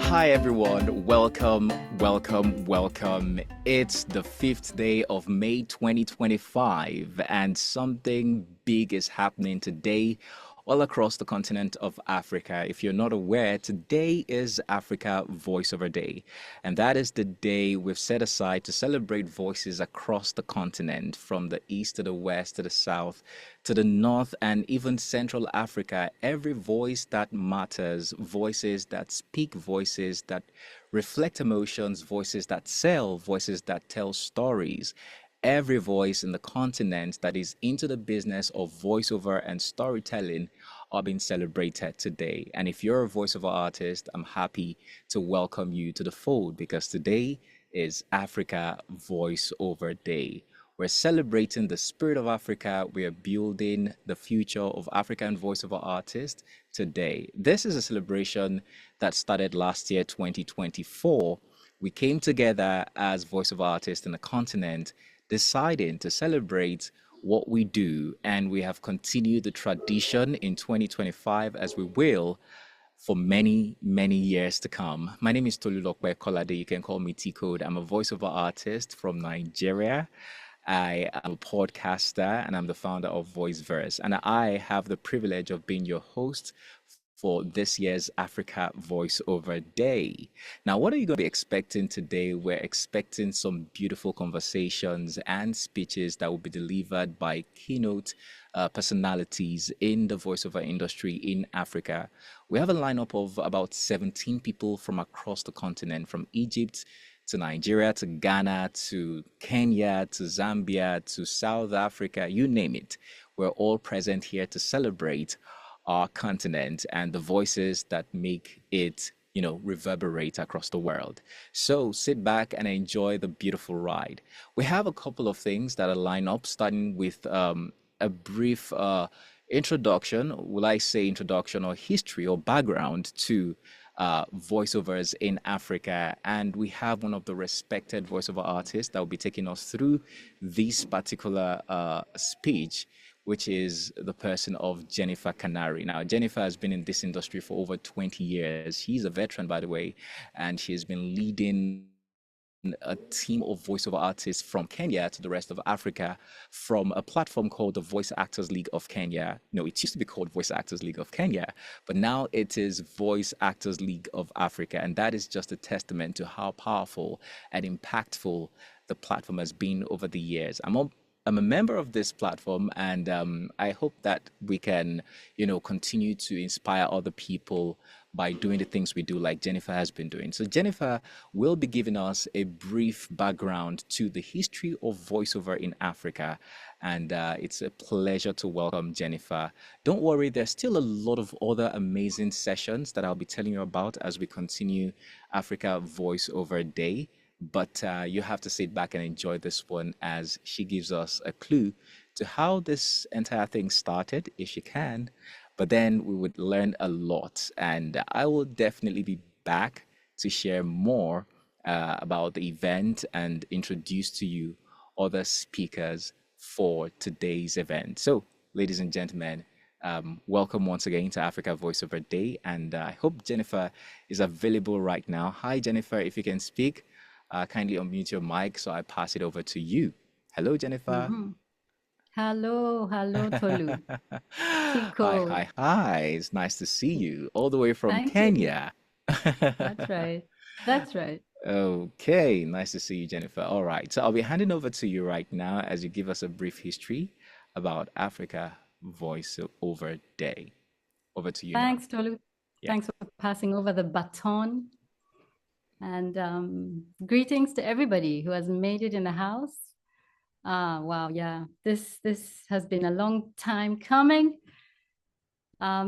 Hi everyone, welcome, welcome, welcome. It's the 5th day of May 2025 and something big is happening today all across the continent of Africa. If you're not aware, today is Africa Voiceover Day, and that is the day we've set aside to celebrate voices across the continent, from the east to the west to the south to the north and even Central Africa. Every voice that matters, voices that speak, voices that reflect emotions, voices that sell, voices that tell stories. Every voice in the continent that is into the business of voiceover and storytelling are being celebrated today. And if you're a voiceover artist, I'm happy to welcome you to the fold because today is Africa Voiceover Day. We're celebrating the spirit of Africa. We are building the future of African voiceover artists today. This is a celebration that started last year, 2024. We came together as voiceover artists in the continent, deciding to celebrate what we do, and we have continued the tradition in 2025 as we will for many, many years to come. My name is Tolu Kolade. You can call me Tcode. I'm a voiceover artist from Nigeria. I am a podcaster and I'm the founder of Voiceovers. And I have the privilege of being your host for this year's Africa Voiceover Day. Now, what are you going to be expecting today? We're expecting some beautiful conversations and speeches that will be delivered by keynote personalities in the voiceover industry in Africa. We have a lineup of about 17 people from across the continent, from Egypt to Nigeria, to Ghana, to Kenya, to Zambia, to South Africa, you name it. We're all present here to celebrate our continent and the voices that make it, reverberate across the world. So sit back and enjoy the beautiful ride. We have a couple of things that are lined up, starting with a brief introduction. Will I say introduction or history or background to voiceovers in Africa? And we have one of the respected voiceover artists that will be taking us through this particular speech, which is the person of Jennifer Canary. Now, Jennifer has been in this industry for over 20 years. She's a veteran, by the way, and she has been leading a team of voiceover artists from Kenya to the rest of Africa from a platform called the Voice Actors League of Kenya. No, it used to be called Voice Actors League of Kenya, but now it is Voice Actors League of Africa. And that is just a testament to how powerful and impactful the platform has been over the years. I'm a member of this platform, and I hope that we can, continue to inspire other people by doing the things we do, like Jennifer has been doing. So Jennifer will be giving us a brief background to the history of voiceover in Africa, and it's a pleasure to welcome Jennifer. Don't worry, there's still a lot of other amazing sessions that I'll be telling you about as we continue Africa Voiceover Day. But you have to sit back and enjoy this one as she gives us a clue to how this entire thing started, if she can. But then we would learn a lot, and I will definitely be back to share more about the event and introduce to you other speakers for today's event. So, ladies and gentlemen, welcome once again to Africa Voiceover Day, and I hope Jennifer is available right now. Hi, Jennifer, if you can speak. Kindly unmute your mic so I pass it over to you. Hello, Jennifer. Hello, Tolu. Hi, hi. It's nice to see you all the way from Thank you. Kenya. That's right. That's right. Okay, nice to see you, Jennifer. All right, so I'll be handing over to you right now as you give us a brief history about Africa Voiceover Day. Over to you now. Thanks, Tolu. Yeah. Thanks for passing over the baton. And greetings to everybody who has made it in the house. Wow, yeah, this has been a long time coming.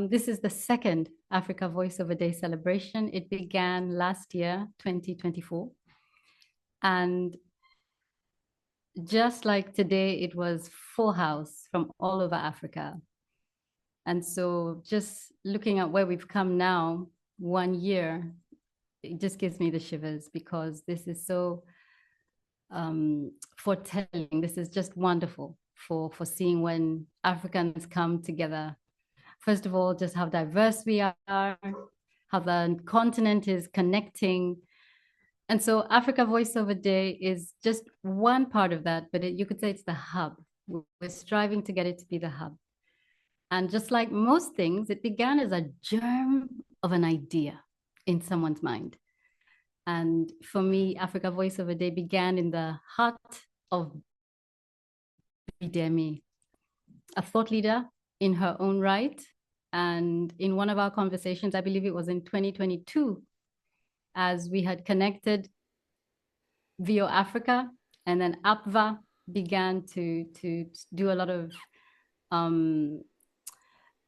This is the second Africa Voiceover Day celebration. It began last year, 2024. And just like today, it was full house from all over Africa. And so just looking at where we've come now, 1 year, it just gives me the shivers because this is so foretelling. This is just wonderful for seeing when Africans come together. First of all, just how diverse we are, how the continent is connecting. And so Africa Voiceover Day is just one part of that, but you could say it's the hub. We're striving to get it to be the hub. And just like most things, it began as a germ of an idea in someone's mind. And for me, Africa Voiceover Day began in the heart of Bidemi, a thought leader in her own right. And in one of our conversations, I believe it was in 2022, as we had connected VO Africa, and then APVA began to do a lot of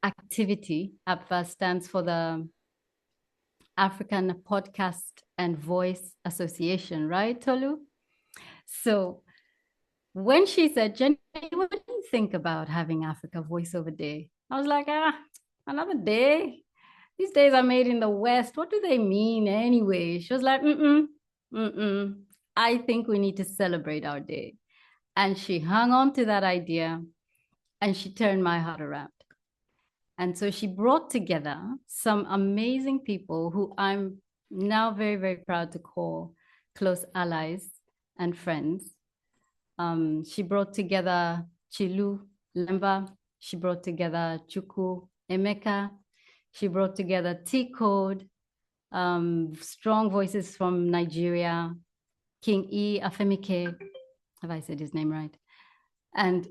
activity. APVA stands for the African Podcast and Voice Association, right, Tolu? So when she said, Jenny, what do you think about having Africa Voiceover Day? I was like, another day? These days are made in the West. What do they mean anyway? She was like, I think we need to celebrate our day. And she hung on to that idea and she turned my heart around. And so she brought together some amazing people who I'm now very, very proud to call close allies and friends. She brought together Chilu Lemba. She brought together Chuku Emeka. She brought together Tcode, strong voices from Nigeria, King E. Afemike, have I said his name right? And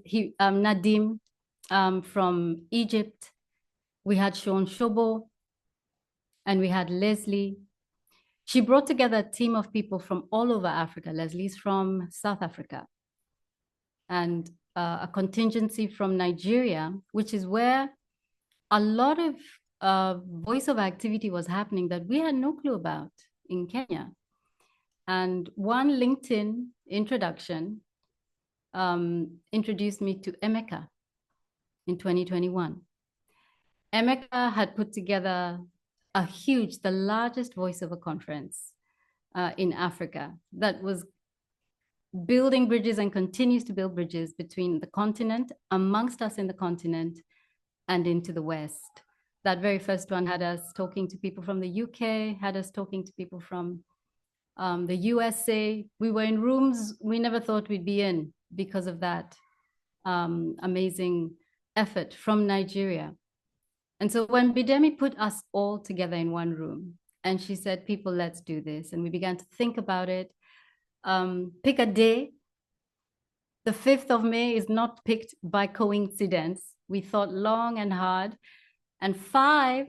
he Nadim from Egypt. We had Seun Shobo, and we had Leslie. She brought together a team of people from all over Africa. Leslie's from South Africa, and a contingency from Nigeria, which is where a lot of voiceover activity was happening that we had no clue about in Kenya. And one LinkedIn introduction introduced me to Emeka in 2021. Emeka had put together the largest voiceover conference in Africa that was building bridges and continues to build bridges between the continent, amongst us in the continent, and into the West. That very first one had us talking to people from the UK, had us talking to people from the USA. We were in rooms we never thought we'd be in because of that amazing effort from Nigeria. And so when Bidemi put us all together in one room and she said, people, let's do this. And we began to think about it. Pick a day. The 5th of May is not picked by coincidence. We thought long and hard. And 5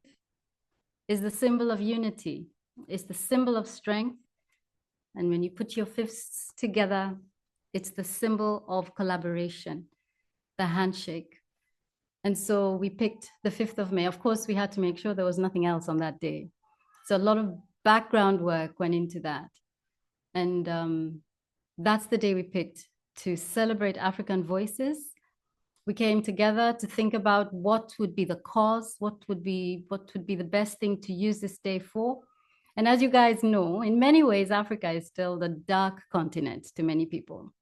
is the symbol of unity. It's the symbol of strength. And when you put your fifths together, it's the symbol of collaboration, the handshake. And so we picked the 5th of May. Of course, we had to make sure there was nothing else on that day. So a lot of background work went into that. And that's the day we picked to celebrate African voices. We came together to think about what would be the cause, what would be the best thing to use this day for. And as you guys know, in many ways, Africa is still the dark continent to many people.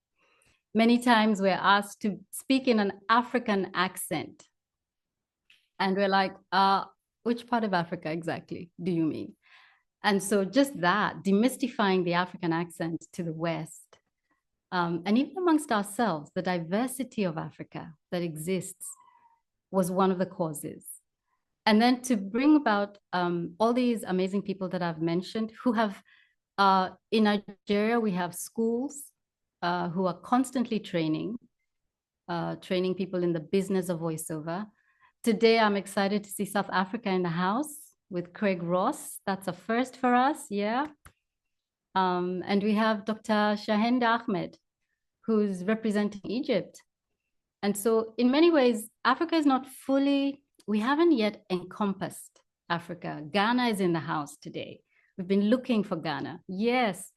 Many times we're asked to speak in an African accent. And we're like, which part of Africa exactly do you mean? And so just that, demystifying the African accent to the West, and even amongst ourselves, the diversity of Africa that exists was one of the causes. And then to bring about all these amazing people that I've mentioned who have, in Nigeria, we have schools who are constantly training people in the business of voiceover. Today, I'm excited to see South Africa in the house with Craig Ross. That's a first for us, yeah. And we have Dr. Shahend Ahmed, who's representing Egypt. And so in many ways, Africa is not fully, we haven't yet encompassed Africa. Ghana is in the house today. We've been looking for Ghana, yes.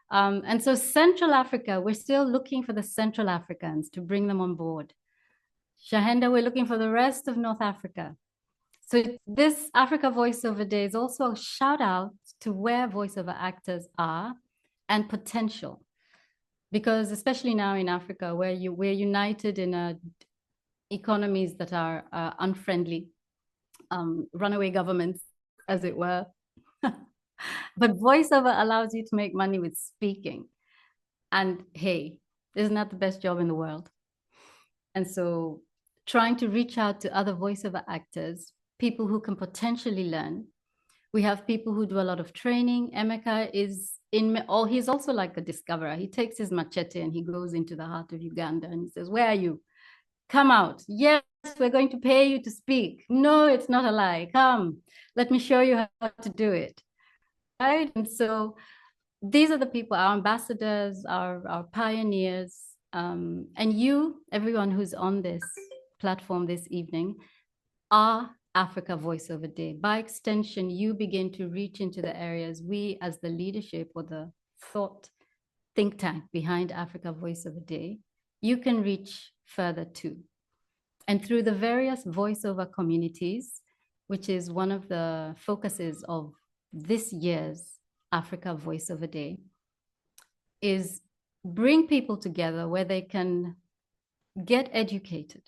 And so Central Africa, we're still looking for the Central Africans to bring them on board. Shahenda, we're looking for the rest of North Africa. So this Africa Voiceover Day is also a shout out to where voiceover actors are and potential. Because especially now in Africa, where we're united in economies that are unfriendly, runaway governments, as it were. But voiceover allows you to make money with speaking. And hey, isn't that the best job in the world? And so trying to reach out to other voiceover actors, people who can potentially learn. We have people who do a lot of training. Emeka is he's also like a discoverer. He takes his machete and he goes into the heart of Uganda and he says, "Where are you? Come out. Yes, we're going to pay you to speak. No, it's not a lie. Come, let me show you how to do it." Right? And so these are the people, our ambassadors, our pioneers, and you, everyone who's on this platform this evening, are Africa Voiceover Day. By extension, you begin to reach into the areas we, as the leadership or the thought think tank behind Africa Voiceover Day, you can reach further too. And through the various voiceover communities, which is one of the focuses of this year's Africa Voiceover Day, is bring people together where they can get educated,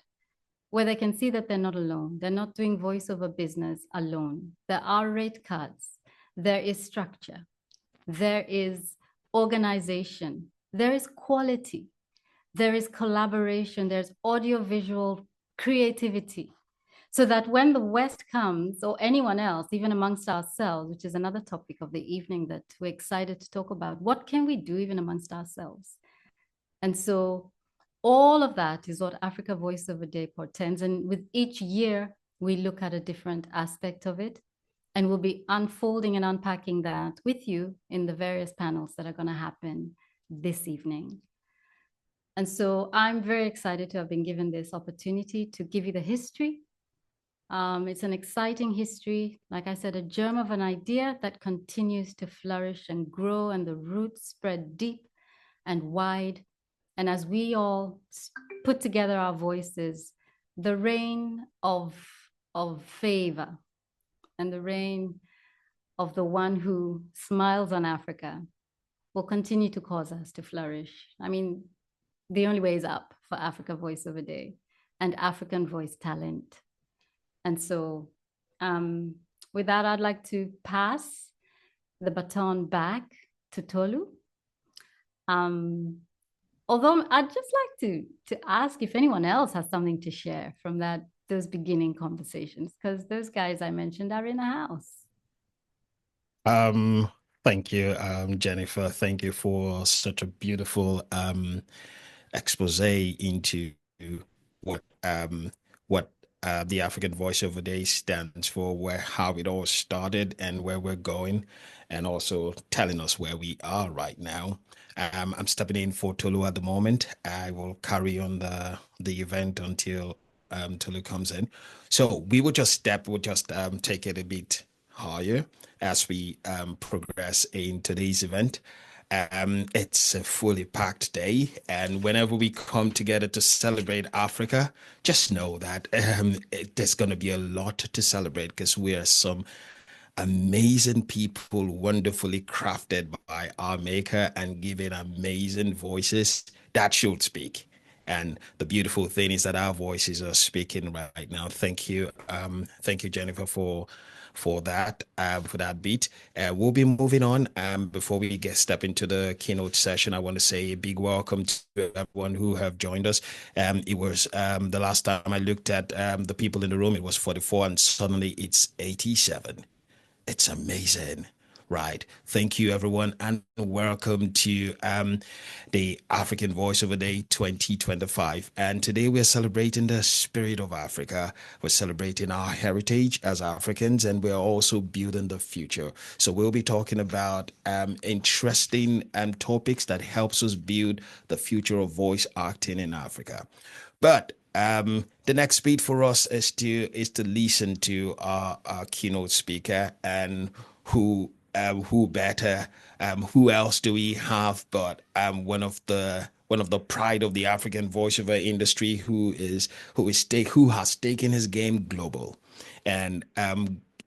where they can see that they're not alone. They're not doing voiceover business alone. There are rate cards. There is structure. There is organization. There is quality. There is collaboration. There's audiovisual creativity. So that when the West comes, or anyone else, even amongst ourselves, which is another topic of the evening that we're excited to talk about, what can we do even amongst ourselves? And so all of that is what Africa Voiceover Day portends. And with each year, we look at a different aspect of it. And we'll be unfolding and unpacking that with you in the various panels that are going to happen this evening. And so I'm very excited to have been given this opportunity to give you the history. It's an exciting history. Like I said, a germ of an idea that continues to flourish and grow, and the roots spread deep and wide. And as we all put together our voices, the reign of favor and the reign of the one who smiles on Africa will continue to cause us to flourish. I mean, the only way is up for Africa Voiceover Day and African voice talent. And so with that, I'd like to pass the baton back to Tolu. Although I'd just like to ask if anyone else has something to share from those beginning conversations, because those guys I mentioned are in the house. Thank you, Jennifer. Thank you for such a beautiful expose into what the African Voiceover Day stands for, how it all started and where we're going, and also telling us where we are right now. I'm stepping in for Tulu at the moment. I will carry on the event until Tulu comes in. So we'll just take it a bit higher as we progress in today's event. It's a fully packed day, and whenever we come together to celebrate Africa, just know that there's going to be a lot to celebrate, because we are some amazing people, wonderfully crafted by our maker and given amazing voices that should speak. And the beautiful thing is that our voices are speaking right now. Thank you, Jennifer, for that beat. We'll be moving on. Before we step into the keynote session, I want to say a big welcome to everyone who have joined us. It was the last time I looked at the people in the room, it was 44, and suddenly it's 87. It's amazing. Right. Thank you, everyone, and welcome to the African Voiceover Day 2025. And today we're celebrating the spirit of Africa. We're celebrating our heritage as Africans, and we're also building the future. So we'll be talking about interesting topics that helps us build the future of voice acting in Africa. But the next beat for us is to listen to our keynote speaker, and who better, who else do we have but one of the pride of the African voiceover industry, who has taken his game global. And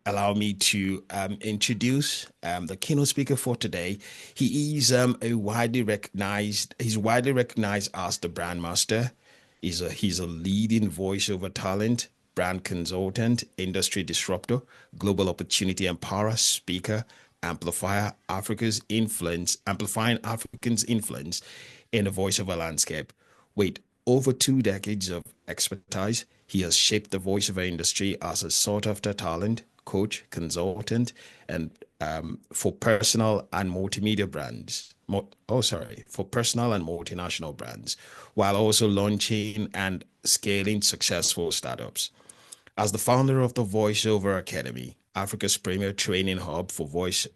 allow me to introduce the keynote speaker for today. He is widely recognized as the brand master. He's a leading voiceover talent, brand consultant, industry disruptor, global opportunity empowerer, speaker, amplifier, amplifying Africans' influence in the voiceover landscape. With over 2 decades of expertise, he has shaped the voiceover industry as a sought-after talent, coach, consultant, and for personal and multimedia brands. For personal and multinational brands, while also launching and scaling successful startups. As the founder of the VoiceOver Academy, Africa's premier training hub for voice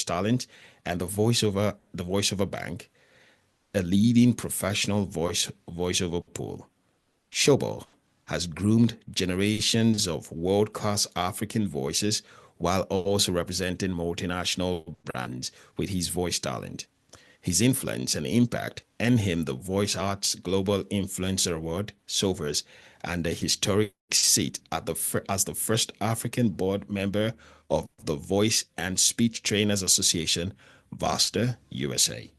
talent, and the voiceover bank, a leading professional voiceover pool, Shobo has groomed generations of world-class African voices while also representing multinational brands with his voice talent. His influence and impact earned him the Voice Arts Global Influencer Award, SOVERS, and a historic seat as the first African board member of the Voice and Speech Trainers Association, VASTA, USA.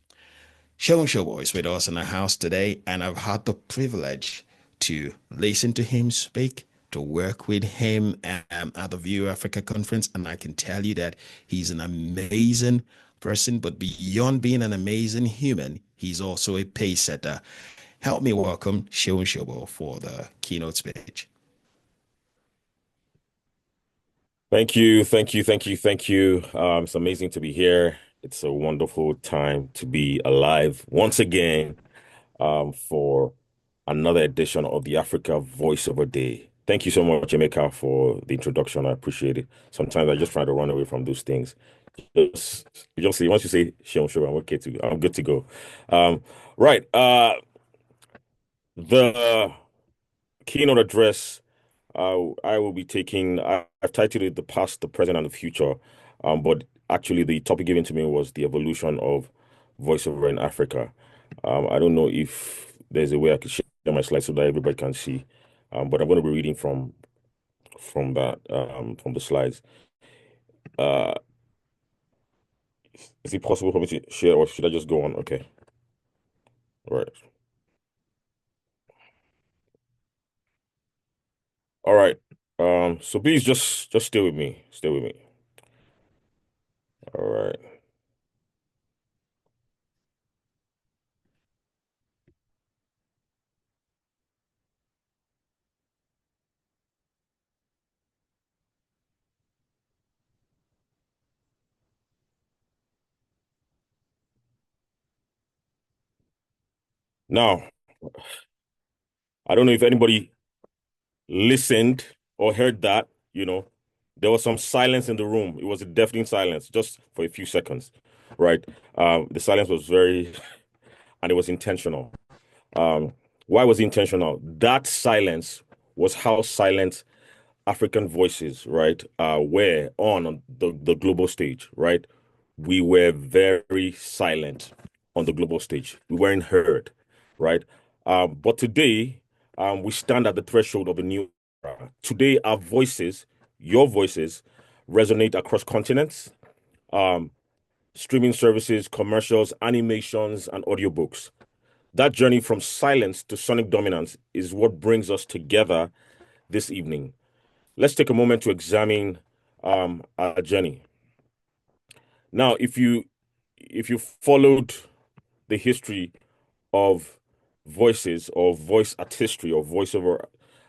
Seun Shobo is with us in the house today, and I've had the privilege to listen to him speak, to work with him at the View Africa conference, and I can tell you that he's an amazing person, but beyond being an amazing human, he's also a pace setter. Help me welcome Seun Shobo for the keynote speech. Thank you. It's amazing to be here. It's a wonderful time to be alive once again for another edition of the Africa Voiceover Day. Thank you so much, Jamaica, for the introduction. I appreciate it. Sometimes I just try to run away from those things. Just see, once you say Seun Shobo, I'm good to go. Right. The keynote address I will be taking, I've titled it The Past, the Present, and the Future. But actually, the topic given to me was the evolution of voiceover in Africa. I don't know if there's a way I could share my slides so that everybody can see. But I'm going to be reading from the slides. Is it possible for me to share, or should I just go on? Okay. All right. So please just stay with me. Stay with me. All right. Now, I don't know if anybody listened or heard that, there was some silence in the room. It was a deafening silence just for a few seconds, right? The silence was and it was intentional. Why was it intentional? That silence was how silent African voices, right, were on the global stage, right? We were very silent on the global stage. We weren't heard, right? But today, we stand at the threshold of a new era. Today, our voices, your voices, resonate across continents, streaming services, commercials, animations, and audiobooks. That journey from silence to sonic dominance is what brings us together this evening. Let's take a moment to examine our journey. Now, if you followed the history of voices or voice artistry or voiceover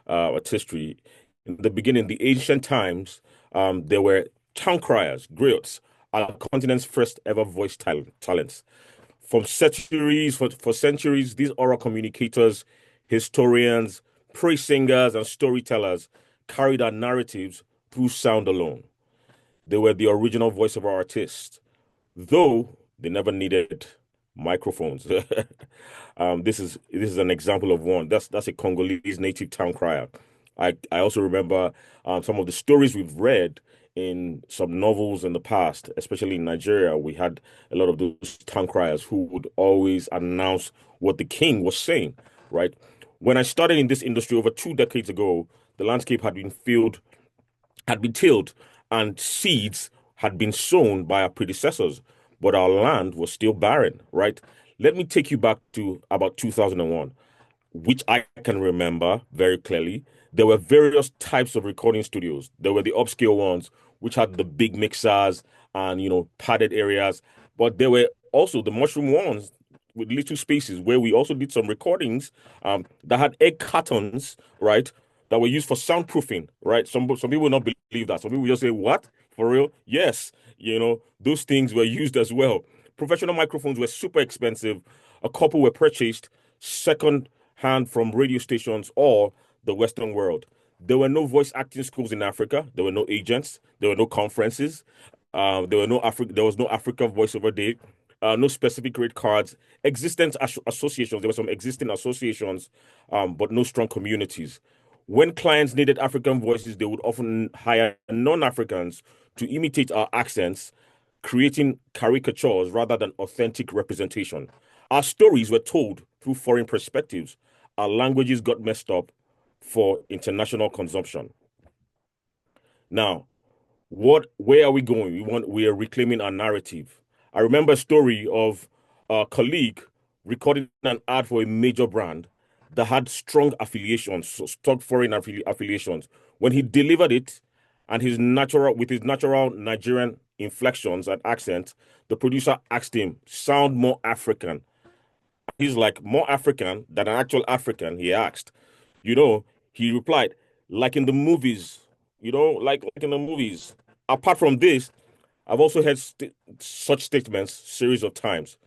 artistry, in the beginning, the ancient times, there were town criers, griots, our continent's first ever voice talents. For centuries, these oral communicators, historians, praise singers, and storytellers carried our narratives through sound alone. They were the original voiceover artists, though they never needed microphones. This is an example of one. That's a Congolese native town crier. I also remember some of the stories we've read in some novels in the past, especially in Nigeria. We had a lot of those town criers who would always announce what the king was saying, right? When I started in this industry over 2 decades ago, the landscape had been tilled, and seeds had been sown by our predecessors, but our land was still barren, right? Let me take you back to about 2001, which I can remember very clearly. There were various types of recording studios. There were the upscale ones, which had the big mixers and, padded areas. But there were also the mushroom ones with little spaces where we also did some recordings that had egg cartons, right? That were used for soundproofing, right? Some people will not believe that. Some people just say, "What? For real?" Yes, those things were used as well. Professional microphones were super expensive. A couple were purchased second hand from radio stations or the Western world. There were no voice acting schools in Africa. There were no agents. There were no conferences. There was no Africa Voiceover Day. No specific rate cards. Associations. There were some existing associations, but no strong communities. When clients needed African voices, they would often hire non-Africans to imitate our accents, creating caricatures rather than authentic representation. Our stories were told through foreign perspectives. Our languages got messed up for international consumption. Now, where are we going? We are reclaiming our narrative. I remember a story of a colleague recording an ad for a major brand that had strong affiliations, so strong foreign affiliations. When he delivered it and his natural Nigerian inflections and accent, the producer asked him, "Sound more African." He's like, "More African than an actual African?" He asked. He replied, "Like in the movies, like in the movies." Apart from this, I've also heard such statements series of times.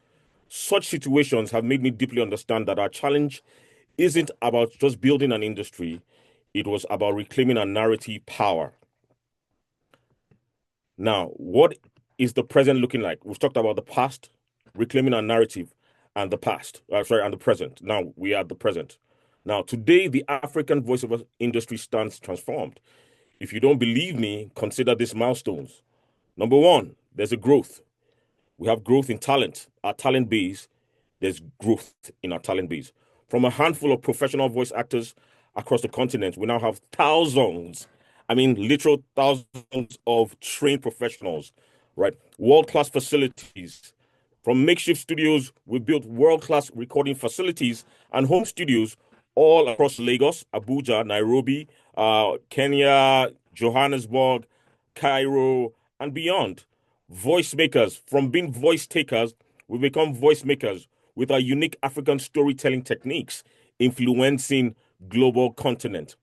Such situations have made me deeply understand that our challenge isn't about just building an industry. It was about reclaiming our narrative power. Now, what is the present looking like? We've talked about the past, reclaiming our narrative, and the past. And the present. Now we are at the present. Now, today, the African voiceover industry stands transformed. If you don't believe me, consider these milestones. Number one, there's a growth. We have growth in talent. Our talent base, there's growth in our talent base. From a handful of professional voice actors across the continent, we now have thousands, literal thousands of trained professionals, right? World-class facilities. From makeshift studios, we built world-class recording facilities and home studios all across Lagos, Abuja, Nairobi, Kenya, Johannesburg, Cairo, and beyond. Voice makers. From being voice takers, we become voice makers with our unique African storytelling techniques, influencing global continent.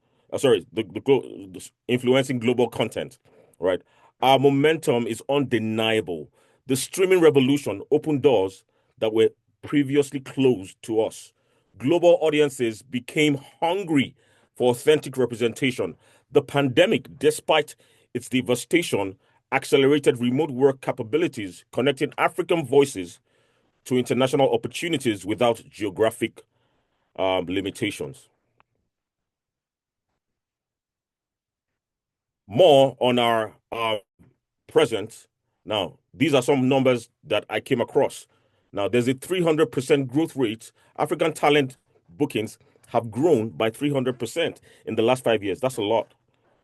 Influencing global content, right? Our momentum is undeniable. The streaming revolution opened doors that were previously closed to us. Global audiences became hungry for authentic representation. The pandemic, despite its devastation, accelerated remote work capabilities, connecting African voices to international opportunities without geographic limitations. More on our present. Now, these are some numbers that I came across. Now, there's a 300% growth rate. African talent bookings have grown by 300% in the last 5 years. That's a lot.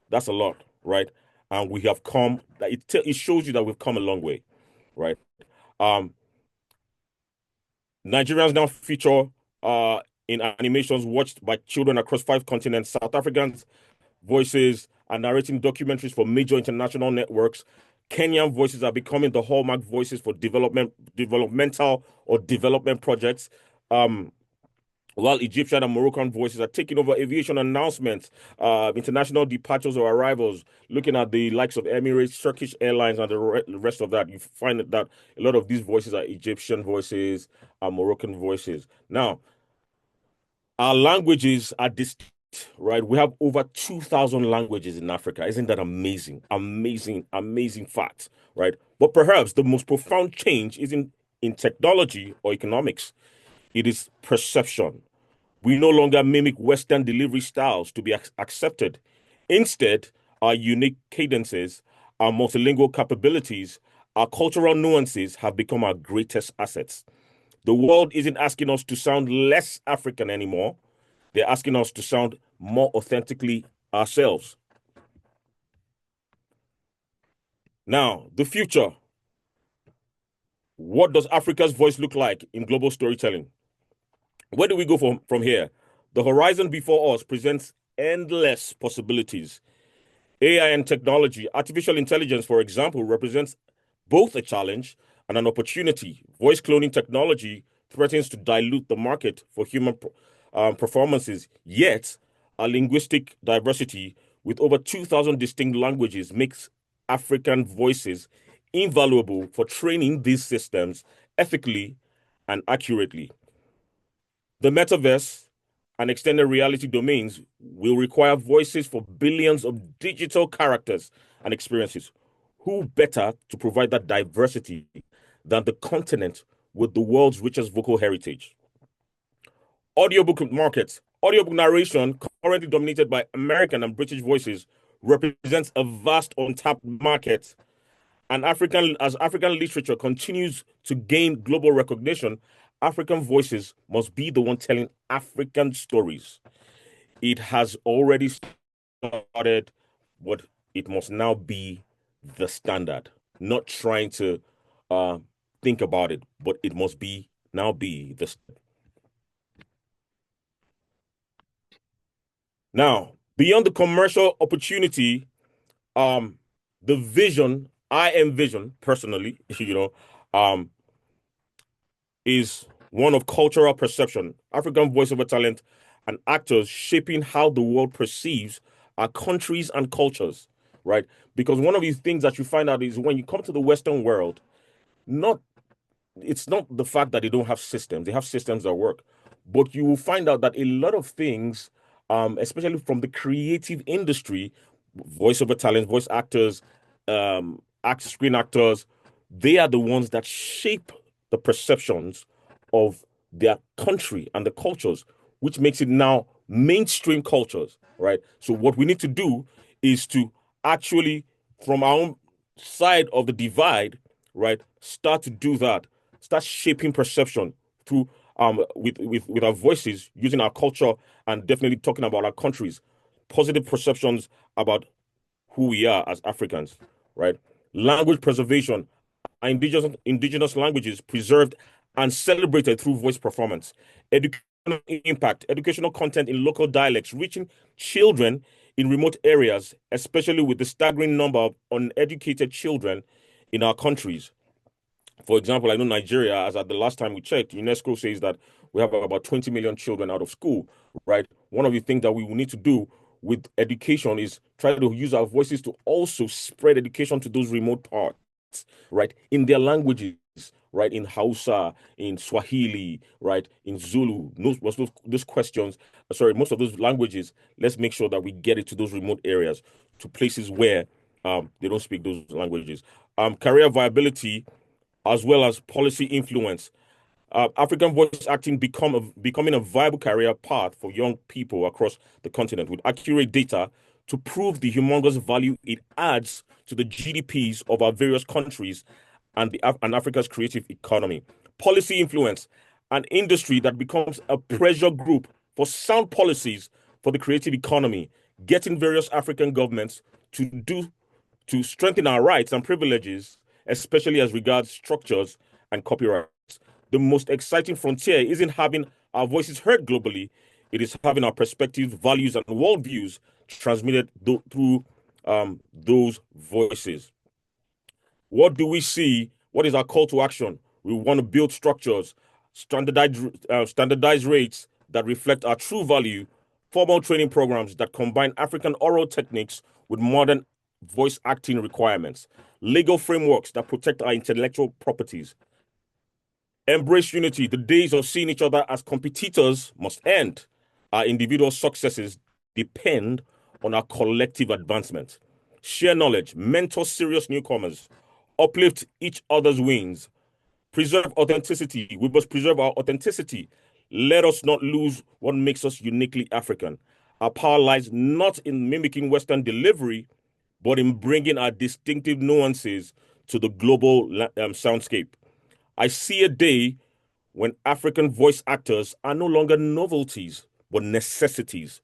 That's a lot, right? And we have come, it shows you that we've come a long way, right? Nigerians now feature in animations watched by children across 5 continents. South Africans' voices are narrating documentaries for major international networks. Kenyan voices are becoming the hallmark voices for developmental or development projects. While Egyptian and Moroccan voices are taking over aviation announcements, international departures or arrivals, looking at the likes of Emirates, Turkish Airlines, and the rest of that, you find that a lot of these voices are Egyptian voices, Moroccan voices. Now, our languages are distinct, right? We have over 2,000 languages in Africa. Isn't that amazing? Amazing, amazing fact, right? But perhaps the most profound change isn't in technology or economics. It is perception. We no longer mimic Western delivery styles to be accepted. Instead, our unique cadences, our multilingual capabilities, our cultural nuances have become our greatest assets. The world isn't asking us to sound less African anymore. They're asking us to sound more authentically ourselves. Now, the future. What does Africa's voice look like in global storytelling? Where do we go from here? The horizon before us presents endless possibilities. AI and technology, artificial intelligence, for example, represents both a challenge and an opportunity. Voice cloning technology threatens to dilute the market for human performances, yet our linguistic diversity with over 2,000 distinct languages makes African voices invaluable for training these systems ethically and accurately. The metaverse and extended reality domains will require voices for billions of digital characters and experiences. Who better to provide that diversity than the continent with the world's richest vocal heritage? Audiobook markets. Audiobook narration, currently dominated by American and British voices, represents a vast untapped market. And as African literature continues to gain global recognition, African voices must be the one telling African stories. It has already started, but it must now be the standard. Not trying to think about it, but it must now be the standard. Now, beyond the commercial opportunity, the vision I envision personally, is one of cultural perception. African voiceover talent and actors shaping how the world perceives our countries and cultures, right? Because one of these things that you find out is when you come to the Western world, it's not the fact that they don't have systems. They have systems that work. But you will find out that a lot of things, especially from the creative industry, voiceover talent, voice actors, screen actors, they are the ones that shape the perceptions of their country and the cultures, which makes it now mainstream cultures, right? So what we need to do is to actually, from our own side of the divide, right, start to do that, start shaping perception through with our voices, using our culture, and definitely talking about our countries, positive perceptions about who we are as Africans, right? Language preservation, our indigenous languages preserved and celebrated through voice performance. Educational impact, educational content in local dialects, reaching children in remote areas, especially with the staggering number of uneducated children in our countries. For example, I know Nigeria, as at the last time we checked, UNESCO says that we have about 20 million children out of school, right? One of the things that we will need to do with education is try to use our voices to also spread education to those remote parts, right? In their languages, right? In Hausa, in Swahili, right? In Zulu, those questions, most of those languages, let's make sure that we get it to those remote areas, to places where they don't speak those languages. Career viability, as well as policy influence. African voice acting becoming a viable career path for young people across the continent with accurate data to prove the humongous value it adds to the GDPs of our various countries and Africa's creative economy. Policy influence, an industry that becomes a pressure group for sound policies for the creative economy, getting various African governments to strengthen our rights and privileges, especially as regards structures and copyrights. The most exciting frontier isn't having our voices heard globally, it is having our perspectives, values, and worldviews transmitted through those voices. What do we see? What is our call to action? We want to build structures, standardized rates that reflect our true value, formal training programs that combine African oral techniques with modern voice acting requirements, legal frameworks that protect our intellectual properties. Embrace unity. The days of seeing each other as competitors must end. Our individual successes depend on our collective advancement. Share knowledge, mentor serious newcomers, uplift each other's wings, preserve authenticity. We must preserve our authenticity. Let us not lose what makes us uniquely African. Our power lies not in mimicking Western delivery, but in bringing our distinctive nuances to the global soundscape. I see a day when African voice actors are no longer novelties, but necessities.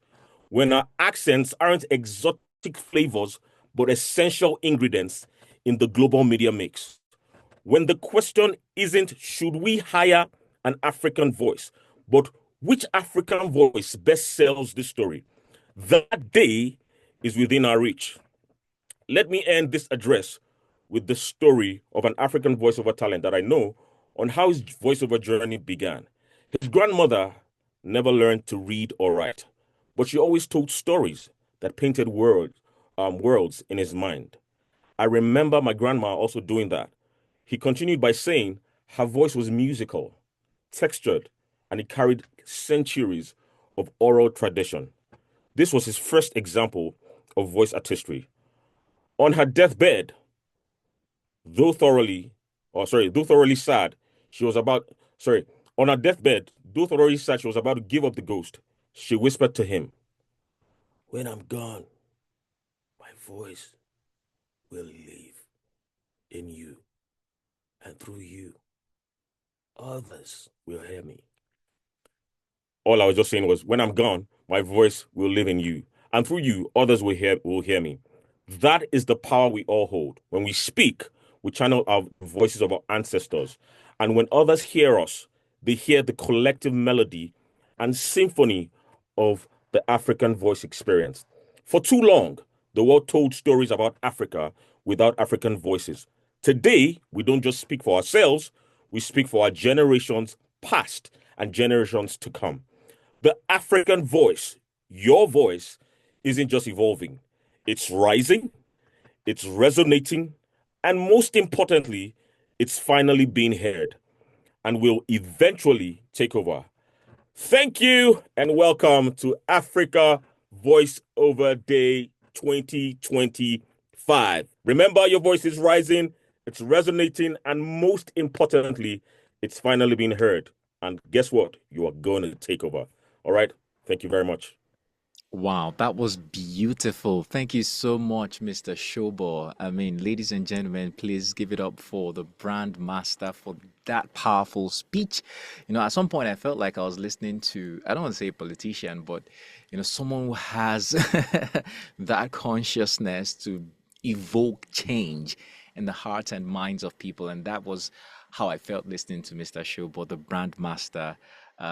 When our accents aren't exotic flavors, but essential ingredients in the global media mix. When the question isn't, should we hire an African voice, but which African voice best sells this story? That day is within our reach. Let me end this address with the story of an African voiceover talent that I know on how his voiceover journey began. His grandmother never learned to read or write, but she always told stories that painted worlds in his mind. I remember my grandma also doing that. He continued by saying her voice was musical, textured, and it carried centuries of oral tradition. This was his first example of voice artistry. On her deathbed, though thoroughly sad, she was about, sorry, on her deathbed, though thoroughly sad, she was about to give up the ghost. She whispered to him, "When I'm gone, my voice will live in you, and through you, others will hear me." All I was just saying was, when I'm gone, my voice will live in you, and through you, others will hear me. That is the power we all hold. When we speak, we channel our voices of our ancestors, and when others hear us, they hear the collective melody and symphony of the African voice experience. For too long, the world told stories about Africa without African voices. Today, we don't just speak for ourselves, we speak for our generations past and generations to come. The African voice, your voice, isn't just evolving, it's rising, it's resonating, and most importantly, it's finally being heard and will eventually take over. Thank you and welcome to Africa Voiceover Day 2025. Remember, your voice is rising, it's resonating, and most importantly, it's finally being heard. And guess what? You are going to take over. All right. Thank you very much. Wow, that was beautiful. Thank you so much, Mr. Shobo. I mean, ladies and gentlemen, please give it up for the brand master for that powerful speech. You know, at some point I felt like I was listening to, I don't want to say a politician, but, you know, someone who has that consciousness to evoke change in the hearts and minds of people. And that was how I felt listening to Mr. Shobo, the brand master.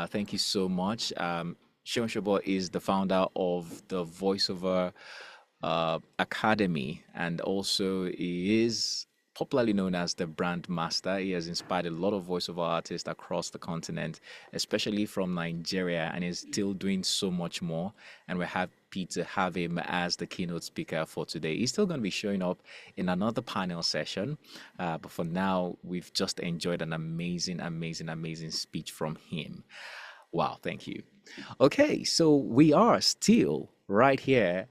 Thank you so much. Seun Shobo is the founder of the Voiceover Academy, and also he is popularly known as the brand master. He has inspired a lot of voiceover artists across the continent, especially from Nigeria, and is still doing so much more. And we're happy to have him as the keynote speaker for today. He's still going to be showing up in another panel session, but for now, we've just enjoyed an amazing, amazing, amazing speech from him. Wow, thank you. Okay, so we are still right here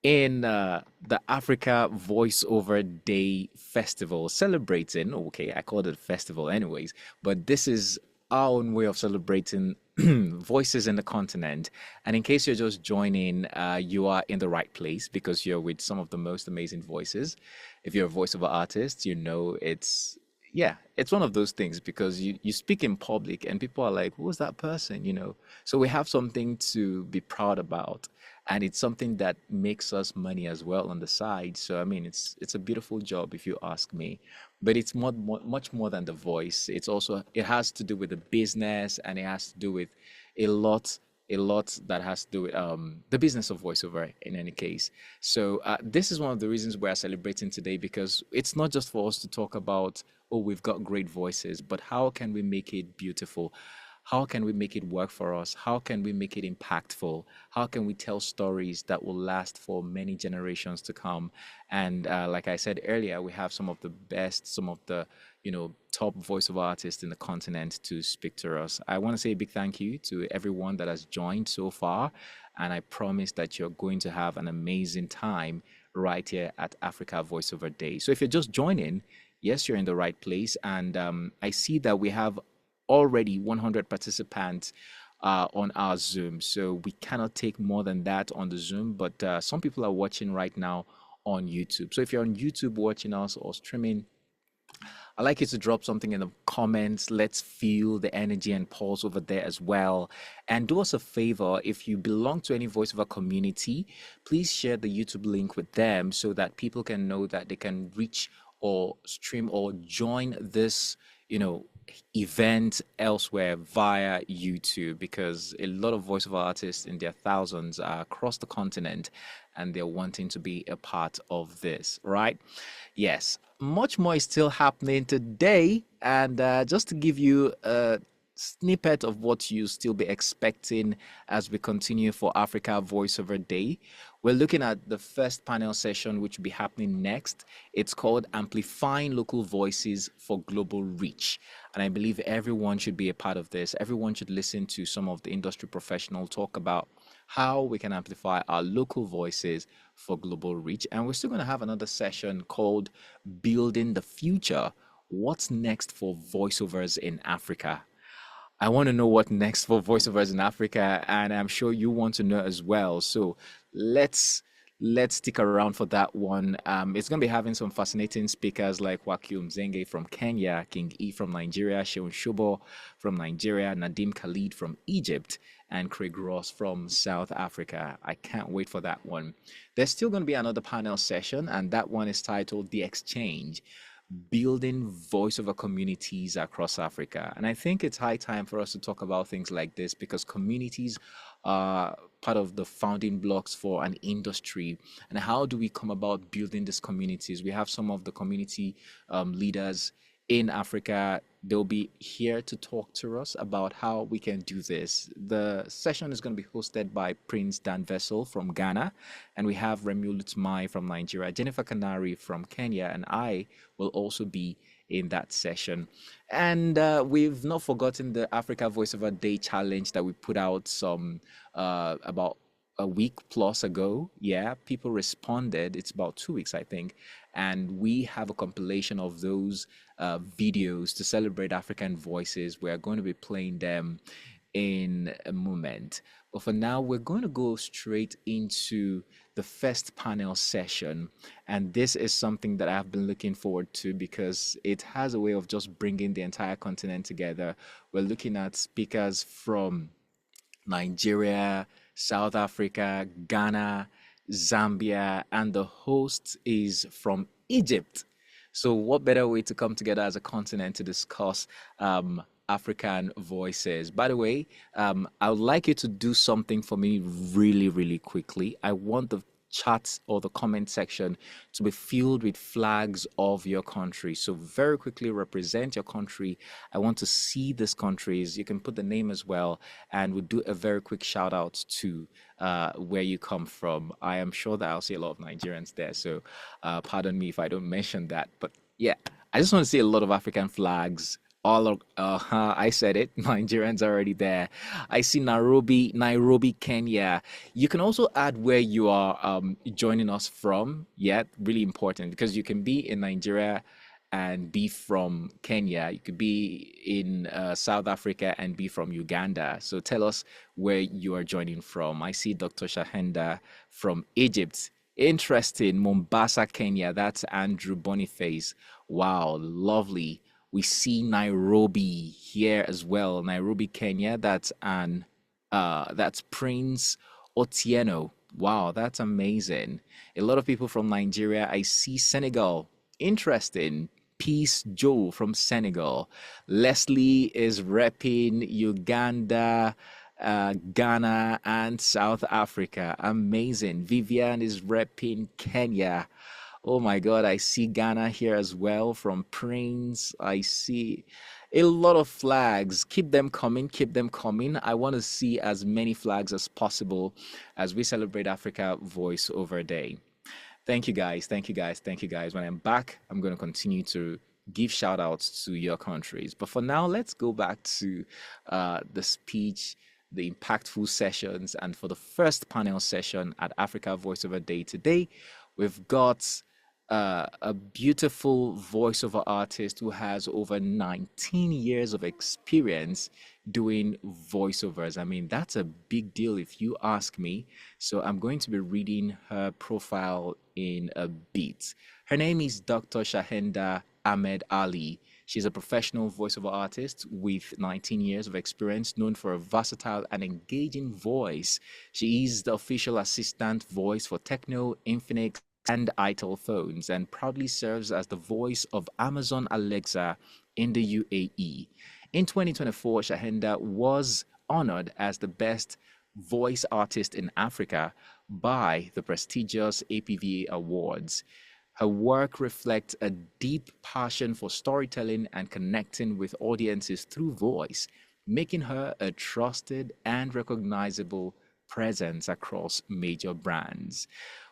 in the Africa Voiceover Day Festival, celebrating. Okay, I called it festival anyways, but this is our own way of celebrating voices in the continent. And in case you're just joining, you are in the right place because you're with some of the most amazing voices. If you're a voiceover artist, you know it's one of those things because you speak in public and people are like, who's that person, you know? So we have something to be proud about, and it's something that makes us money as well on the side. So I mean, it's a beautiful job if you ask me, but it's much more than the voice. It has to do with the business, and it has to do with a lot that has to do with the business of voiceover in any case. So this is one of the reasons we're celebrating today, because it's not just for us to talk about, oh, we've got great voices, but how can we make it beautiful? How can we make it work for us? How can we make it impactful? How can we tell stories that will last for many generations to come? And like I said earlier, we have some of the best, some of the top voiceover artists in the continent to speak to us. I want to say a big thank you to everyone that has joined so far, and I promise that you're going to have an amazing time right here at Africa Voiceover Day. So if you're just joining, yes, you're in the right place, and I see that we have already 100 participants on our Zoom. So we cannot take more than that on the Zoom, but some people are watching right now on YouTube. So if you're on YouTube watching us or streaming, I'd like you to drop something in the comments. Let's feel the energy and pulse over there as well. And do us a favor, if you belong to any voiceover community, please share the YouTube link with them so that people can know that they can reach or stream or join this events elsewhere via YouTube, because a lot of voiceover artists in their thousands are across the continent and they're wanting to be a part of this, right? Yes, much more is still happening today. And just to give you a snippet of what you still be expecting as we continue for Africa Voiceover Day, we're looking at the first panel session, which will be happening next. It's called Amplifying Local Voices for Global Reach. And I believe everyone should be a part of this. Everyone should listen to some of the industry professionals talk about how we can amplify our local voices for global reach. And we're still going to have another session called Building the Future. What's next for voiceovers in Africa? I want to know what next for voiceovers in Africa, and I'm sure you want to know as well. So let's stick around for that one. It's going to be having some fascinating speakers like Wakium Zenge from Kenya, King E from Nigeria, Seun Shobo from Nigeria, Nadim Khalid from Egypt, and Craig Ross from South Africa. I can't wait for that one. There's still going to be another panel session, and that one is titled The Exchange, Building Voiceover Communities Across Africa. And I think it's high time for us to talk about things like this, because communities are part of the founding blocks for an industry. And how do we come about building these communities? We have some of the community leaders in Africa. They'll be here to talk to us about how we can do this. The session is going to be hosted by Prince Dan Vessel from Ghana, and we have Remu Lutmai from Nigeria, Jennifer Kanari from Kenya, and I will also be in that session. And we've not forgotten the Africa Voiceover Day Challenge that we put out about a week plus ago. Yeah, people responded. It's about 2 weeks, I think. And we have a compilation of those videos to celebrate African voices. We're going to be playing them in a moment. But for now, we're going to go straight into the first panel session. And this is something that I've been looking forward to, because it has a way of just bringing the entire continent together. We're looking at speakers from Nigeria, South Africa, Ghana, Zambia, and the host is from Egypt. So what better way to come together as a continent to discuss African voices? By the way, I would like you to do something for me really, really quickly. I want the chat or the comment section to be filled with flags of your country. So very quickly represent your country. I want to see these countries. You can put the name as well, and we'll do a very quick shout out to where you come from. I am sure that I'll see a lot of Nigerians there, so pardon me if I don't mention that. But yeah, I just want to see a lot of African flags. I said it. Nigerians are already there. I see Nairobi, Kenya. You can also add where you are joining us from. Yeah, really important, because you can be in Nigeria and be from Kenya. You could be in South Africa and be from Uganda. So tell us where you are joining from. I see Dr. Shahenda from Egypt. Interesting. Mombasa, Kenya. That's Andrew Boniface. Wow, lovely. We see Nairobi here as well. Nairobi, Kenya. That's Prince Otieno. Wow, that's amazing. A lot of people from Nigeria. I see Senegal. Interesting. Peace Joe from Senegal. Leslie is repping Uganda, Ghana, and South Africa. Amazing. Vivian is repping Kenya. Oh my God, I see Ghana here as well from Prince. I see a lot of flags. Keep them coming, keep them coming. I want to see as many flags as possible as we celebrate Africa Voiceover Day. Thank you guys, thank you guys, thank you guys. When I'm back, I'm going to continue to give shout outs to your countries. But for now, let's go back to the speech, the impactful sessions. And for the first panel session at Africa Voiceover Day today, we've got a beautiful voiceover artist who has over 19 years of experience doing voiceovers. I mean, that's a big deal if you ask me. So I'm going to be reading her profile in a bit. Her name is Dr. Shahenda Ahmed Ali. She's a professional voiceover artist with 19 years of experience, known for a versatile and engaging voice. She is the official assistant voice for Tecno, Infinix, and Itel phones, and proudly serves as the voice of Amazon Alexa, in the UAE. In 2024, Shahenda was honored as the best voice artist in Africa by the prestigious APVA Awards. Her work reflects a deep passion for storytelling and connecting with audiences through voice, making her a trusted and recognizable presence across major brands.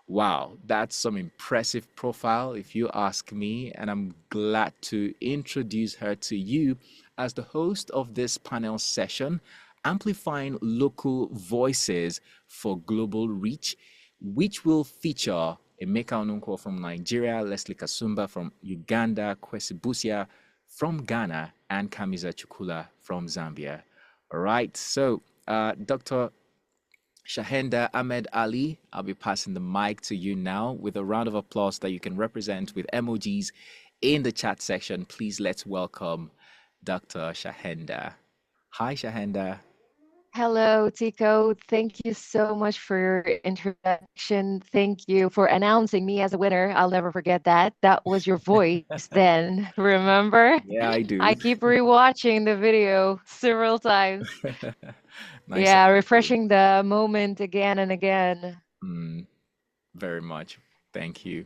Wow, that's some impressive profile, if you ask me, and I'm glad to introduce her to you as the host of this panel session, Amplifying Local Voices for Global Reach, which will feature Emeka Onunko from Nigeria, Leslie Kasumba from Uganda, Kwesi Busia from Ghana, and Kamiza Chukula from Zambia. All right, so Dr. Shahenda Ahmed Ali, I'll be passing the mic to you now with a round of applause that you can represent with emojis in the chat section. Please let's welcome Dr. Shahenda. Hi, Shahenda. Hello, Tcode. Thank you so much for your introduction. Thank you for announcing me as a winner. I'll never forget that. That was your voice then, remember? Yeah, I do. I keep rewatching the video several times. Nice. Yeah, refreshing the moment again and again. Very much. Thank you.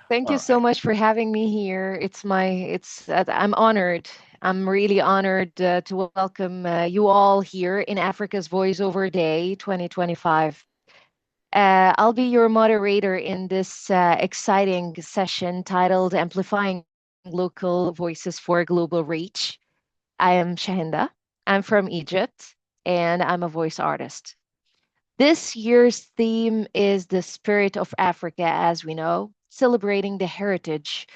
Thank All you so right. much for having me here. I'm honored. I'm really honored to welcome you all here in Africa's Voiceover Day 2025. I'll be your moderator in this exciting session titled Amplifying Local Voices for Global Reach. I am Shahenda. I'm from Egypt, and I'm a voice artist. This year's theme is the spirit of Africa, as we know, celebrating the heritage,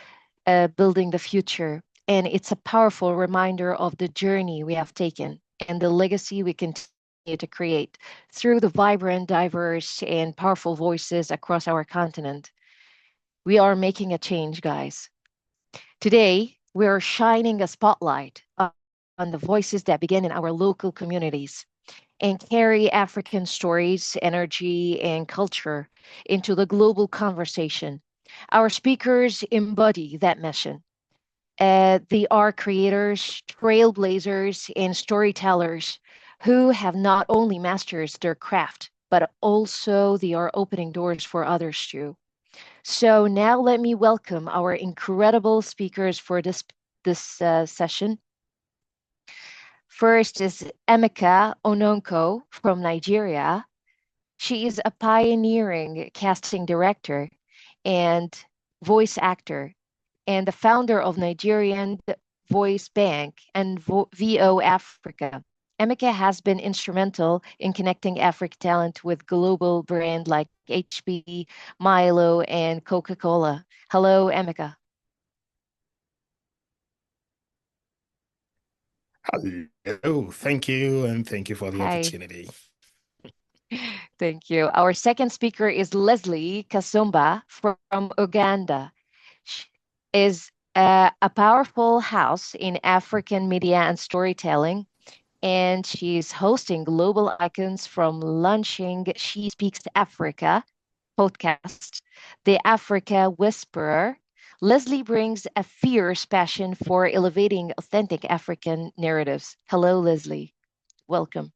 building the future. And it's a powerful reminder of the journey we have taken and the legacy we continue to create through the vibrant, diverse, and powerful voices across our continent. We are making a change, guys. Today, we are shining a spotlight on the voices that begin in our local communities and carry African stories, energy, and culture into the global conversation. Our speakers embody that mission. They are creators, trailblazers, and storytellers who have not only mastered their craft, but also they are opening doors for others too. So now let me welcome our incredible speakers for this session. First is Emeka Ononko from Nigeria. She is a pioneering casting director and voice actor and the founder of Nigerian Voice Bank and VO Africa. Emeka has been instrumental in connecting African talent with global brands like HP, Milo, and Coca-Cola. Hello, Emeka. Hello, thank you, and thank you for the Hi. opportunity. Thank you. Our second speaker is Leslie Kasumba from Uganda. She is a powerful house in African media and storytelling, and she's hosting global icons from launching She Speaks Africa podcast, The Africa Whisperer. Leslie brings a fierce passion for elevating authentic African narratives. Hello, Leslie. Welcome.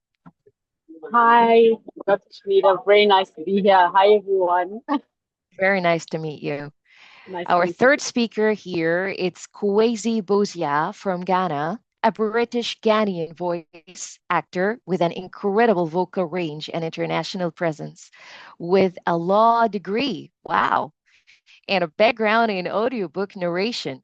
Hi, Dr. Shanita. Very nice to be here. Hi, everyone. Very nice to meet you. Nice Our to meet third speaker here, it's Kwesi Busia from Ghana, a British Ghanaian voice actor with an incredible vocal range and international presence, with a law degree, wow, and a background in audiobook narration,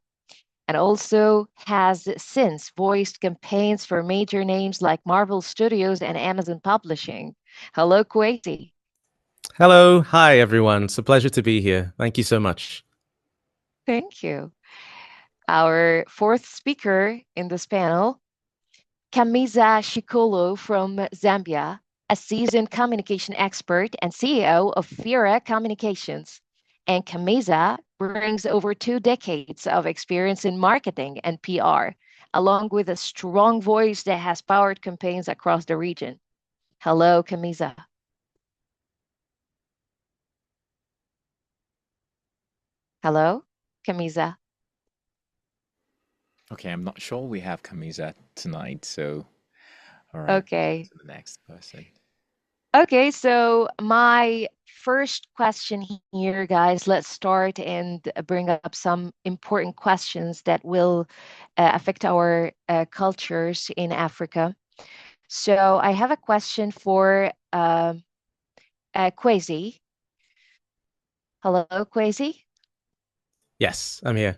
and also has since voiced campaigns for major names like Marvel Studios and Amazon Publishing. Hello, Kwesi. Hello. Hi, everyone. It's a pleasure to be here. Thank you so much. Thank you. Our fourth speaker in this panel, Kamiza Shikolo from Zambia, a seasoned communication expert and CEO of Fira Communications. And Kamiza brings over 2 decades of experience in marketing and PR, along with a strong voice that has powered campaigns across the region. Hello, Kamiza. Hello, Kamiza. Okay, I'm not sure we have Kamisa tonight, so all right, Okay. to the next person. Okay, so my first question here, guys, let's start and bring up some important questions that will affect our cultures in Africa. So I have a question for Kwesi. Hello, Kwesi. Yes, I'm here.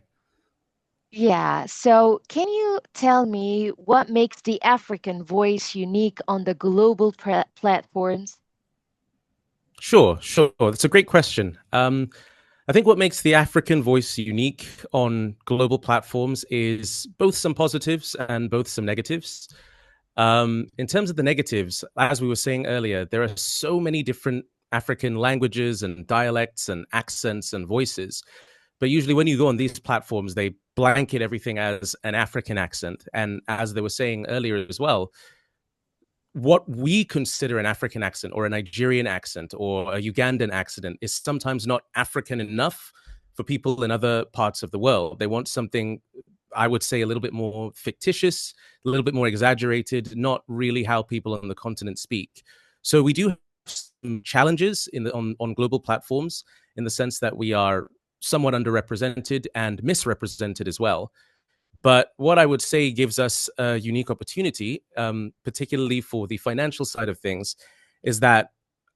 Yeah, so can you tell me what makes the African voice unique on the global platforms? Sure. That's a great question. I think what makes the African voice unique on global platforms is both some positives and both some negatives. In terms of the negatives, as we were saying earlier, there are so many different African languages and dialects and accents and voices. But usually, when you go on these platforms, they blanket everything as an African accent. And as they were saying earlier as well, what we consider an African accent or a Nigerian accent or a Ugandan accent is sometimes not African enough for people in other parts of the world. They want something, I would say, a little bit more fictitious, a little bit more exaggerated, not really how people on the continent speak. So we do have some challenges on global platforms in the sense that we are somewhat underrepresented and misrepresented as well. But what I would say gives us a unique opportunity, particularly for the financial side of things, is that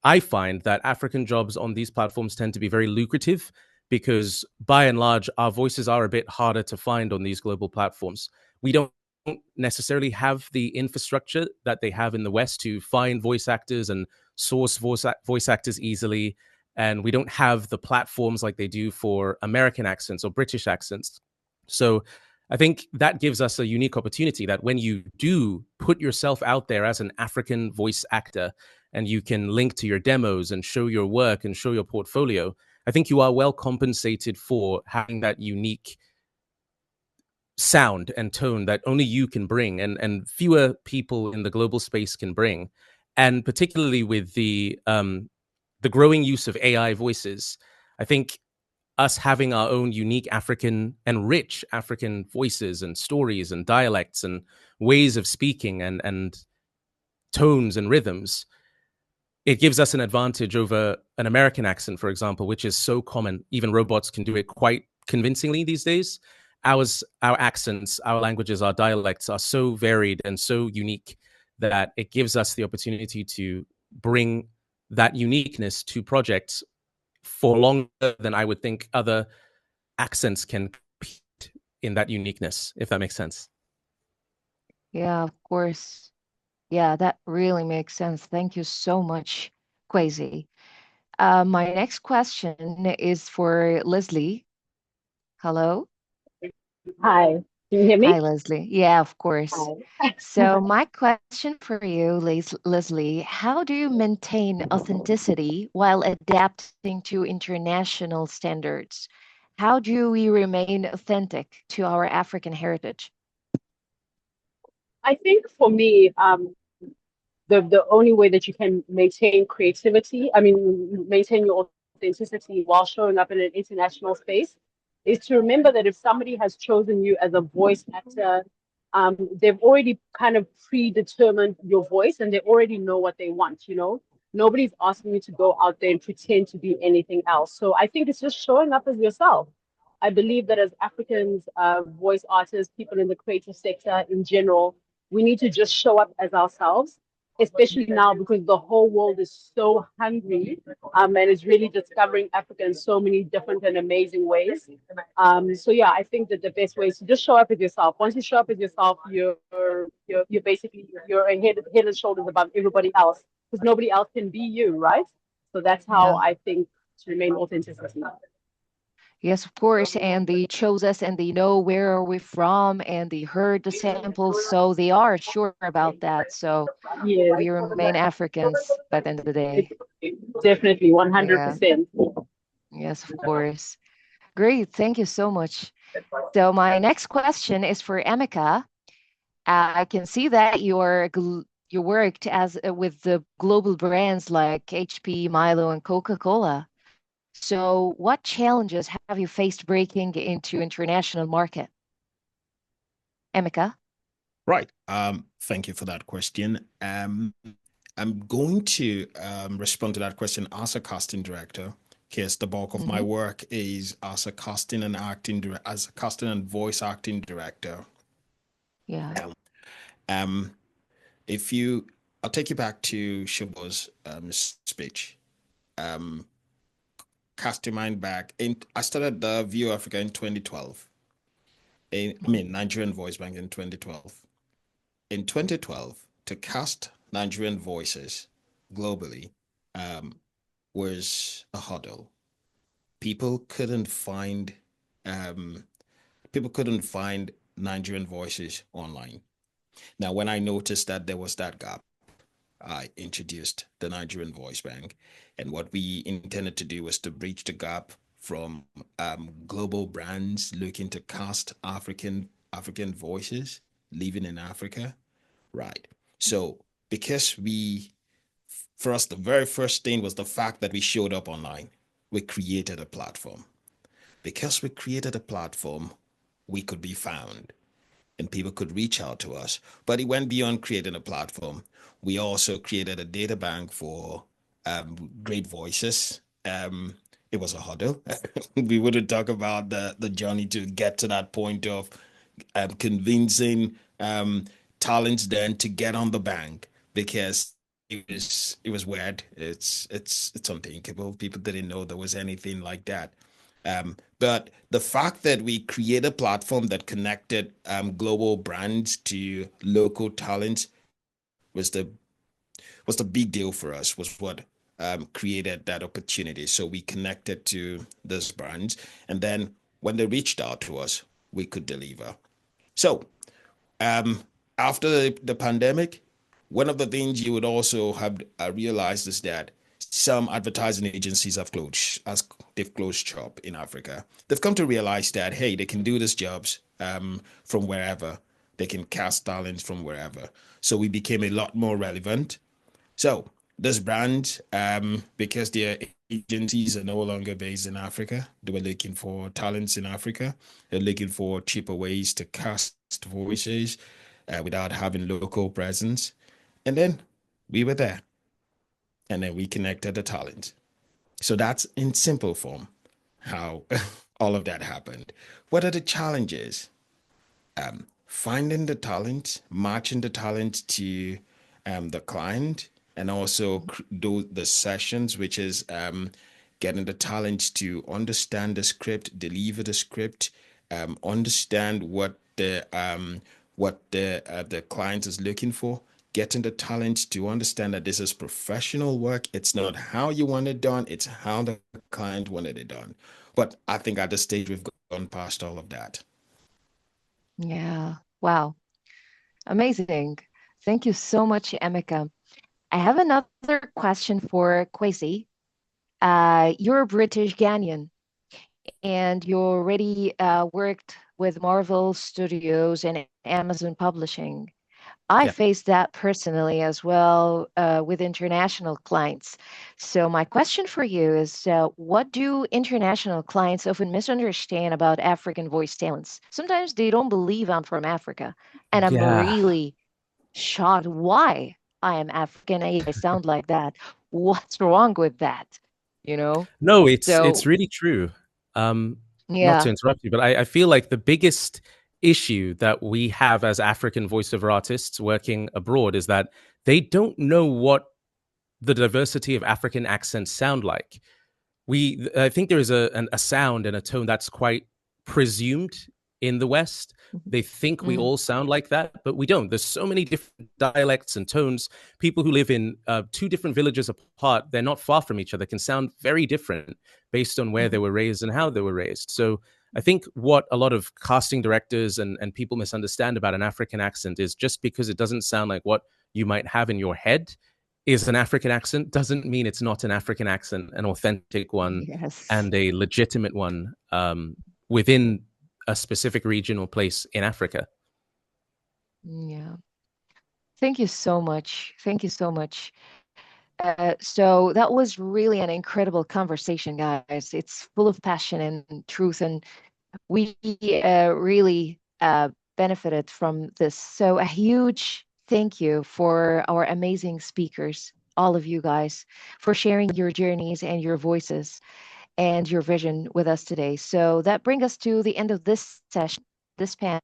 I find that African jobs on these platforms tend to be very lucrative because, by and large, our voices are a bit harder to find on these global platforms. We don't necessarily have the infrastructure that they have in the West to find voice actors and source voice actors easily. And we don't have the platforms like they do for American accents or British accents. So I think that gives us a unique opportunity that when you do put yourself out there as an African voice actor and you can link to your demos and show your work and show your portfolio, I think you are well compensated for having that unique sound and tone that only you can bring and fewer people in the global space can bring. And particularly with the growing use of AI voices, I think us having our own unique African and rich African voices and stories and dialects and ways of speaking and tones and rhythms, it gives us an advantage over an American accent, for example, which is so common. Even robots can do it quite convincingly these days. Our accents, our languages, our dialects are so varied and so unique that it gives us the opportunity to bring that uniqueness to projects for longer than I would think other accents can compete in that uniqueness, if that makes sense. Yeah, of course. Yeah, that really makes sense. Thank you so much, Kwesi. My next question is for Leslie. Hello. Hi, can you hear Hi, me? Leslie. Yeah, of course. Hi. So my question for you, Leslie, how do you maintain authenticity while adapting to international standards? How do we remain authentic to our African heritage? I think for me, the only way that you can maintain creativity, I mean, maintain your authenticity while showing up in an international space, is to remember that if somebody has chosen you as a voice actor, they've already kind of predetermined your voice and they already know what they want, you know? Nobody's asking you to go out there and pretend to be anything else. So I think it's just showing up as yourself. I believe that as Africans, voice artists, people in the creative sector in general, we need to just show up as ourselves, especially now because the whole world is so hungry, and is really discovering Africa in so many different and amazing ways. So yeah, I think that the best way is to just show up as yourself. Once you show up as yourself, you're basically you're head and shoulders above everybody else because nobody else can be you, right? So that's how Yeah. I think to remain authenticity. Yes, of course. And they chose us and they know where are we from and they heard the samples, so they are sure about that. So Yeah, we remain Africans by the end of the day. definitely Yeah. 100%. Yes, of course. Great. Thank you so much. So my next question is for Emeka. I can see that you worked as with the global brands like HP, Milo, and Coca-Cola. So what challenges have you faced breaking into international market? Emeka? Right. Thank you for that question. I'm going to respond to that question as a casting director, because the bulk of my work is as a casting and as a casting and voice acting director. Yeah. I'll take you back to Shobo's speech. Cast your mind back. I started the View Africa in 2012. Nigerian Voice Bank in 2012. In 2012, to cast Nigerian voices globally was a hurdle. People couldn't find Nigerian voices online. Now, when I noticed that there was that gap, I introduced the Nigerian Voice Bank, and what we intended to do was to bridge the gap from global brands looking to cast African voices living in Africa. Right. So because for us, the very first thing was the fact that we showed up online. We created a platform. Because we created a platform, we could be found and people could reach out to us. But it went beyond creating a platform. We also created a data bank for great voices. It was a hurdle. We wouldn't talk about the journey to get to that point of convincing talents then to get on the bank, because it was weird. It's unthinkable. People didn't know there was anything like that. But the fact that we create a platform that connected global brands to local talents was the big deal for us, was what created that opportunity. So we connected to those brands, and then when they reached out to us, we could deliver. So after the pandemic, one of the things you would also have realized is that some advertising agencies they've closed shop in Africa. They've come to realize that, hey, they can do these jobs from wherever. They can cast talents from wherever. So we became a lot more relevant. So this brand, because their agencies are no longer based in Africa, they were looking for talents in Africa. They're looking for cheaper ways to cast voices without having local presence. And then we were there. And then we connected the talent. So that's in simple form how all of that happened. What are the challenges? Finding the talent, matching the talent to the client, and also do the sessions, which is getting the talent to understand the script, deliver the script, understand what the client is looking for, getting the talent to understand that this is professional work. It's not how you want it done, it's how the client wanted it done. But I think at this stage, we've gone past all of that. Yeah. Wow. Amazing. Thank you so much, Emeka. I have another question for Kwesi. You're a British Ghanaian, and you already worked with Marvel Studios and Amazon Publishing. I faced that personally as well with international clients. So my question for you is, what do international clients often misunderstand about African voice talents? Sometimes they don't believe I'm from Africa, and I'm Yeah. really shocked why I am African. I sound like that. What's wrong with that? You know? No, it's So really true. Not to yeah. interrupt you, but I feel like the biggest issue that we have as African voiceover artists working abroad is that they don't know what the diversity of African accents sound like. I think there is a sound and a tone that's quite presumed in the West. They think we all sound like that, but we don't. There's so many different dialects and tones. People who live in two different villages apart, they're not far from each other, can sound very different based on where they were raised and how they were raised. So I think what a lot of casting directors and people misunderstand about an African accent is just because it doesn't sound like what you might have in your head is an African accent doesn't mean it's not an African accent, an authentic one, Yes. and a legitimate one within a specific region or place in Africa. Yeah. Thank you so much. Thank you so much. So that was really an incredible conversation, guys. It's full of passion and truth, and we really benefited from this. So a huge thank you for our amazing speakers, all of you guys, for sharing your journeys and your voices and your vision with us today. So that brings us to the end of this session, this panel.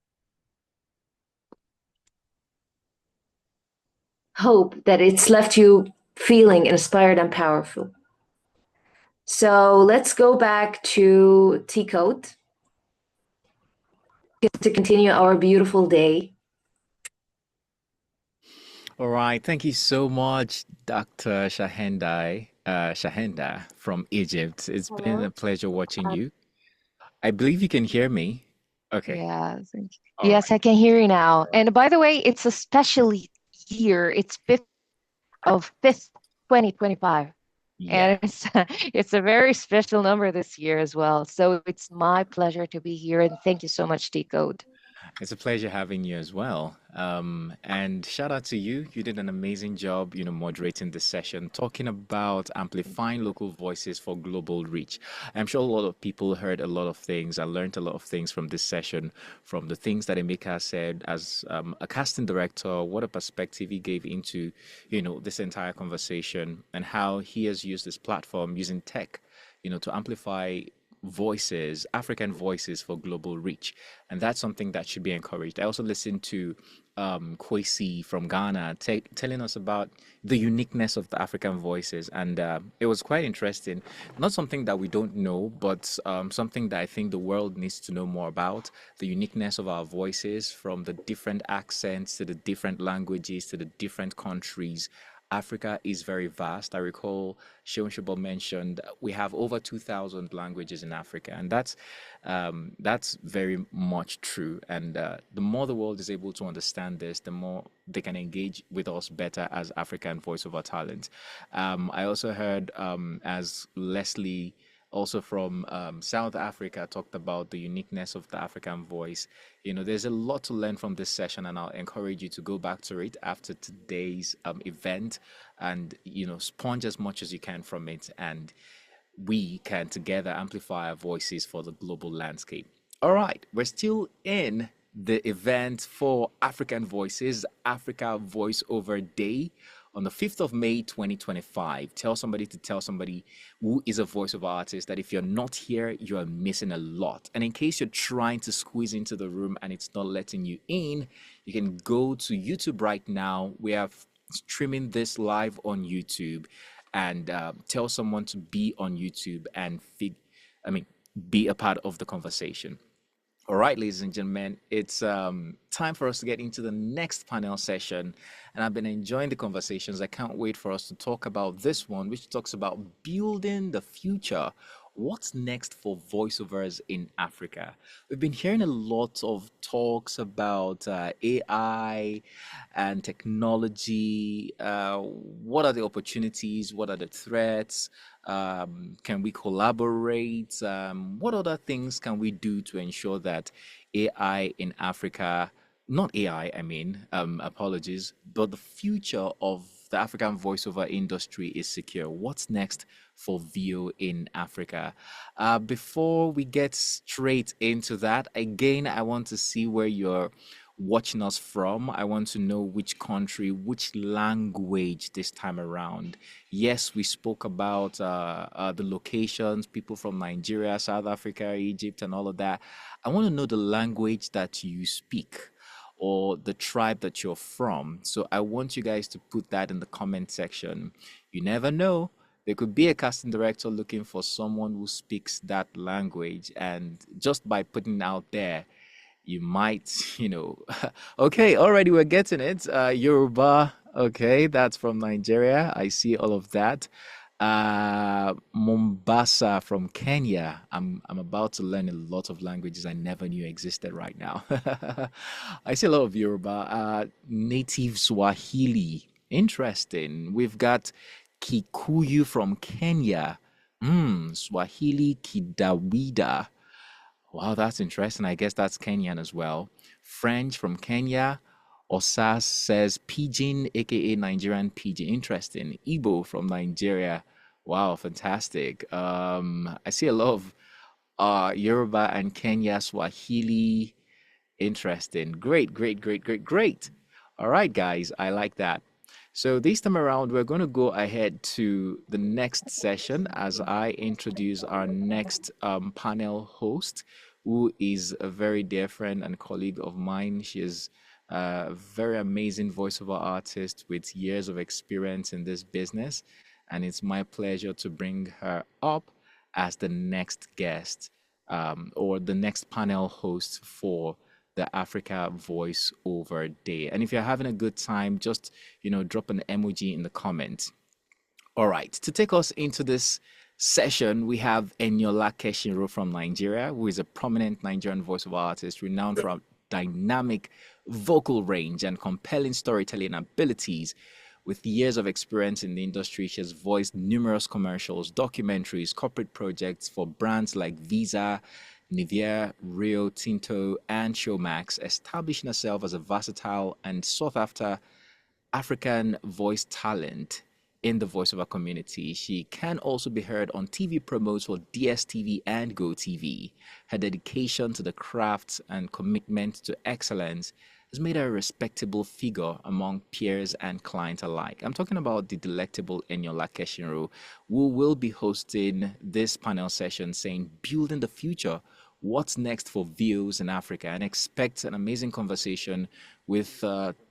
Hope that it's left you feeling inspired and powerful. So let's go back to Tcode to continue our beautiful day. All right. Thank you so much, Dr. Shahenda from Egypt. It's been a pleasure watching you. I believe you can hear me. Okay. Yeah. All Yes, right. I can hear you now. And by the way, it's a special year. It's 5th of 5th, 2025. Yeah. And it's a very special number this year as well. So it's my pleasure to be here. And thank you so much, Tcode. It's a pleasure having you as well. And shout out to you. You did an amazing job, moderating this session, talking about amplifying local voices for global reach. I'm sure a lot of people heard a lot of things. I learned a lot of things from this session, from the things that Emeka said as a casting director, what a perspective he gave into, this entire conversation and how he has used this platform using tech, to amplify voices, African voices for global reach. And that's something that should be encouraged. I also listened to Kwesi from Ghana telling us about the uniqueness of the African voices. And it was quite interesting. Not something that we don't know, but something that I think the world needs to know more about. The uniqueness of our voices, from the different accents to the different languages to the different countries. Africa is very vast. I recall Seun Shobo mentioned we have over 2,000 languages in Africa, and that's very much true. And the more the world is able to understand this, the more they can engage with us better as African voiceover talent. I also heard as Leslie, also from South Africa, talked about the uniqueness of the African voice. There's a lot to learn from this session, and I'll encourage you to go back to it after today's event and, sponge as much as you can from it. And we can together amplify our voices for the global landscape. All right, we're still in the event for African Voices, Africa Voiceover Day on the 5th of May, 2025. Tell somebody to tell somebody who is a voiceover artist that if you're not here, you are missing a lot. And in case you're trying to squeeze into the room and it's not letting you in, you can go to YouTube right now. We are streaming this live on YouTube, and tell someone to be on YouTube and be a part of the conversation. All right, ladies and gentlemen, it's time for us to get into the next panel session. And I've been enjoying the conversations. I can't wait for us to talk about this one, which talks about building the future. What's next for voiceovers in Africa? We've been hearing a lot of talks about AI and technology. What are the opportunities? What are the threats? Can we collaborate? What other things can we do to ensure that AI in Africa, not AI, apologies, but the future of the African voiceover industry is secure? What's next for VO in Africa? Before we get straight into that, again, I want to see where you're watching us from. I want to know which country, which language this time around. Yes, we spoke about the locations, people from Nigeria, South Africa, Egypt, and all of that. I want to know the language that you speak or the tribe that you're from. So I want you guys to put that in the comment section. You never know. There could be a casting director looking for someone who speaks that language. And just by putting it out there, you might, okay, already we're getting it. Yoruba, okay, that's from Nigeria. I see all of that. Mombasa from Kenya. I'm about to learn a lot of languages I never knew existed right now. I see a lot of Yoruba. Native Swahili. Interesting. We've got Kikuyu from Kenya. Swahili Kidawida. Wow, that's interesting. I guess that's Kenyan as well. French from Kenya. Osas says Pidgin, aka Nigerian Pidgin. Interesting. Igbo from Nigeria. Wow, fantastic. I see a lot of Yoruba and Kenya, Swahili. Interesting. Great, great, great, great, great. All right, guys, I like that. So this time around, we're going to go ahead to the next session as I introduce our next panel host, who is a very dear friend and colleague of mine. She is a very amazing voiceover artist with years of experience in this business. And it's my pleasure to bring her up as the next guest or the next panel host for the Africa Voiceover Day. And if you're having a good time, just, drop an emoji in the comments. All right, to take us into this session, we have Eniola Keshinro from Nigeria, who is a prominent Nigerian voiceover artist renowned for dynamic vocal range and compelling storytelling abilities. With years of experience in the industry, she has voiced numerous commercials, documentaries, corporate projects for brands like Visa, Nivea, Rio Tinto, and Showmax, establishing herself as a versatile and sought after African voice talent in the voiceover community. She can also be heard on TV promos for DSTV and GoTV. Her dedication to the craft and commitment to excellence has made her a respectable figure among peers and clients alike. I'm talking about the delectable Eniola Keshinro, who will be hosting this panel session saying, Building the Future, What's Next for Views in Africa? And expect an amazing conversation with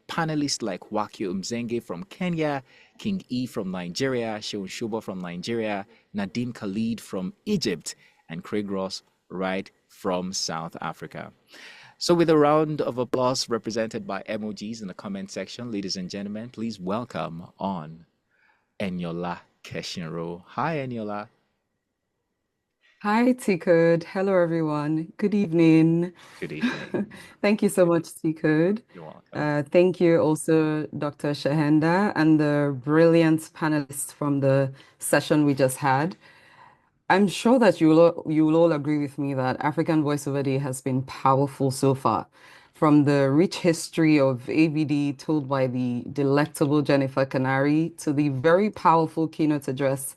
panelists like Wakio Mzenge from Kenya, King E from Nigeria, Seun Shobo from Nigeria, Nadim Khalid from Egypt, and Craig Ross right from South Africa. So with a round of applause represented by emojis in the comment section, ladies and gentlemen, please welcome on Eniola Keshinro. Hi, Eniola. Hi, Tcode. Hello, everyone. Good evening. Good evening. Thank you so much, Tcode. You're welcome. Thank you also, Dr. Shahenda, and the brilliant panelists from the session we just had. I'm sure that you will all agree with me that African Voiceover Day has been powerful so far. From the rich history of AVD told by the delectable Jennifer Canary to the very powerful keynote address,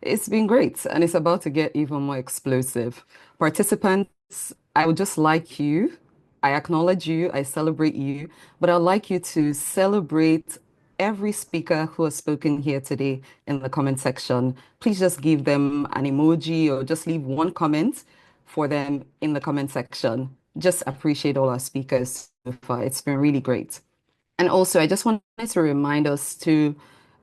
it's been great and it's about to get even more explosive. Participants, I would just like you, I acknowledge you, I celebrate you, but I'd like you to celebrate every speaker who has spoken here today in the comment section. Please just give them an emoji or just leave one comment for them in the comment section. Just appreciate all our speakers so far. It's been really great. And also, I just wanted to remind us to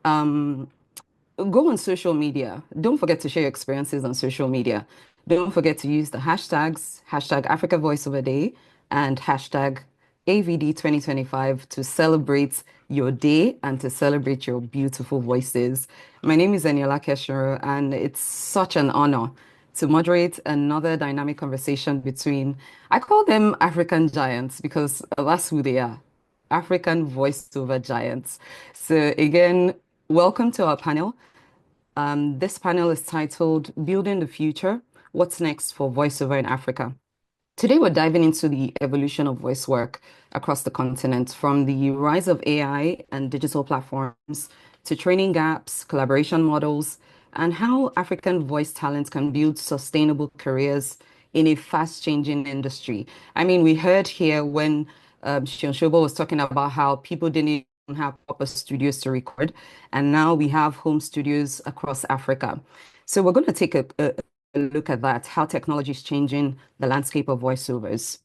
go on social media. Don't forget to share your experiences on social media. Don't forget to use the hashtags, hashtag Africa Voiceover Day and hashtag AVD 2025 to celebrate your day and to celebrate your beautiful voices. My name is Eniola Keshinro, and it's such an honor to moderate another dynamic conversation between, I call them African giants because that's who they are, African voiceover giants. So again, welcome to our panel. This panel is titled Building the Future, What's Next for Voiceover in Africa? Today, we're diving into the evolution of voice work across the continent, from the rise of AI and digital platforms to training gaps, collaboration models, and how African voice talent can build sustainable careers in a fast-changing industry. I mean, we heard here when Seun Shobo was talking about how people didn't even have proper studios to record, and now we have home studios across Africa. So we're going to take a look at that, how technology is changing the landscape of voiceovers.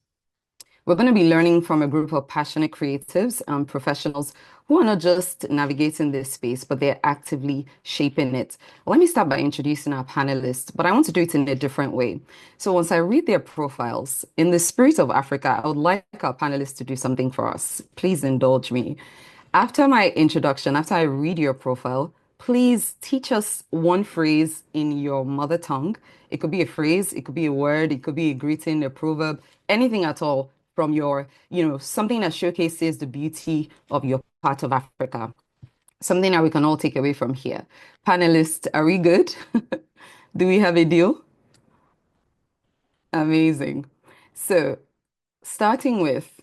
We're going to be learning from a group of passionate creatives and professionals who are not just navigating this space, but they're actively shaping it. Let me start by introducing our panelists, but I want to do it in a different way. So once I read their profiles, in the spirit of Africa, I would like our panelists to do something for us. Please indulge me. After my introduction, after I read your profile, please teach us one phrase in your mother tongue. It could be a phrase, it could be a word, it could be a greeting, a proverb, anything at all from your, something that showcases the beauty of your part of Africa. Something that we can all take away from here. Panelists, are we good? Do we have a deal? Amazing. So, starting with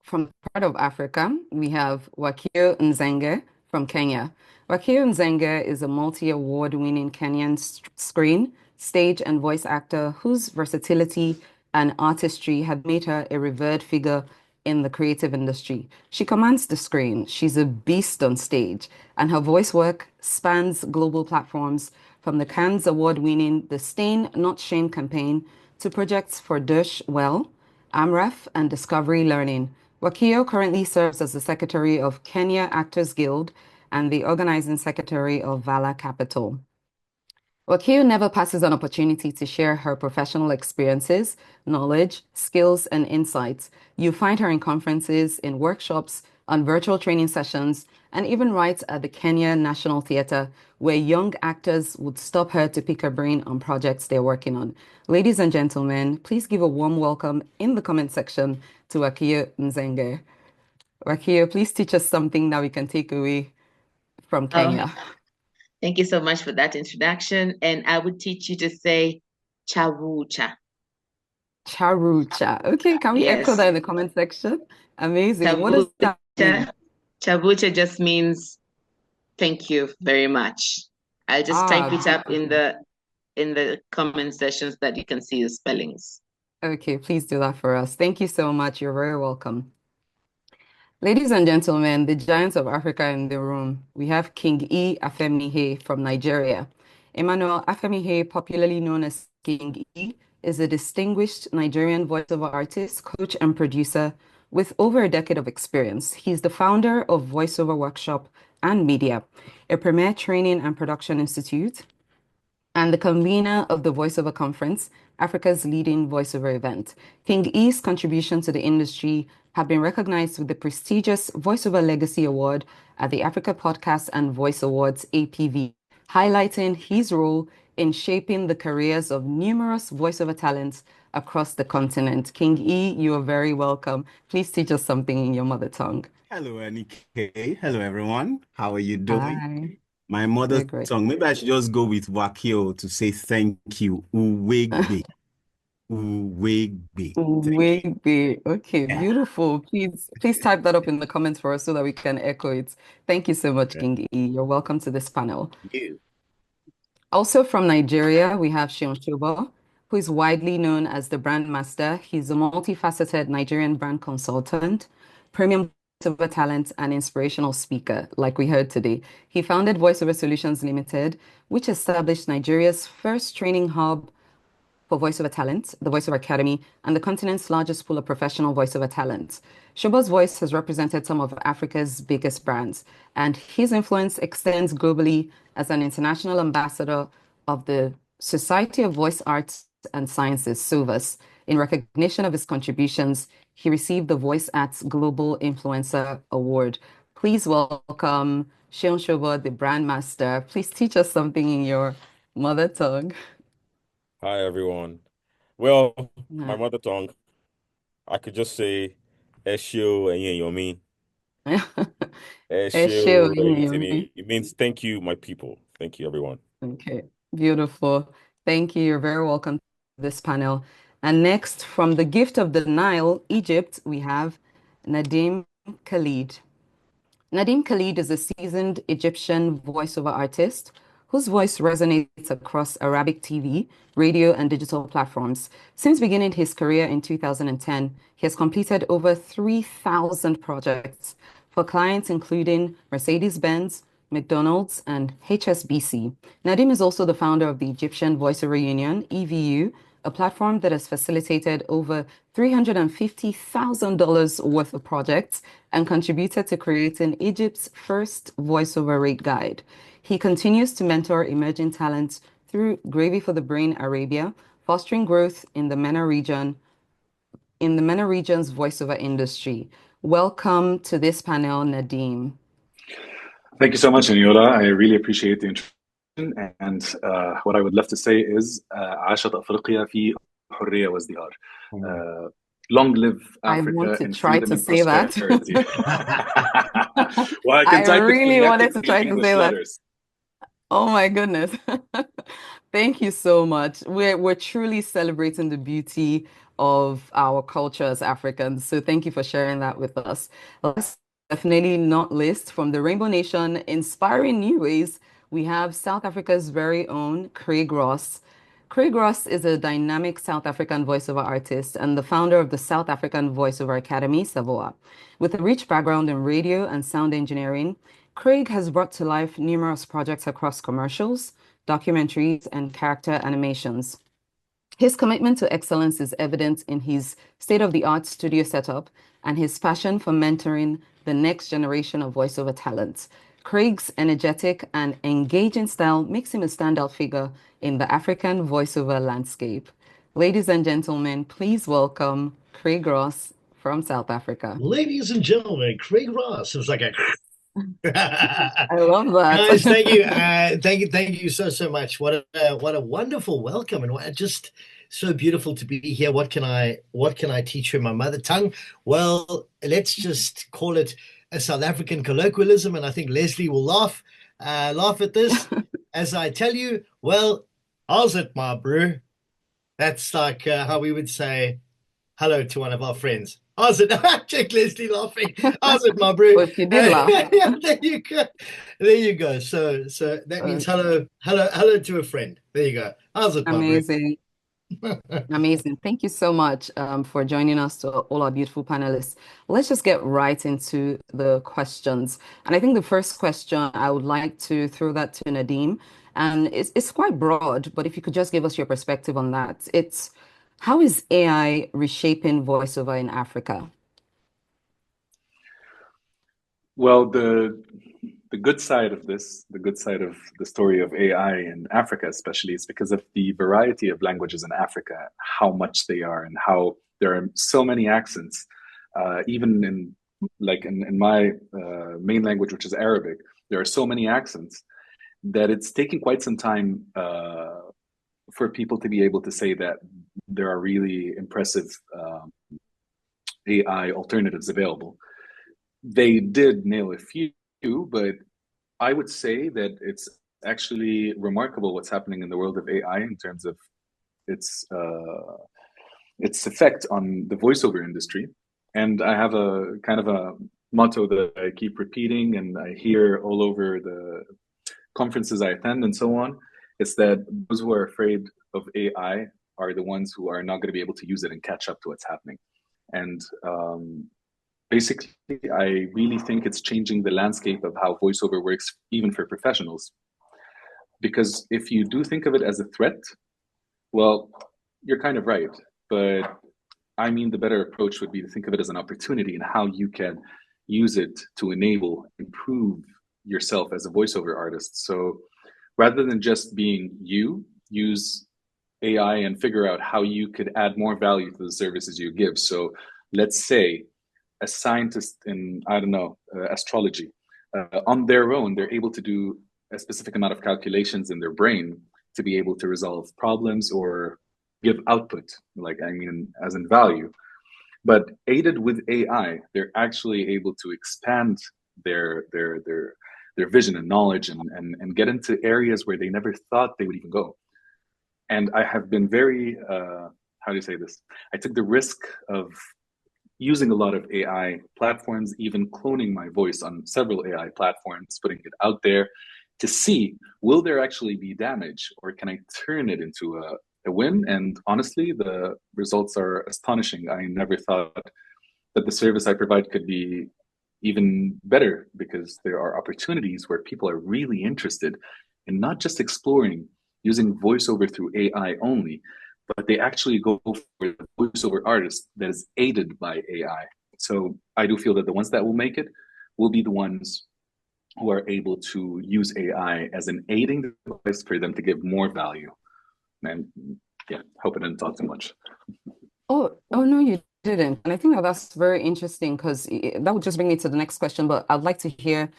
from part of Africa, we have Wakio Nzenge from Kenya. Wakio Nzenge is a multi-award winning Kenyan screen, stage, and voice actor whose versatility and artistry have made her a revered figure in the creative industry. She commands the screen. She's a beast on stage, and her voice work spans global platforms from the Cannes Award-winning The Stain Not Shame campaign to projects for Dush Well, AMREF, and Discovery Learning. Wakio currently serves as the Secretary of Kenya Actors Guild and the Organizing Secretary of VALA Capital. Wakio never passes an opportunity to share her professional experiences, knowledge, skills, and insights. You find her in conferences, in workshops, on virtual training sessions, and even writes at the Kenya National Theatre, where young actors would stop her to pick her brain on projects they're working on. Ladies and gentlemen, please give a warm welcome in the comment section to Wakio Nzenge. Wakio, please teach us something that we can take away from Kenya. Thank you so much for that introduction. And I would teach you to say chawucha. Charucha. Okay, can we echo that in the comment section? Amazing. Chabucha, what does that mean? Chabucha just means thank you very much. I'll just type it up in the comment sections that you can see the spellings. Okay, please do that for us. Thank you so much. You're very welcome. Ladies and gentlemen, the giants of Africa in the room. We have King E. Afemihe from Nigeria. Emmanuel Afemihe, popularly known as King E, is a distinguished Nigerian voiceover artist, coach, and producer with over a decade of experience. He's the founder of Voiceover Workshop and Media, a premier training and production institute, and the convener of the Voiceover Conference, Africa's leading voiceover event. King E's contribution to the industry have been recognized with the prestigious Voiceover Legacy Award at the Africa Podcast and Voice Awards APV, highlighting his role in shaping the careers of numerous voiceover talents across the continent. King E, you are very welcome. Please teach us something in your mother tongue. Hello, Anike. Hello, everyone. How are you doing? Hi. My mother tongue. Maybe I should just go with Wakio to say thank you. Uwegbe. Uwegbe. Uwegbe. Okay, beautiful. Please type that up in the comments for us so that we can echo it. Thank you so much, King E. You're welcome to this panel. Thank you. Also from Nigeria, we have Seun Shobo, who is widely known as the brand master. He's a multifaceted Nigerian brand consultant, premium voiceover talent, and inspirational speaker, like we heard today. He founded Voiceover Solutions Limited, which established Nigeria's first training hub for voiceover talent, the Voiceover Academy, and the continent's largest pool of professional voiceover talent. Shobo's voice has represented some of Africa's biggest brands, and his influence extends globally as an international ambassador of the Society of Voice Arts and Sciences, SOVAS. In recognition of his contributions, he received the Voice Arts Global Influencer Award. Please welcome Seun Shobo, the brand master. Please teach us something in your mother tongue. Hi, everyone. Well, my mother tongue, I could just say Esho and Yomi. Esho, it means thank you, my people. Thank you, everyone. Okay, beautiful. Thank you. You're very welcome to this panel. And next, from the gift of the Nile, Egypt, we have Nadim Khalid. Nadim Khalid is a seasoned Egyptian voiceover artist whose voice resonates across Arabic TV, radio, and digital platforms. Since beginning his career in 2010, he has completed over 3,000 projects for clients including Mercedes-Benz, McDonald's, and HSBC. Nadim is also the founder of the Egyptian Voiceover Union, EVU, a platform that has facilitated over $350,000 worth of projects and contributed to creating Egypt's first voiceover rate guide. He continues to mentor emerging talents through Gravy for the Brain Arabia, fostering growth in the MENA region's voiceover industry. Welcome to this panel, Nadim. Thank you so much, Aniola. I really appreciate the introduction. And what I would love to say is عاشت أفريقيا في حرية وازدهار. Long live Africa. I want to and try to say that. Well, I can type really wanted to try to say letters. that. Oh my goodness. Thank you so much. We're truly celebrating the beauty of our culture as Africans. So thank you for sharing that with us. Last, definitely not least, from the Rainbow Nation, inspiring new ways, we have South Africa's very own Craig Ross. Craig Ross is a dynamic South African voiceover artist and the founder of the South African Voiceover Academy, SAVOA. With a rich background in radio and sound engineering, Craig has brought to life numerous projects across commercials, documentaries, and character animations. His commitment to excellence is evident in his state-of-the-art studio setup and his passion for mentoring the next generation of voiceover talents. Craig's energetic and engaging style makes him a standout figure in the African voiceover landscape. Ladies and gentlemen, please welcome Craig Ross from South Africa. Ladies and gentlemen, Craig Ross. It was like a I love that. Guys, thank you. Thank you so much. What a wonderful welcome, and just so beautiful to be here. What can I teach you in my mother tongue? Well, let's just call it a South African colloquialism, and I think Leslie will laugh at this as I tell you, well, how's it, my bro? That's like how we would say hello to one of our friends. How's it? Check Leslie laughing. How's it, my bro? Well, she did laugh. Yeah, there you go. There you go. So that means hello to a friend. There you go. How's it, my bro? Amazing. Amazing. Thank you so much for joining us, to all our beautiful panelists. Let's just get right into the questions. And I think the first question, I would like to throw that to Nadeem. And it's quite broad, but if you could just give us your perspective on that. It's, how is AI reshaping voiceover in Africa? Well, the good side of this, the good side of the story of AI in Africa especially, is because of the variety of languages in Africa, how much they are, and how there are so many accents. Even in my main language, which is Arabic, there are so many accents that it's taking quite some time for people to be able to say that there are really impressive AI alternatives available. They did nail a few, but I would say that it's actually remarkable what's happening in the world of AI in terms of its effect on the voiceover industry. And I have a kind of a motto that I keep repeating and I hear all over the conferences I attend and so on. It's that those who are afraid of AI are the ones who are not going to be able to use it and catch up to what's happening. And basically, I really think it's changing the landscape of how voiceover works, even for professionals. Because if you do think of it as a threat, well, you're kind of right. But I mean, the better approach would be to think of it as an opportunity and how you can use it to enable, improve yourself as a voiceover artist. So rather than just being you, use AI and figure out how you could add more value to the services you give. So let's say a scientist in, I don't know, astrology, on their own, they're able to do a specific amount of calculations in their brain to be able to resolve problems or give output, as in value. But aided with AI, they're actually able to expand their vision and knowledge and get into areas where they never thought they would even go. And I have been very, how do you say this? I took the risk of using a lot of AI platforms, even cloning my voice on several AI platforms, putting it out there to see, will there actually be damage or can I turn it into a win? And honestly, the results are astonishing. I never thought that the service I provide could be even better, because there are opportunities where people are really interested in not just exploring using voiceover through AI only, but they actually go for the voiceover artist that is aided by AI. So I do feel that the ones that will make it will be the ones who are able to use AI as an aiding device for them to give more value. And yeah, hope I didn't talk too much. Oh no, you didn't. And I think that's very interesting, because that would just bring me to the next question, but I'd like to hear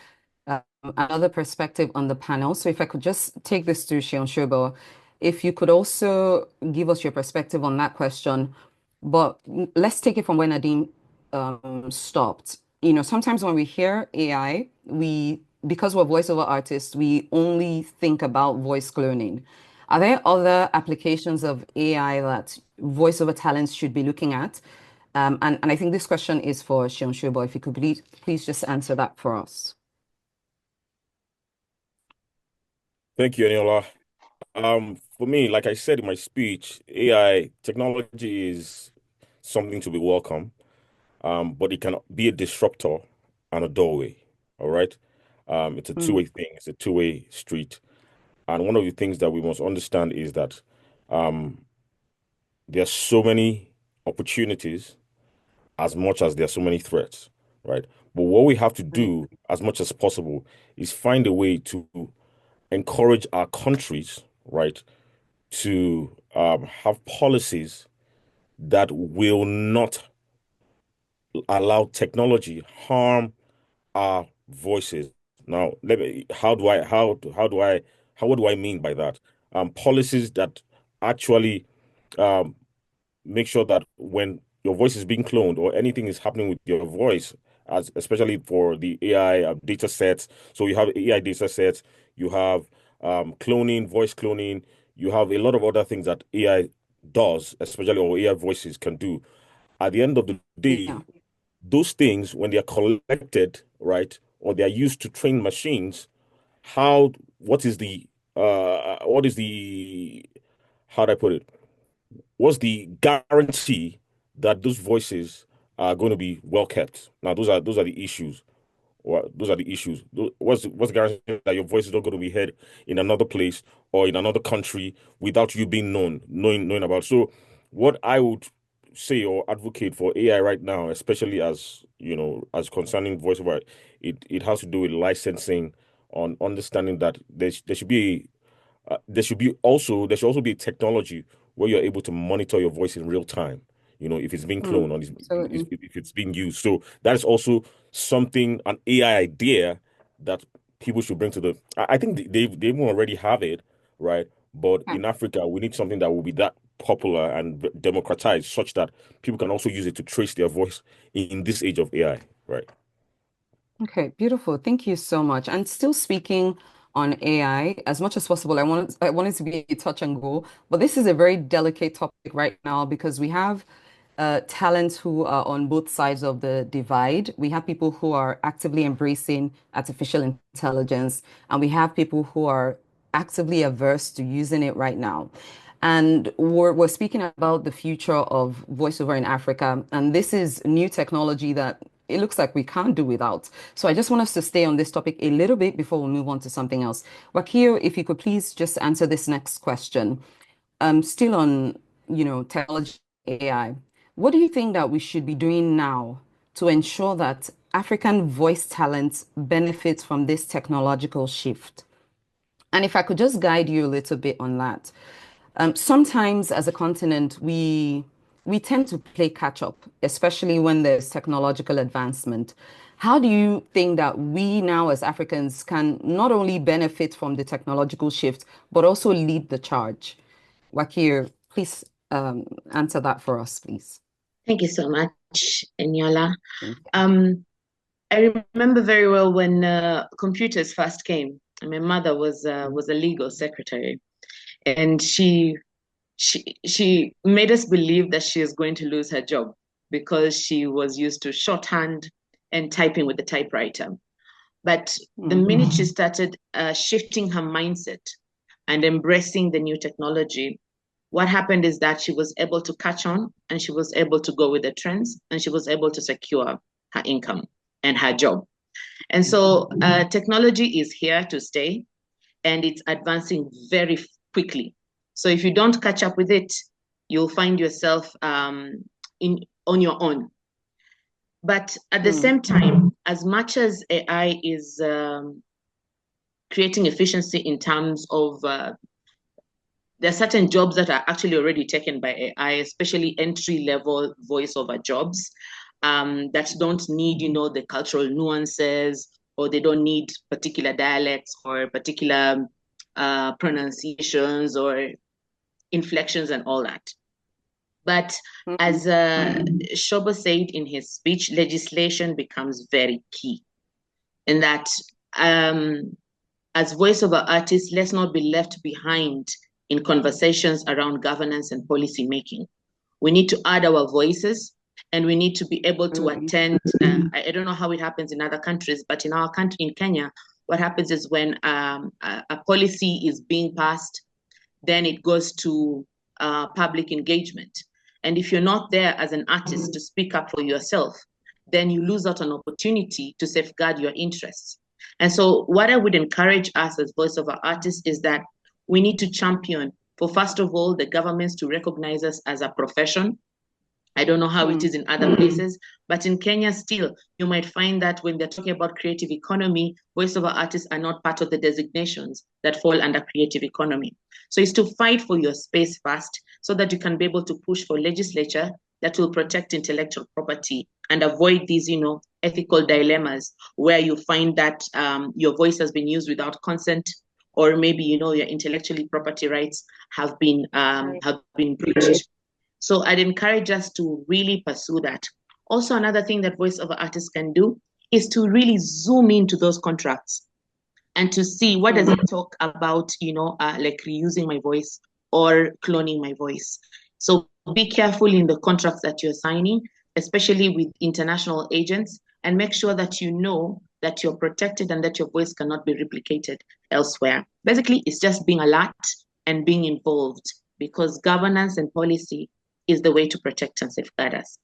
another perspective on the panel. So if I could just take this to Seun Shobo, if you could also give us your perspective on that question, but let's take it from when Nadeem stopped. You know, sometimes when we hear AI, because we're voiceover artists, we only think about voice cloning. Are there other applications of AI that voiceover talents should be looking at? And I think this question is for Seun Shobo. If you could please just answer that for us. Thank you, Eniola. for me, like I said in my speech, AI technology is something to be welcome, but it can be a disruptor and a doorway. All right. It's a two-way thing. It's a two-way street. And one of the things that we must understand is that there are so many opportunities as much as there are so many threats, right? But what we have to do as much as possible is find a way to encourage our countries, right, to have policies that will not allow technology harm our voices. Now, what do I mean by that? Policies that actually um, make sure that when your voice is being cloned or anything is happening with your voice, as especially for the AI data sets. So you have AI data sets, you have cloning, voice cloning, you have a lot of other things that AI does, especially or AI voices can do. At the end of the day, those things, when they are collected, right, or they are used to train machines, how, what is the, how do I put it? What's the guarantee that those voices are going to be well kept? Now, those are the issues. Or those are the issues. What's the guarantee that your voice is not going to be heard in another place or in another country without you being knowing about? So, what I would say or advocate for AI right now, especially as you know, as concerning voiceover, it has to do with licensing, on understanding that there should be there should also be a technology where you're able to monitor your voice in real time. You know, if it's being cloned or if it's being used. So that is also something, an AI idea that people should bring to the. I think they even already have it, right? But in Africa, we need something that will be that popular and democratized, such that people can also use it to trace their voice in this age of AI, right? Okay, beautiful. Thank you so much. And still speaking on AI, as much as possible, I want it to be a touch and go, but this is a very delicate topic right now because we have talents who are on both sides of the divide. We have people who are actively embracing artificial intelligence, and we have people who are actively averse to using it right now. And we're speaking about the future of voiceover in Africa. And this is new technology that it looks like we can't do without. So I just want us to stay on this topic a little bit before we move on to something else. Wakio, if you could please just answer this next question. Still on, technology, AI. What do you think that we should be doing now to ensure that African voice talent benefits from this technological shift? And if I could just guide you a little bit on that. Sometimes as a continent, we tend to play catch up, especially when there's technological advancement. How do you think that we now as Africans can not only benefit from the technological shift, but also lead the charge? Wakir, please answer that for us, please. Thank you so much, Eniola. I remember very well when computers first came. My mother was a legal secretary, and she made us believe that she is going to lose her job because she was used to shorthand and typing with the typewriter. But the minute she started shifting her mindset and embracing the new technology, what happened is that she was able to catch on, and she was able to go with the trends, and she was able to secure her income and her job. And so technology is here to stay, and it's advancing very quickly. So if you don't catch up with it, you'll find yourself on your own. But at the same time, as much as AI is creating efficiency in terms of there are certain jobs that are actually already taken by AI, especially entry-level voiceover jobs that don't need, the cultural nuances, or they don't need particular dialects or particular pronunciations or inflections and all that. But as Shobo said in his speech, legislation becomes very key. In that, as voiceover artists, let's not be left behind in conversations around governance and policy making. We need to add our voices, and we need to be able to attend. I don't know how it happens in other countries, but in our country, in Kenya, what happens is when a policy is being passed, then it goes to public engagement. And if you're not there as an artist to speak up for yourself, then you lose out an opportunity to safeguard your interests. And so what I would encourage us as voiceover artists is that we need to champion for, first of all, the governments to recognize us as a profession. I don't know how it is in other places, but in Kenya still, you might find that when they're talking about creative economy, voiceover artists are not part of the designations that fall under creative economy. So it's to fight for your space first so that you can be able to push for legislature that will protect intellectual property and avoid these, ethical dilemmas where you find that your voice has been used without consent, or maybe, your intellectually property rights have been breached. So I'd encourage us to really pursue that. Also, another thing that voiceover artists can do is to really zoom into those contracts and to see what does it talk about, like reusing my voice or cloning my voice. So be careful in the contracts that you're signing, especially with international agents, and make sure that you know that you're protected and that your voice cannot be replicated elsewhere. Basically, it's just being alert and being involved, because governance and policy is the way to protect and safeguard us.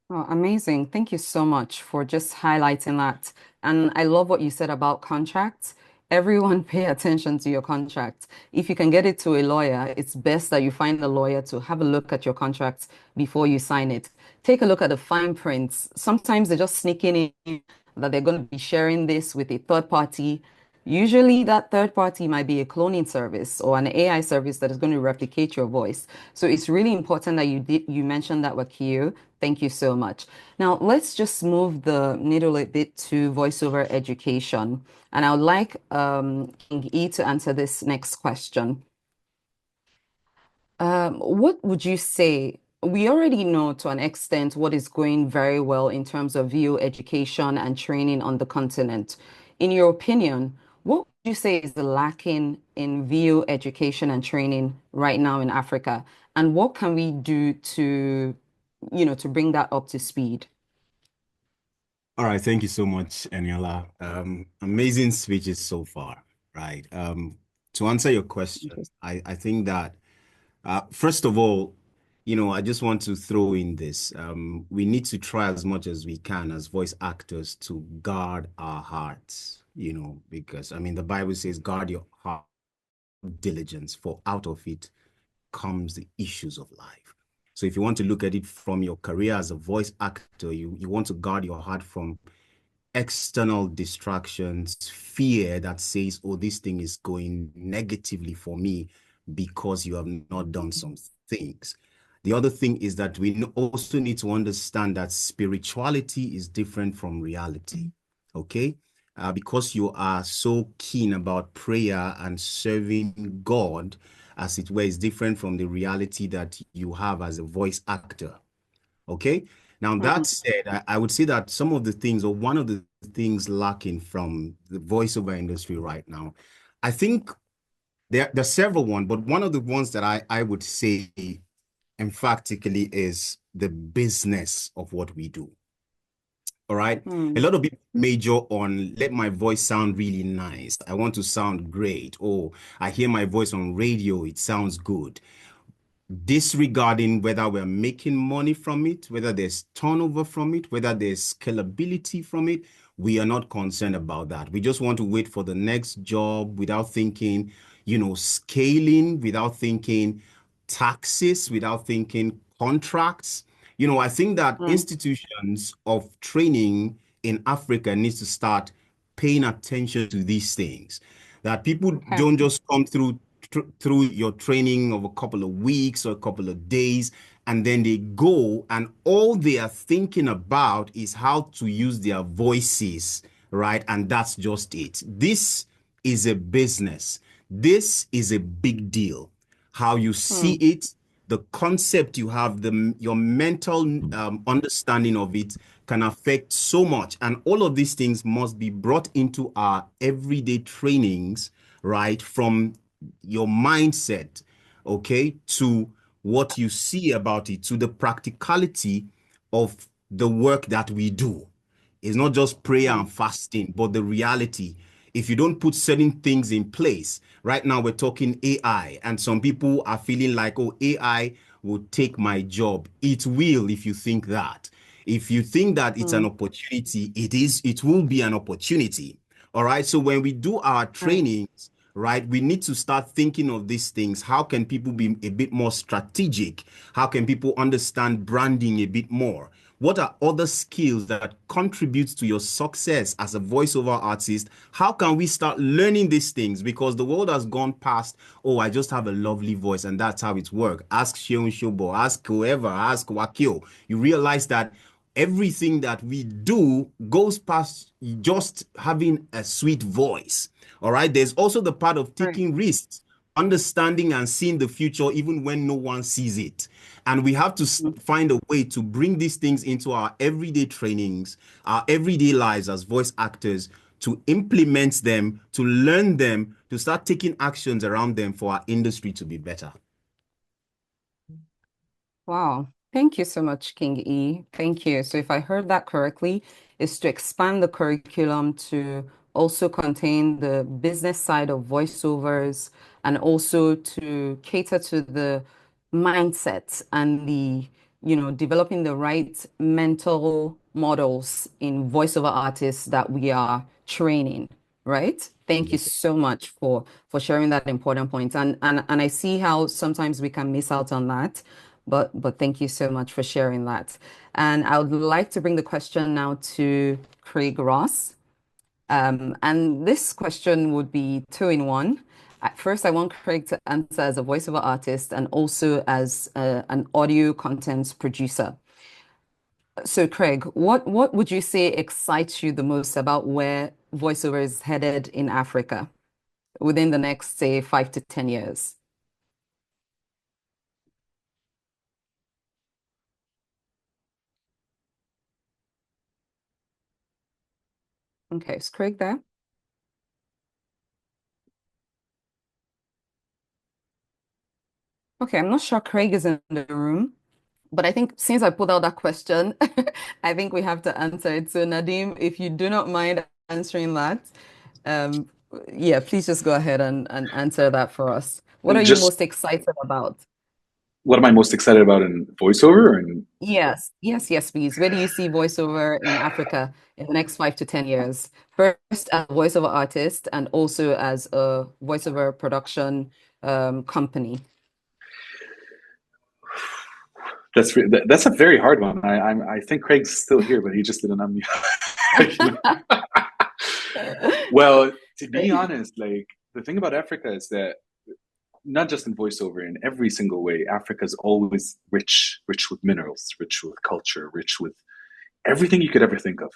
Oh, amazing. Thank you so much for just highlighting that. And I love what you said about contracts. Everyone pay attention to your contract. If you can get it to a lawyer, it's best that you find a lawyer to have a look at your contracts before you sign it. Take a look at the fine prints. Sometimes they're just sneaking in that they're going to be sharing this with a third party. Usually that third party might be a cloning service or an AI service that is going to replicate your voice. So it's really important that you mentioned that, Wakio. Thank you so much. Now let's just move the needle a bit to voiceover education. And I would like King E to answer this next question. What would you say? We already know to an extent what is going very well in terms of VO education and training on the continent. In your opinion, what would you say is the lacking in VO education and training right now in Africa? And what can we do to, to bring that up to speed? All right, thank you so much, Eniola. Amazing speeches so far, right? To answer your question, I think that first of all, I just want to throw in this. We need to try as much as we can as voice actors to guard our hearts, because the Bible says, guard your heart with diligence, for out of it comes the issues of life. So if you want to look at it from your career as a voice actor, you want to guard your heart from external distractions, fear that says, oh, this thing is going negatively for me because you have not done some things. The other thing is that we also need to understand that spirituality is different from reality, okay? Because you are so keen about prayer and serving God, as it were, is different from the reality that you have as a voice actor, okay? Now, that said, I would say that some of the things, or one of the things lacking from the voiceover industry right now, I think there are several ones, but one of the ones that I would say emphatically is the business of what we do. All right. A lot of people major on let my voice sound really nice. I want to sound great. Oh, I hear my voice on radio. It sounds good. Disregarding whether we're making money from it, whether there's turnover from it, whether there's scalability from it, we are not concerned about that. We just want to wait for the next job without thinking, scaling, without thinking taxes, without thinking contracts. I think that institutions of training in Africa needs to start paying attention to these things, that people don't just come through your training of a couple of weeks or a couple of days, and then they go and all they are thinking about is how to use their voices, right? And that's just it. This is a business. This is a big deal. How you see it, the concept you have, your mental understanding of it can affect so much. And all of these things must be brought into our everyday trainings, right? From your mindset, okay, to what you see about it, to the practicality of the work that we do. It's not just prayer and fasting, but the reality. if you don't put certain things in place. Right now, we're talking AI, and some people are feeling like, oh, AI will take my job. It will, if you think that. If you think that it's an opportunity, it will be an opportunity. All right. So when we do our trainings, right, we need to start thinking of these things. How can people be a bit more strategic? How can people understand branding a bit more? What are other skills that contribute to your success as a voiceover artist? How can we start learning these things? Because the world has gone past, oh, I just have a lovely voice and that's how it works. Ask Seun Shobo, ask whoever, ask Wakio. You realize that everything that we do goes past just having a sweet voice. All right. There's also the part of taking risks, understanding and seeing the future even when no one sees it. And we have to find a way to bring these things into our everyday trainings, our everyday lives as voice actors, to implement them, to learn them, to start taking actions around them for our industry to be better. Wow. Thank you so much, King E. Thank you. So if I heard that correctly, is to expand the curriculum to also contain the business side of voiceovers and also to cater to the mindset and the, developing the right mental models in voiceover artists that we are training, right? Thank you so much for sharing that important point. And I see how sometimes we can miss out on that. But thank you so much for sharing that. And I would like to bring the question now to Craig Ross. And this question would be two in one. At first, I want Craig to answer as a voiceover artist and also as an audio content producer. So, Craig, what would you say excites you the most about where voiceover is headed in Africa within the next, say, 5 to 10 years? Okay, is Craig there? Okay, I'm not sure Craig is in the room, but I think since I put out that question, I think we have to answer it. So Nadim, if you do not mind answering that, yeah, please just go ahead and answer that for us. What are you most excited about? What am I most excited about in voiceover? And yes, please. Where do you see voiceover in Africa in the next 5 to 10 years? First, as a voiceover artist and also as a voiceover production company. That's a very hard one. I think Craig's still here, but he just didn't unmute. Well, to be honest, like the thing about Africa is that not just in voiceover, in every single way, Africa is always rich with minerals, rich with culture, rich with everything you could ever think of.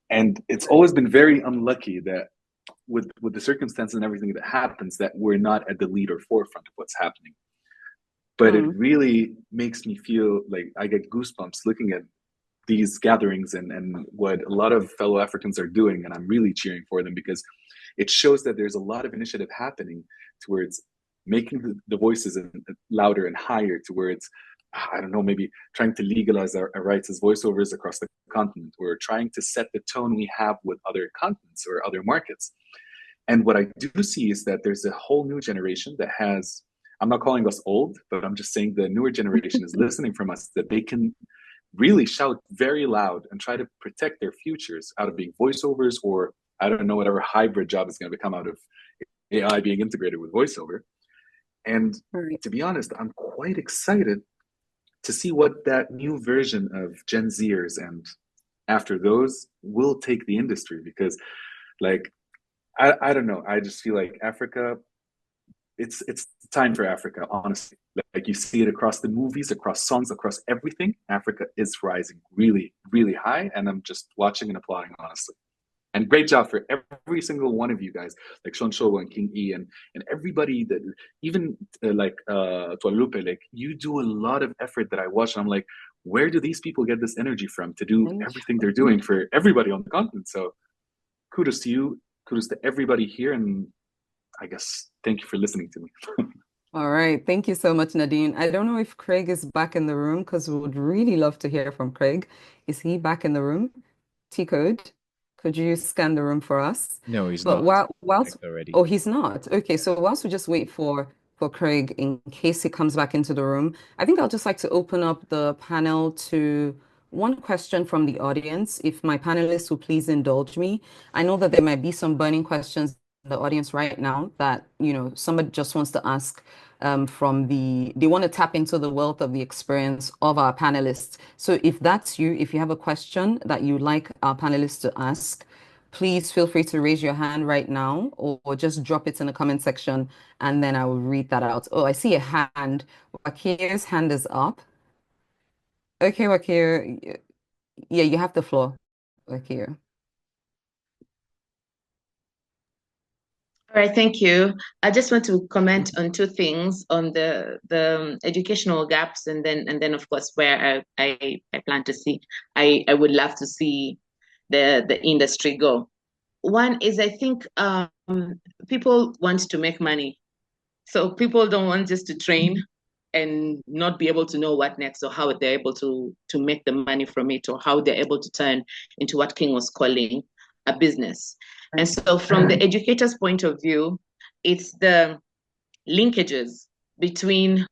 And it's always been very unlucky that with the circumstances and everything that happens, that we're not at the lead or forefront of what's happening. But it really makes me feel like I get goosebumps looking at these gatherings and what a lot of fellow Africans are doing. And I'm really cheering for them because it shows that there's a lot of initiative happening towards making the voices louder and higher, towards, I don't know, maybe trying to legalize our rights as voiceovers across the continent, or trying to set the tone we have with other continents or other markets. And what I do see is that there's a whole new generation that has, I'm not calling us old, but I'm just saying the newer generation is listening from us, that they can really shout very loud and try to protect their futures out of being voiceovers, or I don't know, whatever hybrid job is going to become out of AI being integrated with voiceover. And to be honest, I'm quite excited to see what that new version of Gen Zers and after those will take the industry, because like, I don't know, I just feel like Africa, it's time for Africa, honestly. Like you see it across the movies, across songs, across everything. Africa is rising really, really high, and I'm just watching and applauding, honestly. And great job for every single one of you guys, like Seun Shobo and King E, and everybody that, even like Tula, like you do a lot of effort that I watch, and I'm like, where do these people get this energy from to do everything they're doing for everybody on the continent? So kudos to you, kudos to everybody here, and I guess thank you for listening to me. All right. Thank you so much, Nadine. I don't know if Craig is back in the room, because we would really love to hear from Craig. Is he back in the room? Tcode? Could you scan the room for us? No, he's But not. whilst Checked already. oh, he's not. Okay, so whilst we just wait for Craig in case he comes back into the room, I think I'll just like to open up the panel to one question from the audience, if my panelists will please indulge me. I know that there might be some burning questions in the audience right now that, somebody just wants to ask they want to tap into the wealth of the experience of our panelists. So if that's you, if you have a question that you'd like our panelists to ask, please feel free to raise your hand right now or just drop it in the comment section and then I will read that out. Oh, I see a hand. Wakir's hand is up. Okay, Wakir. Yeah, you have the floor, Wakir. All right, thank you. I just want to comment on two things, on the educational gaps, and then of course where I plan to see. I would love to see the industry go. One is, I think people want to make money, so people don't want just to train and not be able to know what next, or how they're able to make the money from it, or how they're able to turn into what King was calling a business. And so from the educator's point of view, it's the linkages between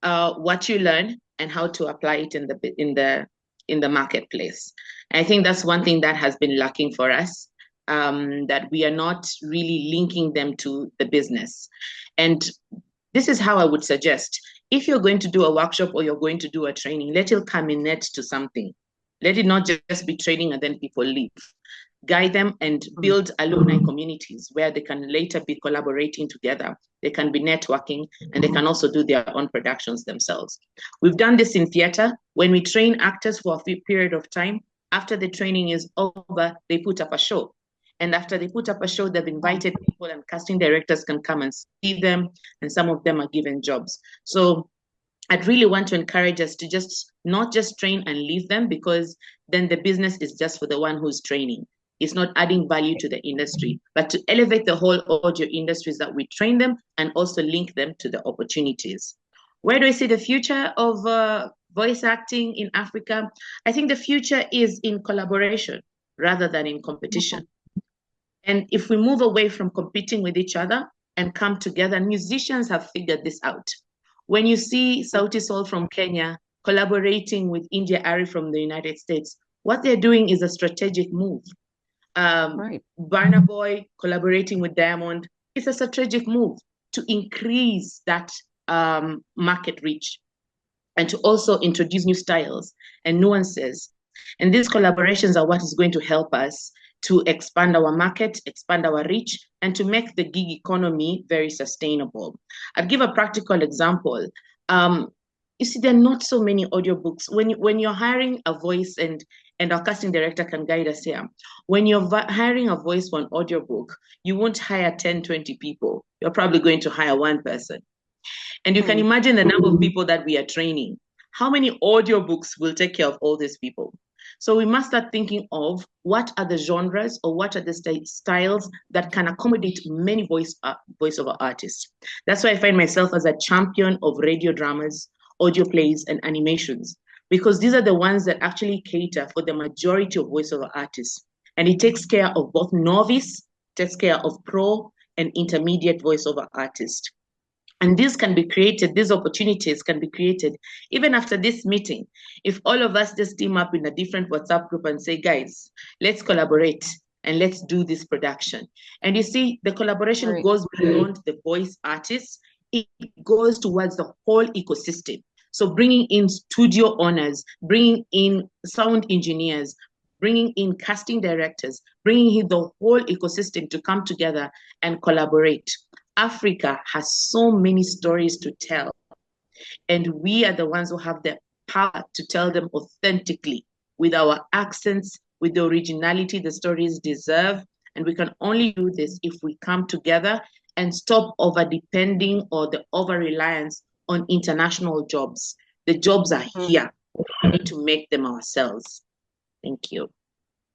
what you learn and how to apply it in the marketplace. And I think that's one thing that has been lacking for us, that we are not really linking them to the business. And this is how I would suggest, if you're going to do a workshop or you're going to do a training, let it culminate to something. Let it not just be training and then people leave. Guide them and build alumni communities where they can later be collaborating together. They can be networking, and they can also do their own productions themselves. We've done this in theater. When we train actors for a period of time, after the training is over, they put up a show. And after they put up a show, they've invited people, and casting directors can come and see them, and some of them are given jobs. So I'd really want to encourage us to just not just train and leave them, because then the business is just for the one who's training. It's not adding value to the industry, but to elevate the whole audio industries, that we train them and also link them to the opportunities. Where do I see the future of voice acting in Africa? I think the future is in collaboration rather than in competition. And if we move away from competing with each other and come together, musicians have figured this out. When you see Sauti Sol from Kenya collaborating with India Ari from the United States, what they're doing is a strategic move. Burna Boy collaborating with Diamond, it's a strategic move to increase that market reach and to also introduce new styles and nuances. And these collaborations are what is going to help us to expand our market, expand our reach, and to make the gig economy very sustainable. I'll give a practical example. You see, there are not so many audiobooks. When you're hiring a voice, and our casting director can guide us here, when you're hiring a voice for an audiobook, you won't hire 10, 20 people. You're probably going to hire one person. And you can imagine the number of people that we are training. How many audiobooks will take care of all these people? So we must start thinking of what are the genres, or what are the styles that can accommodate many voiceover artists. That's why I find myself as a champion of radio dramas, audio plays, and animations, because these are the ones that actually cater for the majority of voiceover artists. And it takes care of both novice, takes care of pro and intermediate voiceover artists. And these can be created, these opportunities can be created even after this meeting. If all of us just team up in a different WhatsApp group and say, guys, let's collaborate and let's do this production. And you see, the collaboration goes beyond the voice artists. It goes towards the whole ecosystem. So bringing in studio owners, bringing in sound engineers, bringing in casting directors, bringing in the whole ecosystem to come together and collaborate. Africa has so many stories to tell, and we are the ones who have the power to tell them authentically, with our accents, with the originality the stories deserve. And we can only do this if we come together and stop over-depending or the over-reliance on international jobs. The jobs are here. We need to make them ourselves. Thank you.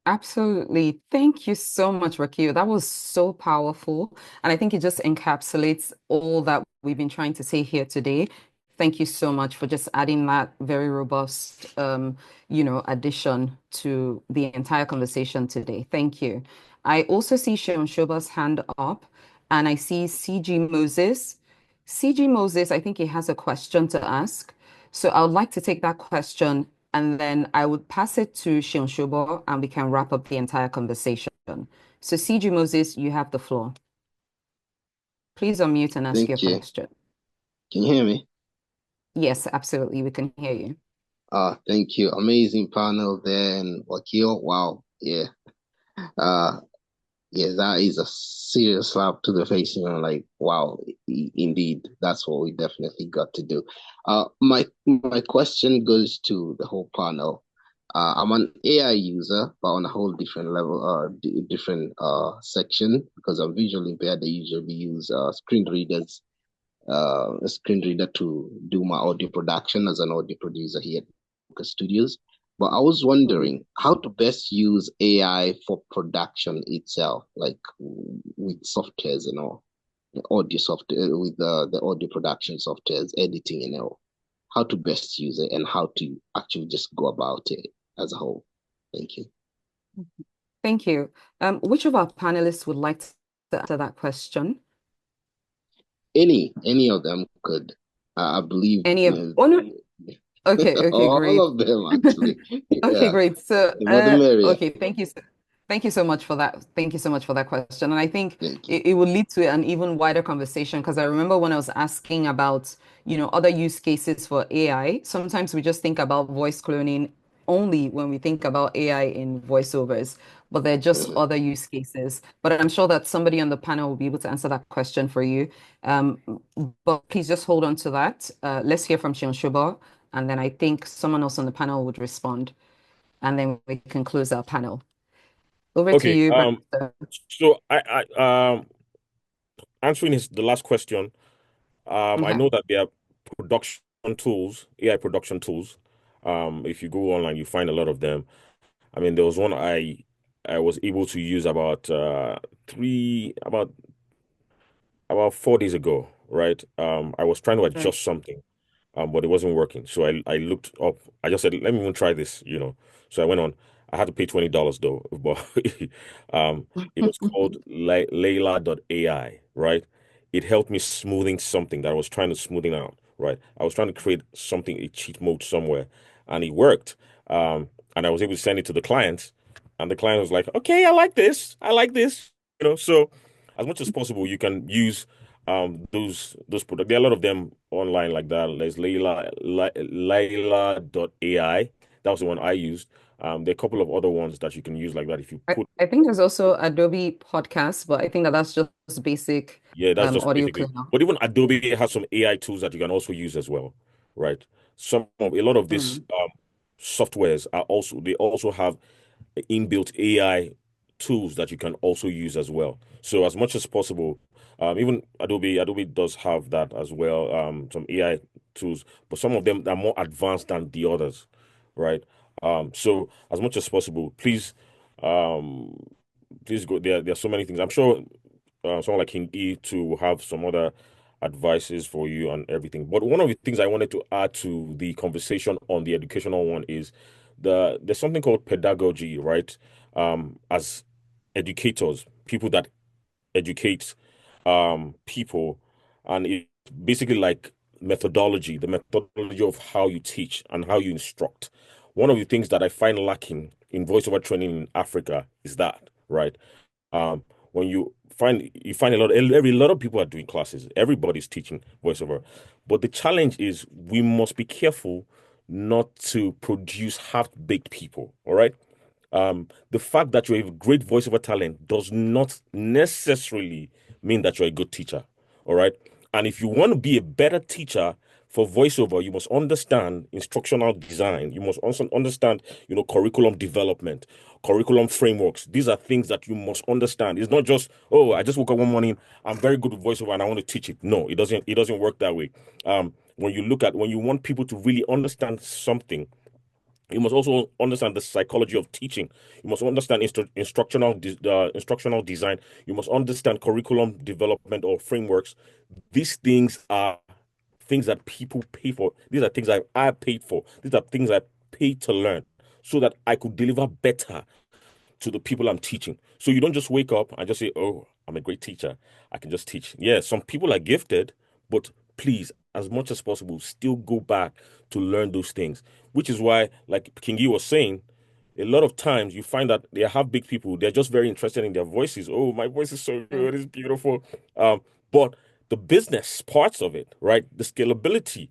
Absolutely. Thank you so much, Rakio. That was so powerful. And I think it just encapsulates all that we've been trying to say here today. Thank you so much for just adding that very robust, addition to the entire conversation today. Thank you. I also see Seun Shobo's hand up, and I see CG Moses. CG Moses, I think he has a question to ask. So I would like to take that question, and then I would pass it to Seun Shobo, and we can wrap up the entire conversation. So CG Moses, you have the floor. Please unmute and ask your question. Can you hear me? Yes, absolutely. We can hear you. Thank you. Amazing panel there and Wakil. Wow. Yeah. Yeah, that is a serious slap to the face. Like, wow, indeed, that's what we definitely got to do. My question goes to the whole panel. I'm an AI user, but on a whole different level, different section, because I'm visually impaired. I usually use screen readers, a screen reader to do my audio production as an audio producer here at Focus Studios. But I was wondering how to best use AI for production itself, like with softwares and all, the audio software, with the audio production softwares, editing and all, how to best use it and how to actually just go about it as a whole. Thank you. Thank you. Which of our panelists would like to answer that question? Any of them could. I believe. Any of? Oh no. Okay. Okay. Great. All of them actually. Okay. Yeah. Great. So. The more the merrier. Okay. Thank you. Thank you so much for that. Thank you so much for that question. And I think it will lead to an even wider conversation, because I remember when I was asking about, other use cases for AI, sometimes we just think about voice cloning only when we think about AI in voiceovers, but they're just other use cases. But I'm sure that somebody on the panel will be able to answer that question for you. But please just hold on to that. Let's hear from Seun Shobo, and then I think someone else on the panel would respond, and then we can close our panel. Over to you. So I answering the last question, I know that there are production tools, AI production tools. If you go online, you find a lot of them. I mean, there was one I was able to use about 4 days ago, right? I was trying to adjust something, but it wasn't working. So I looked up. I just said, let me even try this, So I went on. I had to pay $20 though, but it was called Layla.ai, right? It helped me smoothing something that I was trying to smoothing out, right? I was trying to create something, a cheat mode somewhere, and it worked. And I was able to send it to the client, and the client was like, okay, I like this. So as much as possible, you can use those products. There are a lot of them online like that. There's Layla.ai. That was the one I used. There are a couple of other ones that you can use like that if you put. I think there's also Adobe Podcast, but I think that's just basic. Yeah, that's just audio basically. cleaner. But even Adobe has some AI tools that you can also use as well, right? A lot of these softwares they also have inbuilt AI tools that you can also use as well. So as much as possible, even Adobe does have that as well, some AI tools, but some of them are more advanced than the others, right? So as much as possible, please go there. There are so many things. I'm sure someone like King E too will have some other advices for you on everything. But one of the things I wanted to add to the conversation on the educational one is there's something called pedagogy, right? As educators, people that educate people, and it's basically like the methodology of how you teach and how you instruct. One of the things that I find lacking in voiceover training in Africa is that, right? When you find a lot of people are doing classes. Everybody's teaching voiceover, but the challenge is we must be careful not to produce half-baked people. All right. The fact that you're a great voiceover talent does not necessarily mean that you're a good teacher. All right. And if you want to be a better teacher for voiceover, you must understand instructional design. You must also understand, curriculum development, curriculum frameworks. These are things that you must understand. It's not just, oh, I just woke up one morning, I'm very good with voiceover and I want to teach it. No, it doesn't work that way. When you want people to really understand something, you must also understand the psychology of teaching. You must understand instructional design. You must understand curriculum development or frameworks. These things are things that people pay for. These are things I paid for. These are things I paid to learn so that I could deliver better to the people I'm teaching. So you don't just wake up and just say, oh, I'm a great teacher. I can just teach. Yeah, some people are gifted, but please, as much as possible, still go back to learn those things. Which is why, like King Yi was saying, a lot of times you find that they have big people, they're just very interested in their voices. Oh, my voice is so good, it's beautiful. But the business parts of it, right? The scalability,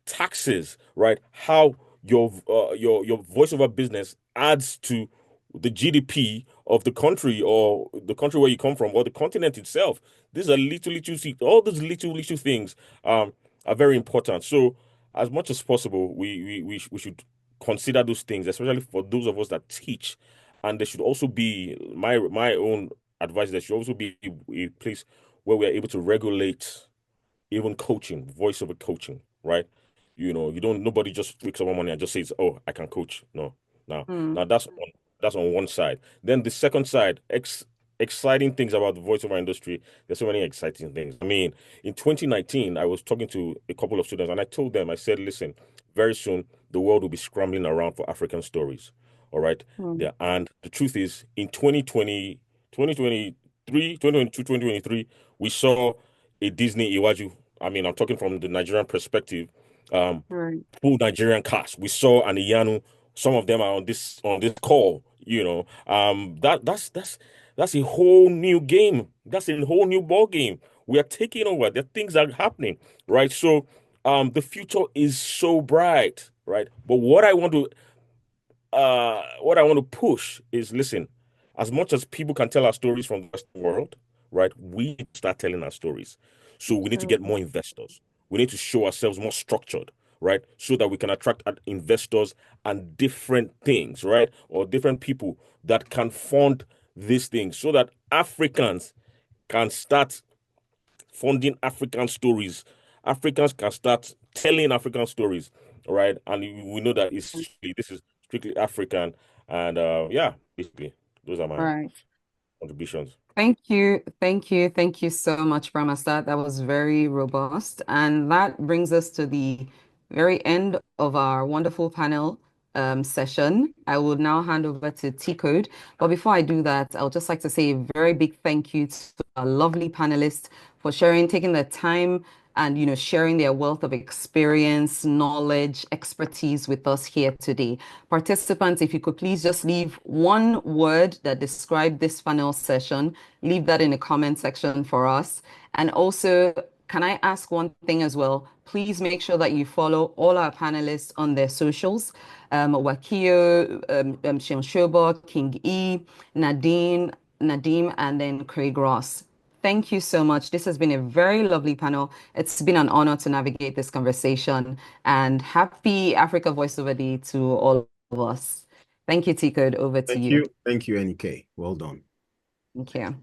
taxes, right? How your voiceover business adds to the GDP of the country or the country where you come from or the continent itself. These are all these little things are very important. So as much as possible, we should consider those things, especially for those of us that teach. And there should also be my own advice. There should also be a place where we are able to regulate even coaching, voiceover coaching, right? Nobody just wakes up one morning and just says, "Oh, I can coach." No, no. Mm. Now that's on one side. Then the second side, exciting things about the voiceover industry. There's so many exciting things. I mean, in 2019, I was talking to a couple of students and I told them, I said, listen, very soon the world will be scrambling around for African stories. All right. Mm. Yeah. And the truth is, in 2023, 2022, 2023, we saw a Disney Iwaju. I mean, I'm talking from the Nigerian perspective. Right. Full Nigerian cast. We saw an Iyanu. Some of them are on this call. That's a whole new game. That's a whole new ball game. We are taking over. There are things that are happening, right? So, the future is so bright, right? But what I want to push is, listen, as much as people can tell our stories from the Western world, right? We need to start telling our stories. So we need to get more investors. We need to show ourselves more structured, right? So that we can attract investors and different things, right? Or different people that can fund these things so that Africans can start funding African stories. Africans can start telling African stories, right? And we know that this is strictly African. And yeah, basically, those are my Right. contributions. Thank you so much, Brahmastat. That was very robust. And that brings us to the very end of our wonderful panel session. I will now hand over to Tcode. But before I do that, I would just like to say a very big thank you to our lovely panelists for taking the time and sharing their wealth of experience, knowledge, expertise with us here today. Participants, if you could please just leave one word that described this panel session, leave that in the comment section for us. And also, can I ask one thing as well? Please make sure that you follow all our panelists on their socials. Wakio, Seun Shobo, King E, Nadim, and then Craig Ross. Thank you so much. This has been a very lovely panel. It's been an honor to navigate this conversation, and happy Africa Voiceover Day to all of us. Thank you, Tcode. Over to you. Thank you, NK. Well done. Thank you.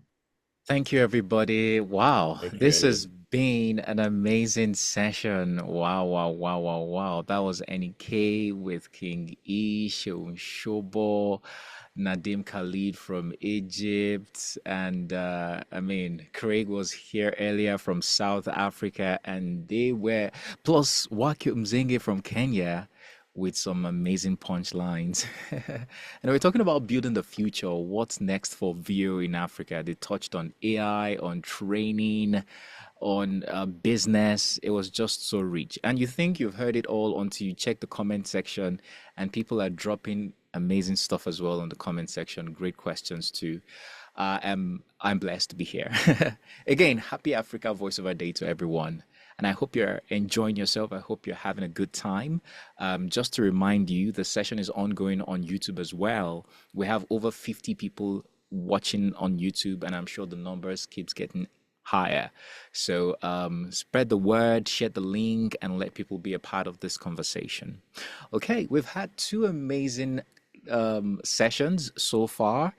Thank you, everybody. Wow, Thank you, this Elliot. has been an amazing session. Wow. That was NK with King E, Seun Shobo, Nadim Khalid from Egypt, and Craig was here earlier from South Africa, and they were plus Wakio Mzenge from Kenya with some amazing punchlines. And we're talking about building the future. What's next for VO in Africa? They touched on AI, on training, on business. It was just so rich. And you think you've heard it all until you check the comment section, and people are dropping amazing stuff as well in the comment section. Great questions too. I'm blessed to be here. Again, happy Africa Voiceover Day to everyone. And I hope you're enjoying yourself. I hope you're having a good time. Just to remind you, the session is ongoing on YouTube as well. We have over 50 people watching on YouTube, and I'm sure the numbers keeps getting higher. So spread the word, share the link, and let people be a part of this conversation. Okay, we've had two amazing sessions so far.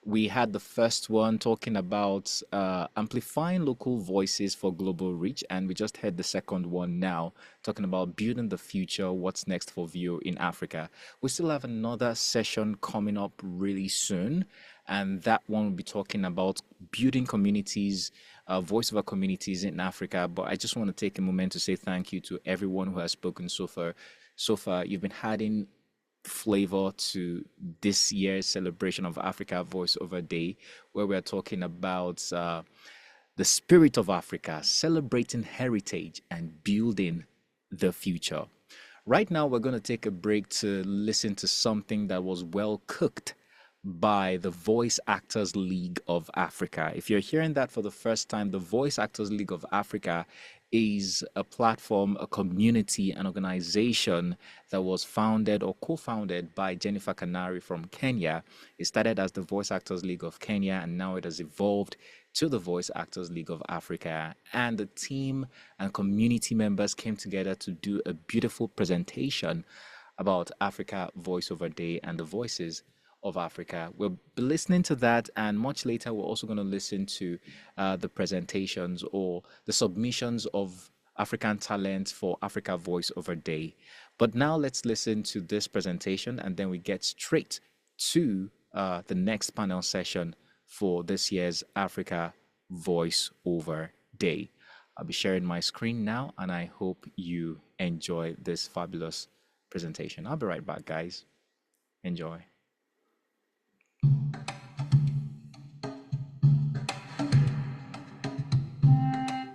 We had the first one talking about amplifying local voices for global reach, and we just had the second one now talking about building the future, what's next for VO in Africa. We still have another session coming up really soon, and that one will be talking about building communities, voiceover communities in Africa. But I just want to take a moment to say thank you to everyone who has spoken so far. So far, you've been adding flavor to this year's celebration of Africa Voiceover Day, where we're talking about the spirit of Africa, celebrating heritage and building the future. Right now, we're going to take a break to listen to something that was well cooked by the Voice Actors League of Africa. If you're hearing that for the first time, the Voice Actors League of Africa is a platform, a community, an organization that was founded or co-founded by Jennifer Canary from Kenya. It started as the Voice Actors League of Kenya, and now it has evolved to the Voice Actors League of Africa. And the team and community members came together to do a beautiful presentation about Africa Voiceover Day and the voices of Africa. We'll be listening to that, and much later we're also going to listen to the presentations or the submissions of African talent for Africa Voiceover Day. But now let's listen to this presentation, and then we get straight to the next panel session for this year's Africa Voiceover Day. I'll be sharing my screen now, and I hope you enjoy this fabulous presentation. I'll be right back, guys. Enjoy.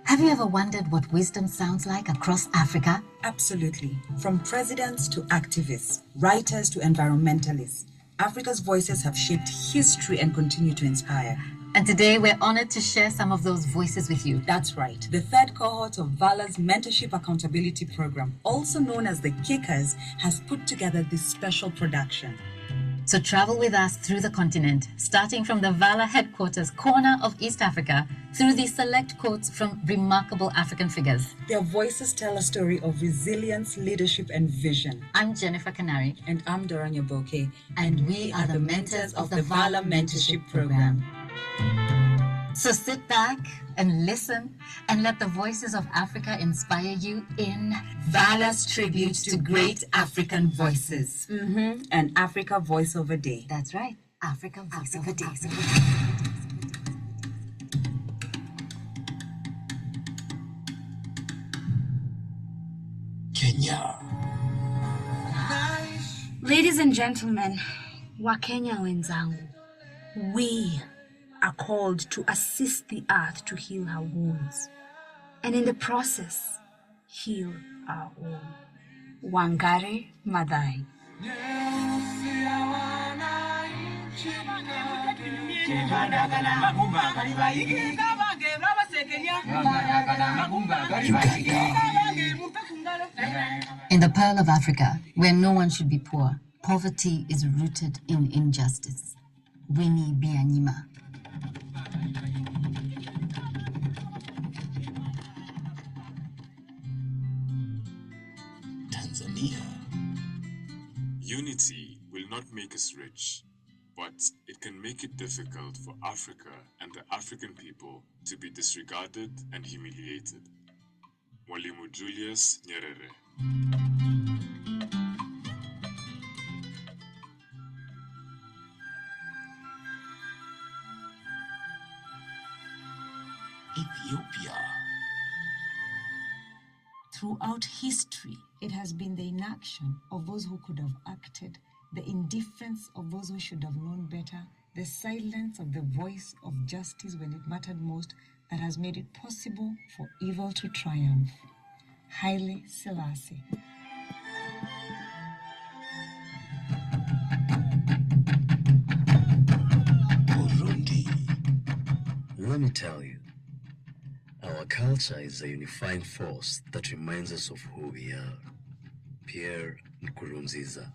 Have you ever wondered what wisdom sounds like across Africa? Absolutely. From presidents to activists, writers to environmentalists, Africa's voices have shaped history and continue to inspire. And today we're honored to share some of those voices with you. That's right. The third cohort of VALA's Mentorship Accountability Program, also known as the Kickers, has put together this special production. So travel with us through the continent, starting from the VALA headquarters corner of East Africa, through these select quotes from remarkable African figures. Their voices tell a story of resilience, leadership, and vision. I'm Jennifer Canary. And I'm Doranya Bokeh. And we are the mentors of the VALA Mentorship Program. So sit back and listen and let the voices of Africa inspire you in VALA's tribute to great African voices. And Africa Voiceover Day. That's right, Africa Voiceover Day. Kenya. Ladies and gentlemen, Wakenya wenzangu, we are called to assist the earth to heal her wounds, and in the process, heal our own. Wangari Maathai. In the Pearl of Africa, where no one should be poor, poverty is rooted in injustice. Winnie Byanyima. Tanzania. Unity will not make us rich, but it can make it difficult for Africa and the African people to be disregarded and humiliated. Mwalimu Julius Nyerere. Ethiopia. Throughout history, it has been the inaction of those who could have acted, the indifference of those who should have known better, the silence of the voice of justice when it mattered most that has made it possible for evil to triumph. Haile Selassie. Burundi. Let me tell you, our culture is a unifying force that reminds us of who we are. Pierre Nkurunziza.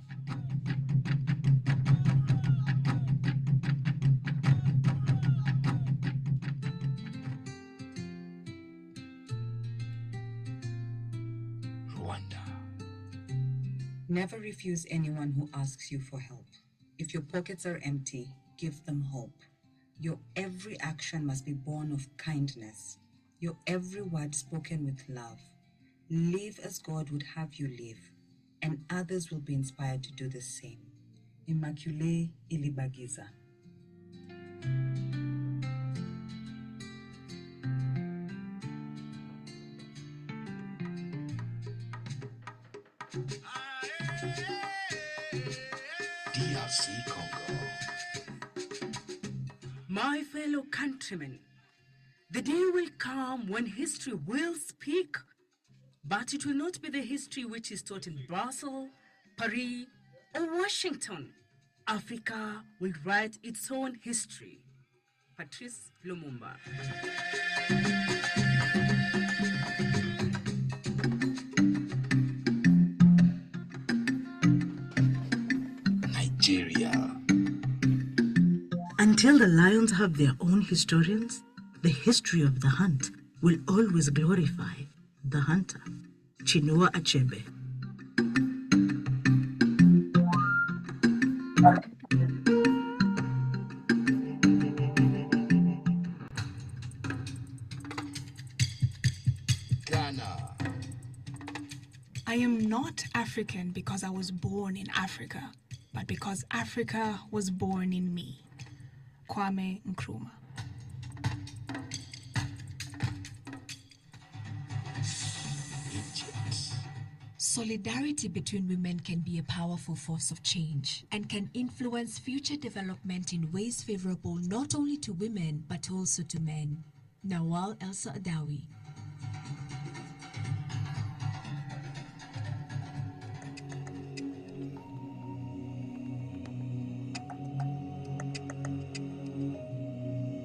Rwanda. Never refuse anyone who asks you for help. If your pockets are empty, give them hope. Your every action must be born of kindness. Your every word spoken with love. Live as God would have you live, and others will be inspired to do the same. Immaculée Ilibagiza. DRC Congo. My fellow countrymen, the day will come when history will speak, but it will not be the history which is taught in Brussels, Paris, or Washington. Africa will write its own history. Patrice Lumumba. Nigeria. Until the lions have their own historians, the history of the hunt will always glorify the hunter. Chinua Achebe. Ghana. I am not African because I was born in Africa, but because Africa was born in me. Kwame Nkrumah. Solidarity between women can be a powerful force of change and can influence future development in ways favorable not only to women but also to men. Nawal Elsa Adawi.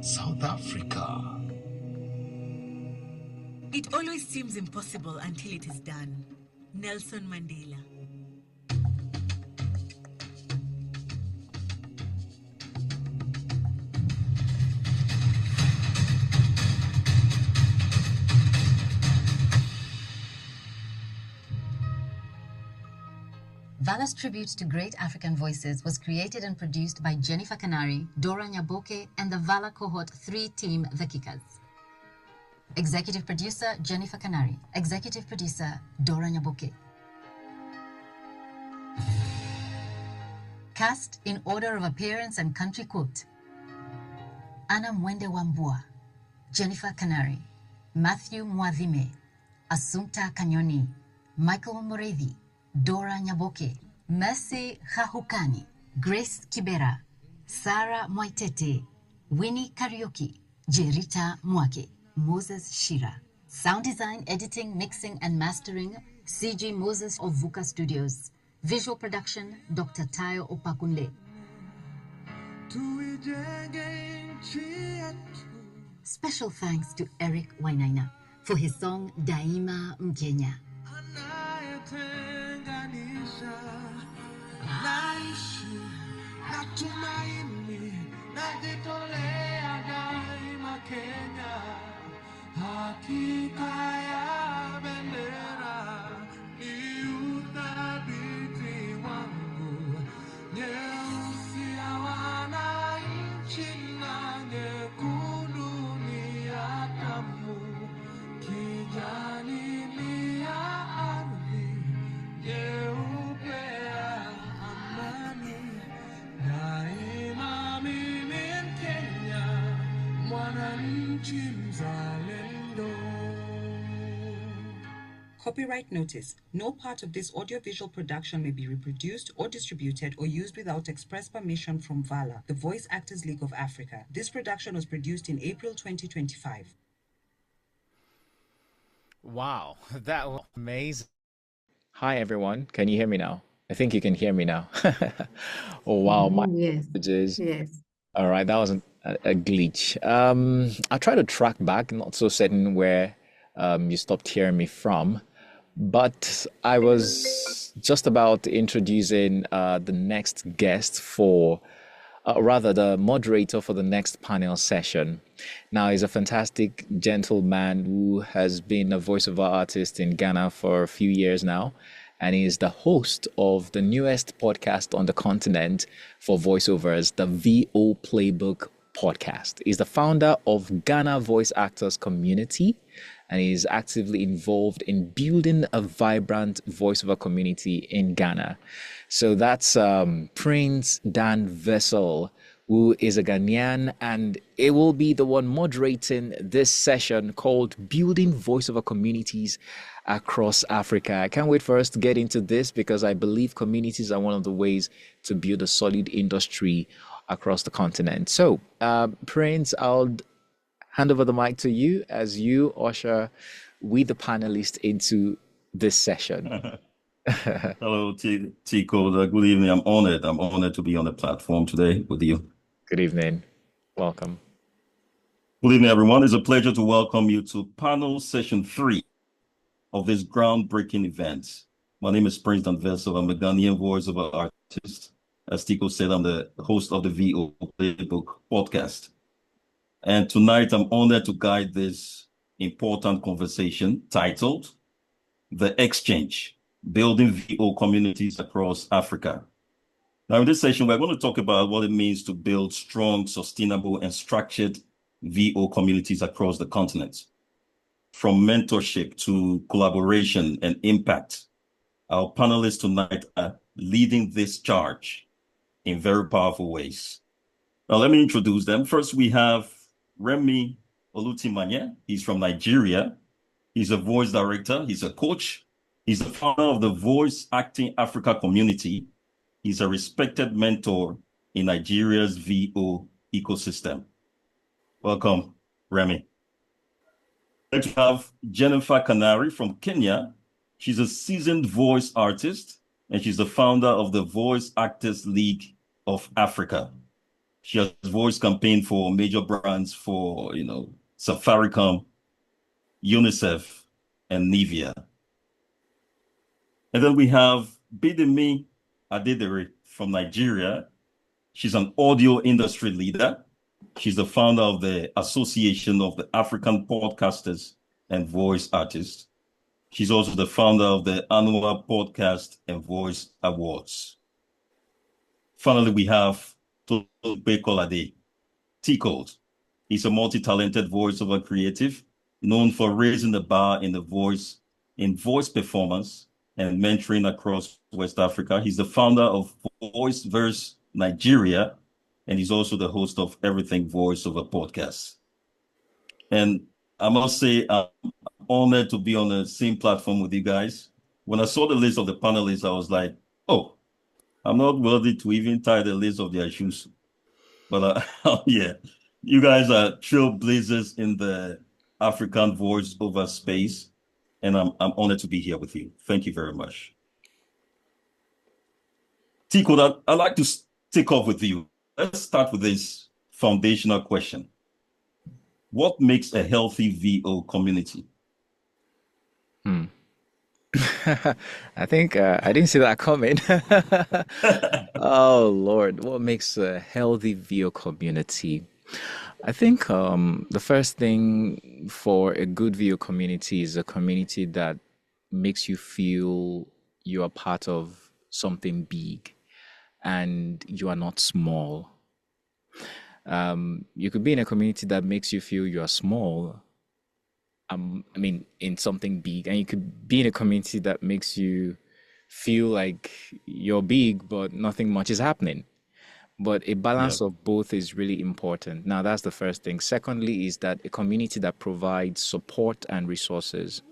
South Africa. It always seems impossible until it is done. Nelson Mandela. VALA's tribute to great African voices was created and produced by Jennifer Canary, Dora Nyaboke, and the VALA Cohort 3 team, The Kickers. Executive producer, Jennifer Canary. Executive producer, Dora Nyaboke. Cast in order of appearance and country quote. Anna Mwende Wambua, Jennifer Canary, Matthew Mwadhime, Assumpta Kanyoni, Michael Mureithi, Dora Nyaboke, Mercy Hahukani, Grace Kibera, Sarah Mwaitete, Winnie Karaoke, Jerita Mwake, Moses Shira. Sound design, editing, mixing, and mastering, CG Moses of VUCA Studios. Visual production, Dr. Tayo Opakunle. Special thanks to Eric Wainaina for his song Daima Mkenya. Naishi natumaini najitolea daima Kenya, hakika ya bendera ni uthabiti wangu, nyeusi ya wananchi na nyekundu ni ya damu, kijani ni ya ardhi, nyeupe ya amani. Daima mimi Mkenya, mwananchi mzalendo. Copyright notice. No part of this audiovisual production may be reproduced or distributed or used without express permission from VALA, the Voice Actors League of Africa. This production was produced in April 2025. Wow, that was amazing. Hi, everyone. Can you hear me now? I think you can hear me now. Oh, wow. My Yes. messages. Yes. All right, that was a glitch. I'll try to track back, not so certain where you stopped hearing me from, but I was just about introducing the next guest for, rather the moderator for the next panel session. Now, he's a fantastic gentleman who has been a voiceover artist in Ghana for a few years now, and he is the host of the newest podcast on the continent for voiceovers, the VO Playbook podcast. He's the founder of Ghana Voice Actors Community, and he's actively involved in building a vibrant voiceover community in Ghana. So that's Prince Dan Vessel, who is a Ghanaian, and it will be the one moderating this session called Building Voiceover Communities Across Africa. I can't wait for us to get into this because I believe communities are one of the ways to build a solid industry across the continent. So, Prince, I'll hand over the mic to you as you usher with the panelists into this session. Hello, Tcode. Good evening. I'm honored to be on the platform today with you. Good evening. Welcome. Good evening, everyone. It's a pleasure to welcome you to panel session 3 of this groundbreaking event. My name is Prince Dan Vessel. I'm a Ghanaian voiceover artist. As Tcode said, I'm the host of the VO Playbook podcast. And tonight, I'm honored to guide this important conversation titled The Exchange, Building VO Communities Across Africa. Now, in this session, we're going to talk about what it means to build strong, sustainable, and structured VO communities across the continent. From mentorship to collaboration and impact, our panelists tonight are leading this charge in very powerful ways. Now, let me introduce them. First, we have Remi Olutimanye. He's from Nigeria. He's a voice director. He's a coach. He's the founder of the Voice Acting Africa community. He's a respected mentor in Nigeria's VO ecosystem. Welcome, Remi. Next, we have Jennifer Canary from Kenya. She's a seasoned voice artist, and she's the founder of the Voice Actors League of Africa. She has voice campaigned for major brands for, Safaricom, UNICEF, and Nivea. And then we have Bidemi Adedere from Nigeria. She's an audio industry leader. She's the founder of the Association of the African Podcasters and Voice Artists. She's also the founder of the annual Podcast and Voice Awards. Finally, we have Tula Tcode. He's a multi-talented voiceover creative known for raising the bar in voice performance and mentoring across West Africa. He's the founder of Voiceovers Nigeria, and he's also the host of Everything Voiceover podcast. And I must say, I'm honored to be on the same platform with you guys. When I saw the list of the panelists, I was like, oh, I'm not worthy to even tie the list of their shoes. But yeah, you guys are trailblazers in the African voiceover space. And I'm honored to be here with you. Thank you very much. Tcode, I'd like to take off with you. Let's start with this foundational question. What makes a healthy VO community? I think I didn't see that coming. Oh, Lord, what makes a healthy VO community? I think the first thing for a good VO community is a community that makes you feel you are part of something big and you are not small. You could be in a community that makes you feel you are small, in something big, and you could be in a community that makes you feel like you're big, but nothing much is happening. But a balance of both is really important. Now, that's the first thing. Secondly, is that a community that provides support and resources.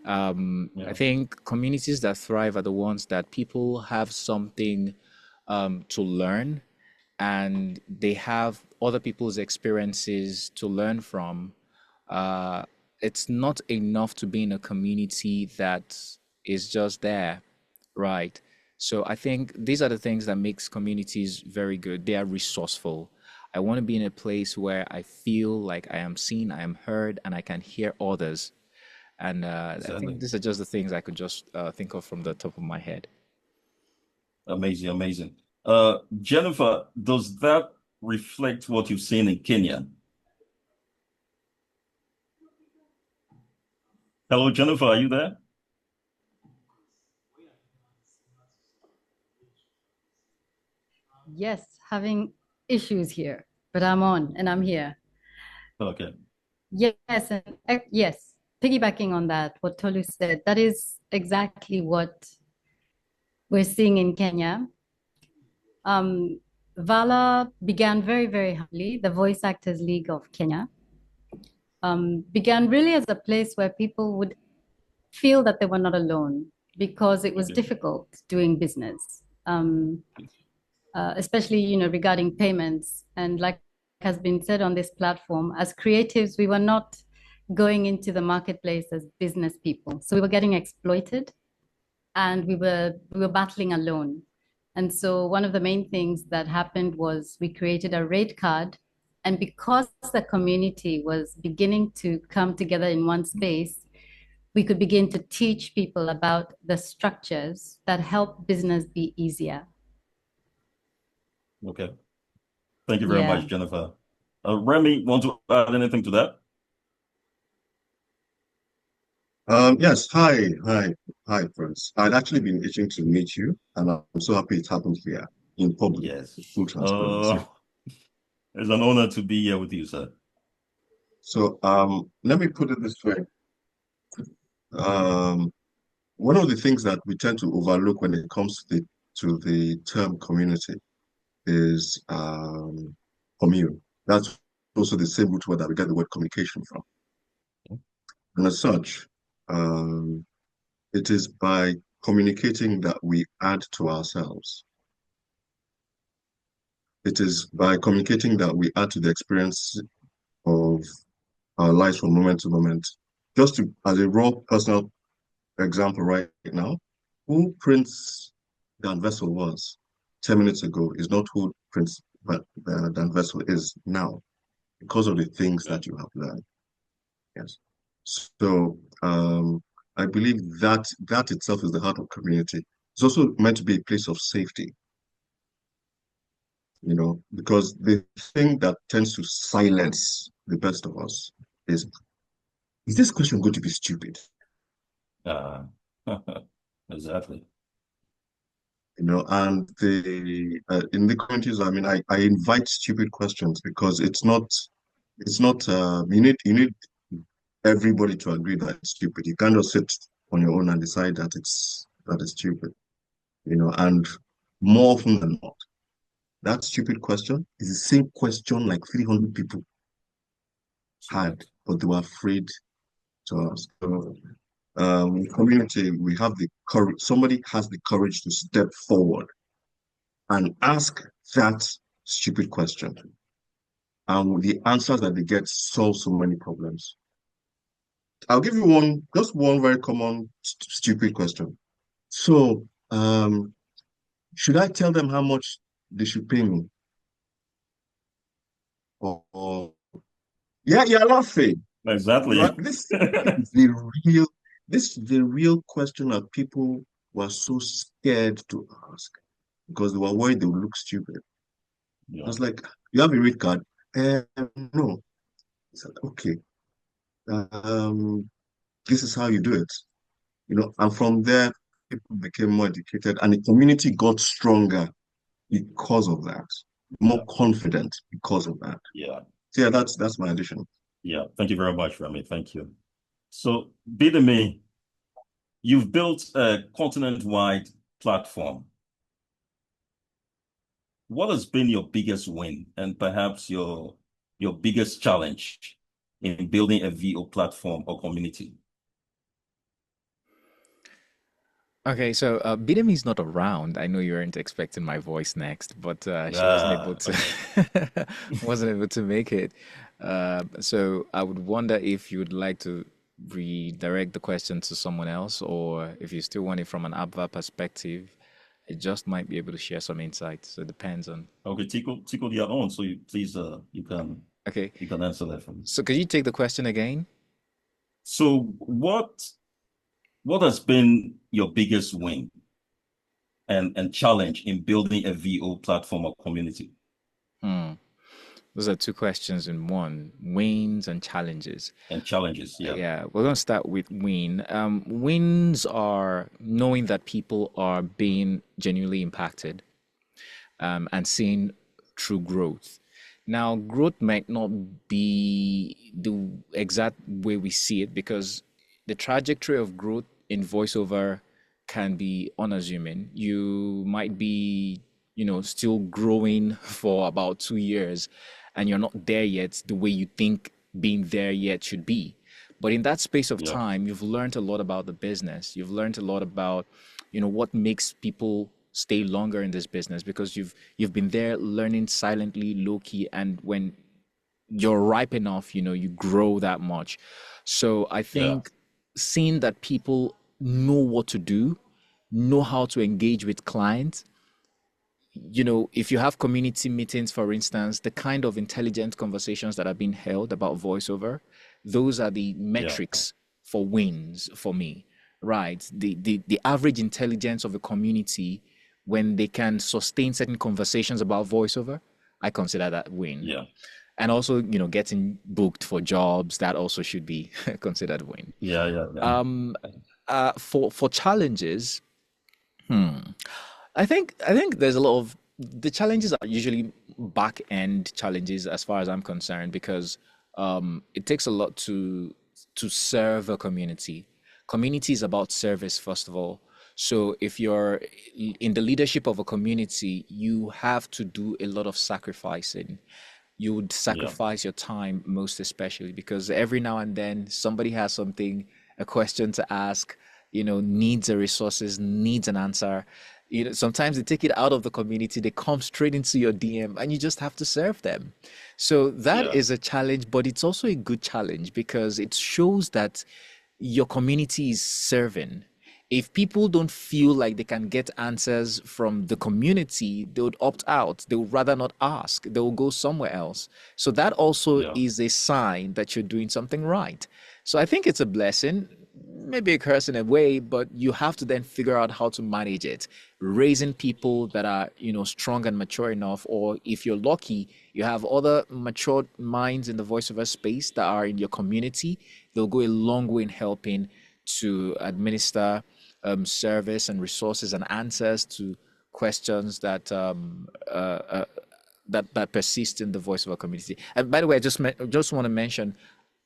I think communities that thrive are the ones that people have something to learn, and they have other people's experiences to learn from. It's not enough to be in a community that is just there, right? So I think these are the things that makes communities very good. They are resourceful. I want to be in a place where I feel like I am seen, I am heard, and I can hear others. And I think these are just the things I could just think of from the top of my head. Amazing, amazing. Jennifer, does that reflect what you've seen in Kenya? Hello, Jennifer, are you there? Yes, having issues here, but I'm on and I'm here. Okay. Yes, and yes, piggybacking on that, what Tolu said, that is exactly what we're seeing in Kenya. VALA began very, very humbly, the Voice Actors League of Kenya. Began really as a place where people would feel that they were not alone because it was difficult doing business, especially regarding payments. And like has been said on this platform, as creatives, we were not going into the marketplace as business people, so we were getting exploited, and we were battling alone. And so one of the main things that happened was we created a rate card. And because the community was beginning to come together in one space, we could begin to teach people about the structures that help business be easier. Okay. Thank you very much, Jennifer. Remy, want to add anything to that? Yes. Hi, friends. I'd actually been itching to meet you, and I'm so happy it happened here in public. Yes. Full transparency. It's an honor to be here with you, sir. So, let me put it this way. One of the things that we tend to overlook when it comes to the term community is commune. That's also the same root word that we get the word communication from. And as such, it is by communicating that we add to ourselves. It is by communicating that we add to the experience of our lives from moment to moment. Just to, as a raw personal example right now, who Prince Dan Vessel was 10 minutes ago is not who Prince Dan Vessel is now, because of the things that you have learned. Yes. So I believe that itself is the heart of community. It's also meant to be a place of safety, because the thing that tends to silence the best of us is this question going to be stupid? Exactly. And in the communities, I mean, I invite stupid questions because it's not you need everybody to agree that it's stupid. You can't just sit on your own and decide that it's stupid. And more often than not, that stupid question is the same question like 300 people had, but they were afraid to ask. So, community, we have the courage. Somebody has the courage to step forward and ask that stupid question, and the answers that they get solve so many problems. I'll give you just one very common stupid question. So, should I tell them how much they should pay me? Or yeah, you're laughing. Exactly. Right? This is the real question that people were so scared to ask because they were worried they would look stupid. I was like, you have a rate card? No. I said, okay. This is how you do it. And from there, people became more educated and the community got stronger because of that, more confident because of that. Yeah. So yeah, that's my addition. Yeah, thank you very much, Remy. Thank you. So, Bidemi, you've built a continent-wide platform. What has been your biggest win and perhaps your biggest challenge in building a VO platform or community? Okay, so Bidemi is not around. I know you weren't expecting my voice next, but she wasn't able to wasn't able to make it. So I would wonder if you would like to redirect the question to someone else, or if you still want it from an ABVA perspective, I just might be able to share some insights. So it depends on. Okay, Tcode, you're on, so please you can answer that for me. So could you take the question again? So what has been your biggest win and challenge in building a VO platform or community? Those are two questions in one: wins and challenges. And challenges, yeah. Yeah, we're going to start with win. Wins are knowing that people are being genuinely impacted. and seeing true growth. Now, growth might not be the exact way we see it because the trajectory of growth in voiceover can be unassuming. You might be, still growing for about 2 years and you're not there yet the way you think being there yet should be. But in that space of Yeah. time, you've learned a lot about the business. You've learned a lot about, what makes people stay longer in this business because you've been there learning silently, low key, and when you're ripe enough, you grow that much. So I Yeah. think seeing that people know what to do, know how to engage with clients, if you have community meetings, for instance, the kind of intelligent conversations that are being held about voiceover, those are the Yeah. metrics for wins for me, right? The average intelligence of a community when they can sustain certain conversations about voiceover, I consider that win. Yeah. And also, getting booked for jobs, that also should be considered a win. Yeah. For challenges, I think there's a lot of the challenges are usually back end challenges as far as I'm concerned because it takes a lot to serve a community. Community is about service first of all. So if you're in the leadership of a community, you have to do a lot of sacrificing. You would Yeah. sacrifice your time most especially because every now and then somebody has something, a question to ask, needs the resources, needs an answer. Sometimes they take it out of the community, they come straight into your DM and you just have to serve them. So that Yeah. is a challenge, but it's also a good challenge because it shows that your community is serving. If people don't feel like they can get answers from the community, they would opt out. They would rather not ask. They will go somewhere else. So that also Yeah. is a sign that you're doing something right. So I think it's a blessing, maybe a curse in a way, but you have to then figure out how to manage it. Raising people that are, strong and mature enough, or if you're lucky, you have other mature minds in the voiceover space that are in your community. They'll go a long way in helping to administer service and resources and answers to questions that that persist in the voiceover community. And by the way, I just want to mention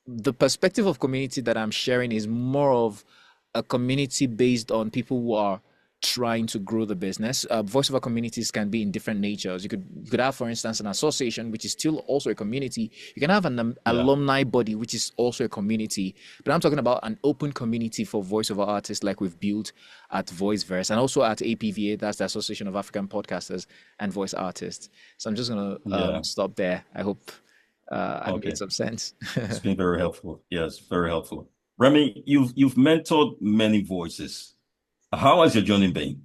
the perspective of community that I'm sharing is more of a community based on people who are trying to grow the business. Voiceover communities can be in different natures. You could have, for instance, an association, which is still also a community. You can have an Yeah. alumni body, which is also a community. But I'm talking about an open community for voiceover artists like we've built at Voiceverse and also at APVA, that's the Association of African Podcasters and Voice Artists. So I'm just going to Yeah. stop there. I hope I Okay. made some sense. It's been very helpful. Yes, very helpful. Remy, you've mentored many voices. How has your journey been?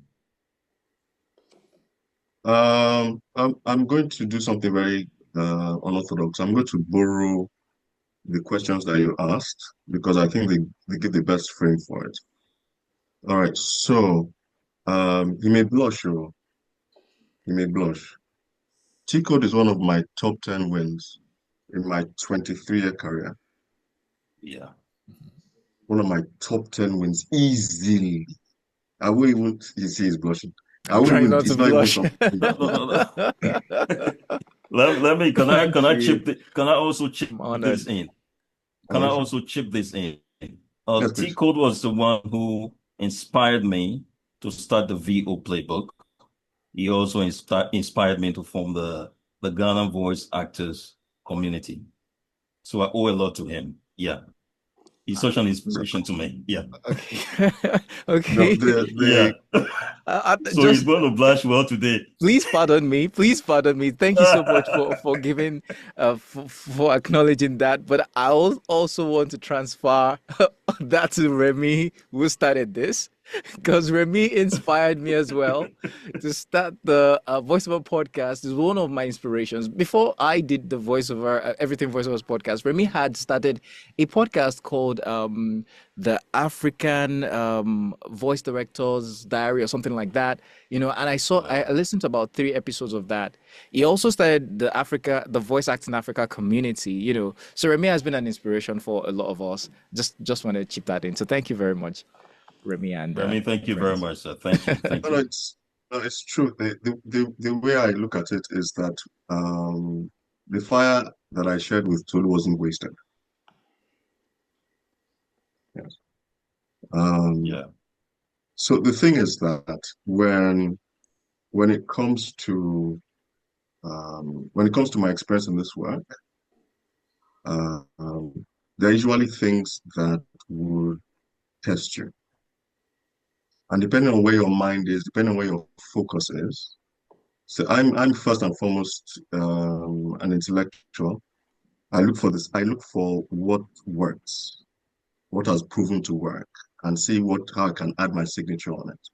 I'm going to do something very unorthodox. I'm going to borrow the questions that you asked because I think they give the best frame for it. All right, so you may blush, you may blush. Tcode is one of my top 10 wins in my 23-year career. Yeah. One of my top 10 wins easily. I won't even, you see, he's blushing. I I'm won't trying even, not it's to not even blush. something. Let me, can I Thank you. can I also chip I'm this honored. in? Can I Yes, also chip this in? please. Tcode was the one who inspired me to start the VO playbook. He also inspired me to form the Ghana Voice Actors community. So I owe a lot to him. Yeah. He's such an inspiration to me. Yeah. Okay. No, Okay. Yeah. So he's Just going to blush well today. please pardon me. Please pardon me. Thank you so much for giving for acknowledging that. But I also want to transfer that to Remy, who started this, because Remy inspired me as well to start the voiceover podcast. Is one of my inspirations. Before I did the voiceover, everything voiceovers podcast, Remy had started a podcast called the African Voice Directors Diary or something like that. And I listened to about 3 episodes of that. He also started the Voice Acting Africa community. So Remy has been an inspiration for a lot of us. Just want to chip that in. So thank you very much, Remy and Remy, thank you very friends. much, sir. Thank you. Thank All you. right. No, it's true. The way I look at it is that the fire that I shared with Tulu wasn't wasted. Yes. Yeah. So the thing is that when it comes to my experience in this work, there are usually things that would test you. And depending on where your mind is, depending on where your focus is. So I'm first and foremost an intellectual. I look for what works, what has proven to work, and see how I can add my signature on it.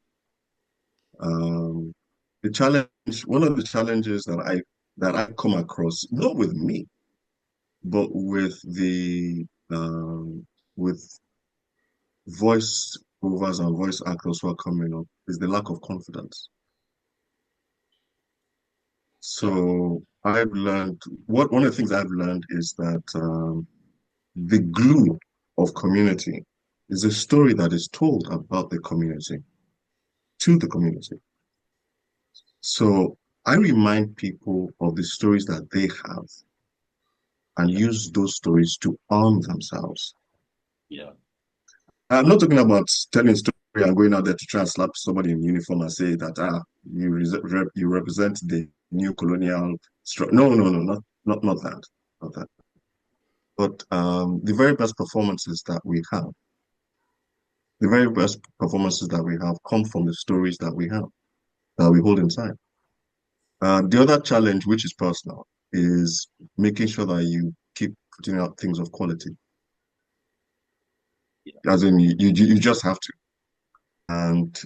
One of the challenges that I come across, not with me, but with voice overs and voice actors who are coming up, is the lack of confidence. So I've learned one of the things I've learned is that the glue of community is a story that is told about the community to the community. So I remind people of the stories that they have and use those stories to arm themselves. Yeah. I'm not talking about telling a story and going out there to try and slap somebody in uniform and say that you represent the new colonial structure. No, not that. Not that. But the very best performances that we have come from the stories that we have, that we hold inside. The other challenge, which is personal, is making sure that you keep putting out things of quality. As in, you just have to. And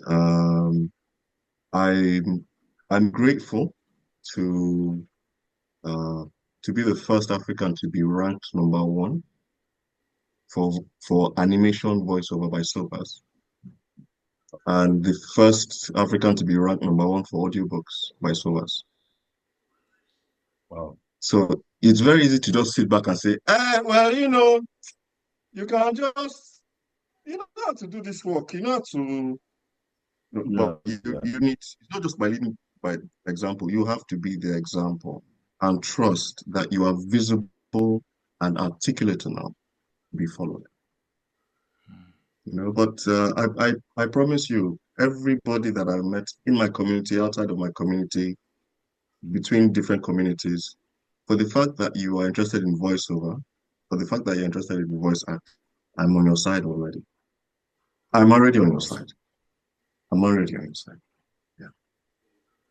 I'm grateful to be the first African to be ranked #1 for animation voiceover by Voiceovers, and the first African to be ranked #1 for audiobooks by Voiceovers. Wow. So it's very easy to just sit back and say, well, you can just, you know how to do this work, you know how to, but you need, it's not just by leading by example, you have to be the example and trust that you are visible and articulate enough to be followed. But I promise you, everybody that I met in my community, outside of my community, between different communities, for the fact that you are interested in voiceover, for the fact that you're interested in voice act, I'm on your side already. I'm already on your side. I'm already on your side. Yeah.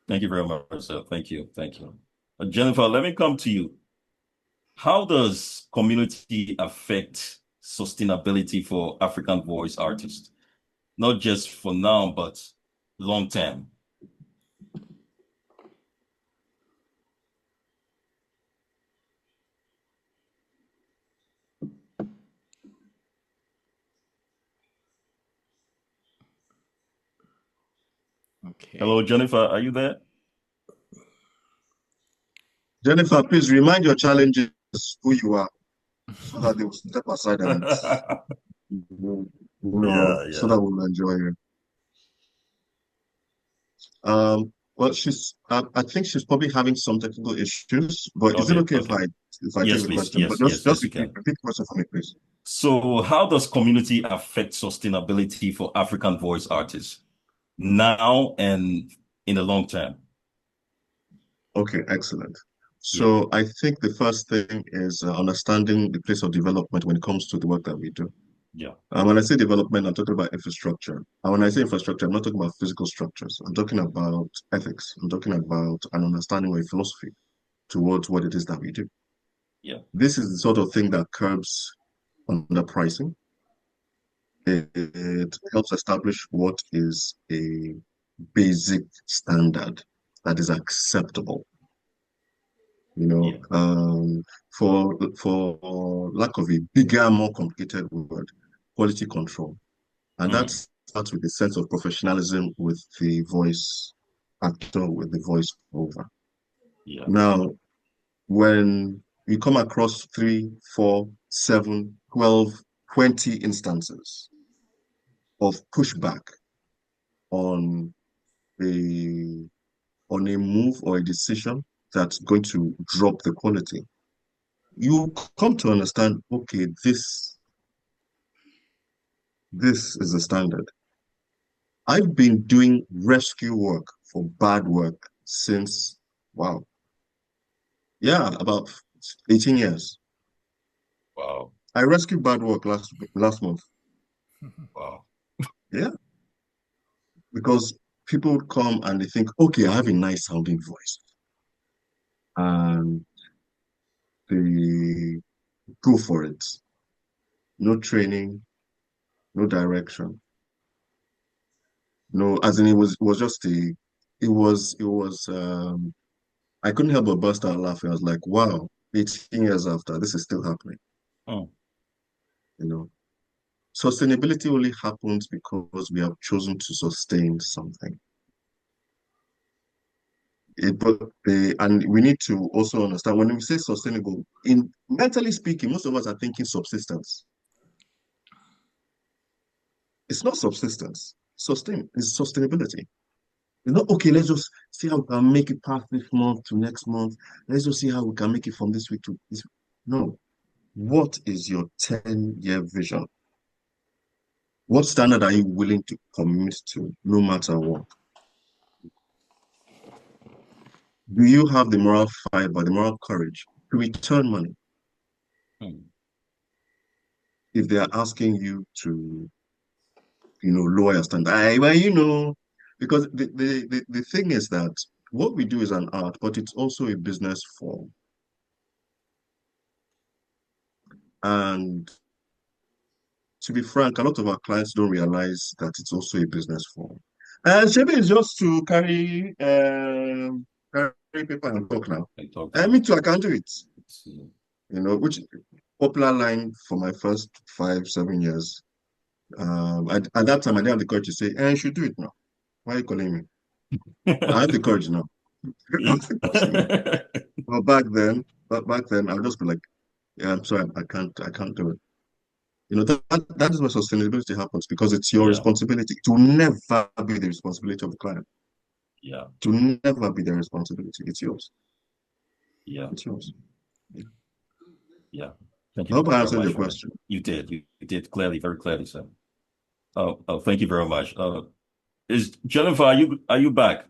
Thank you very much, sir. Thank you. Thank you. Jennifer, let me come to you. How does community affect sustainability for African voice artists? Not just for now, but long term. Okay. Hello, Jennifer, are you there? Jennifer, please remind your challenges who you are so that they will step aside and so that we'll enjoy you. Well, I think she's probably having some technical issues, but is it okay if I take the question? But just repeat the question for me, please. So how does community affect sustainability for African voice artists now and in the long term? Okay, excellent. So I think the first thing is understanding the place of development when it comes to the work that we do. Yeah. When I say development, I'm talking about infrastructure. And when I say infrastructure, I'm not talking about physical structures. I'm talking about ethics. I'm talking about an understanding or a philosophy towards what it is that we do. Yeah. This is the sort of thing that curbs underpricing. It helps establish what is a basic standard that is acceptable. For lack of a bigger, more complicated word, quality control. And that starts with a sense of professionalism with the voice actor, with the voice over. Yeah. Now, when we come across 3, 4, 7, 12, 20 instances of pushback on on a move or a decision that's going to drop the quality, you come to understand, okay, this is the standard. I've been doing rescue work for bad work since, wow, yeah, about 18 years. Wow. I rescued bad work last month. Wow. Yeah. Because people would come and they think, okay, I have a nice sounding voice. And they go for it. No training, no direction. No, as in it was just I couldn't help but burst out laughing. I was like, wow, 18 years after, this is still happening. Oh. You know. Sustainability only happens because we have chosen to sustain something. And we need to also understand when we say sustainable, in mentally speaking, most of us are thinking subsistence. It's not subsistence. It's sustainability. It's not okay, let's just see how we can make it past this month to next month. Let's just see how we can make it from this week to this. No. What is your 10-year vision? What standard are you willing to commit to, no matter what? Do you have the moral fiber, the moral courage to return money? If they are asking you to, lower your standard, because the thing is that what we do is an art, but it's also a business form. And to be frank, a lot of our clients don't realize that it's also a business form. And Shebe is just to carry paper and talk now. Me too, I can do it. Which popular line for my first 5-7 years. At that time, I didn't have the courage to say, you should do it now. Why are you calling me? I have the courage now. But back then, I'll just be like, yeah, I'm sorry, I can't do it. That is where sustainability happens, because it's your responsibility. It will never be the responsibility of the client. Yeah. It will never be their responsibility. It's yours. Yeah. It's yours. Yeah. Thank I you hope I very answered much your for that. question. You did. You did clearly, very clearly, sir. Oh, thank you very much. Is Jennifer, are you back?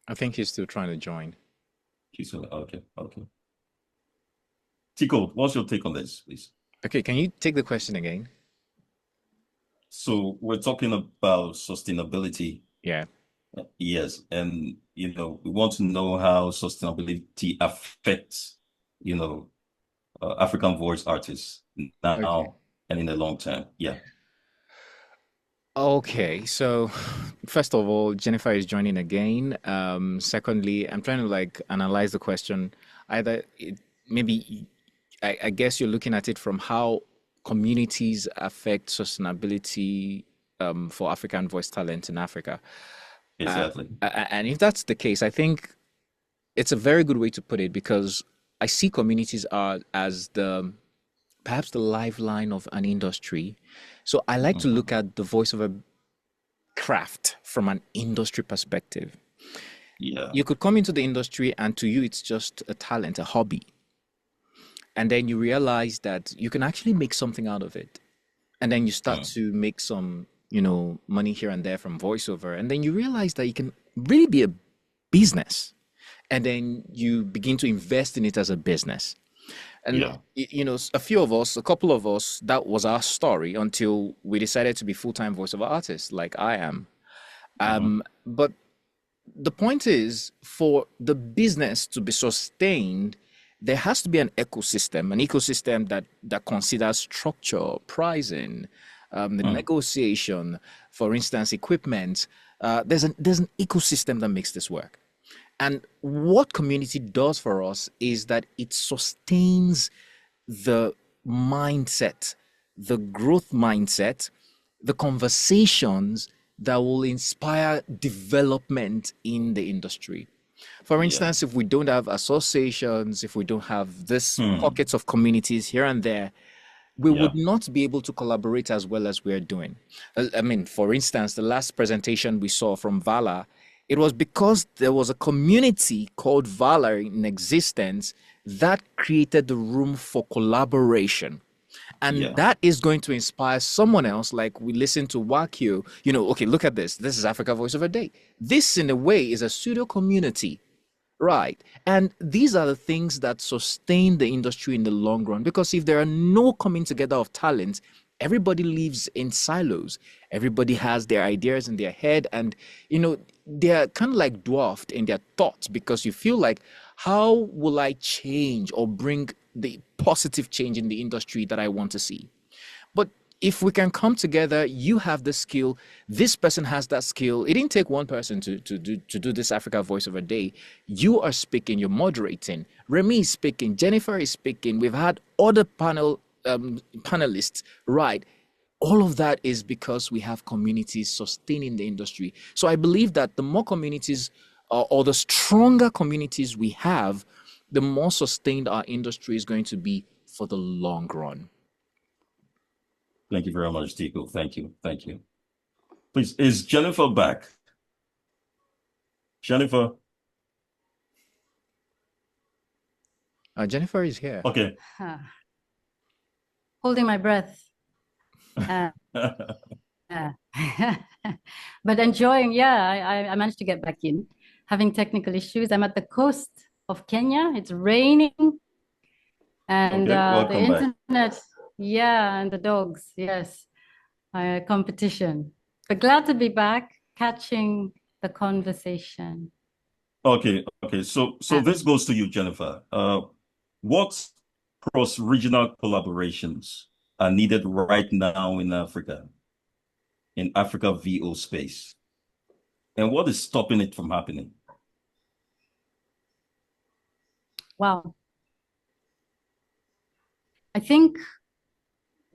I think he's still trying to join. She's still okay. Tcode, what's your take on this, please? Okay, can you take the question again? So we're talking about sustainability. Yeah. Yes, and we want to know how sustainability affects, African voice artists now and in the long term. Yeah. Okay, so first of all, Jennifer is joining again. Secondly, I'm trying to analyze the question. Either I guess you're looking at it from how communities affect sustainability for African voice talent in Africa. Exactly. And if that's the case, I think it's a very good way to put it, because I see communities as perhaps the lifeline of an industry. So I like to look at the voiceover craft from an industry perspective. Yeah. You could come into the industry and to you it's just a talent, a hobby. And then you realize that you can actually make something out of it. And then you start to make some, money here and there from voiceover. And then you realize that it can really be a business. And then you begin to invest in it as a business. And, a couple of us, that was our story until we decided to be full-time voiceover artists like I am. But the point is, for the business to be sustained, there has to be an ecosystem that considers structure, pricing, the negotiation, for instance, equipment. There's an ecosystem that makes this work. And what community does for us is that it sustains the mindset, the growth mindset, the conversations that will inspire development in the industry. For instance, if we don't have associations, if we don't have this pockets of communities here and there, we Yeah. would not be able to collaborate as well as we're doing. I mean, for instance, the last presentation we saw from VALA, it was because there was a community called VALA in existence that created the room for collaboration. And Yeah. that is going to inspire someone else, like we listen to Wakio. You know, okay, look at this. This is Africa Voiceover Day. This, in a way, is a pseudo community. Right. And these are the things that sustain the industry in the long run. Because if there are no coming together of talent, everybody lives in silos. Everybody has their ideas in their head. And, you know, they're kind of like dwarfed in their thoughts because you feel like, how will I change or bring the positive change in the industry that I want to see? But if we can come together, you have the skill, this person has that skill. It didn't take one person to do this Africa Voiceover Day. You are speaking, you're moderating. Remy is speaking, Jennifer is speaking. We've had other panelists, right? All of that is because we have communities sustaining the industry. So I believe that the more communities or the stronger communities we have, the more sustained our industry is going to be for the long run. Thank you very much, Tcode. Thank you. Thank you. Please, is Jennifer back? Jennifer? Jennifer is here. Okay. Holding my breath. But enjoying, yeah, I managed to get back in. Having technical issues. I'm at the coast of Kenya. It's raining. And the internet, yeah, and the dogs, yes. Competition. But glad to be back, catching the conversation. Okay. So this goes to you, Jennifer. What cross-regional collaborations are needed right now in Africa VO space? And what is stopping it from happening? Wow. I think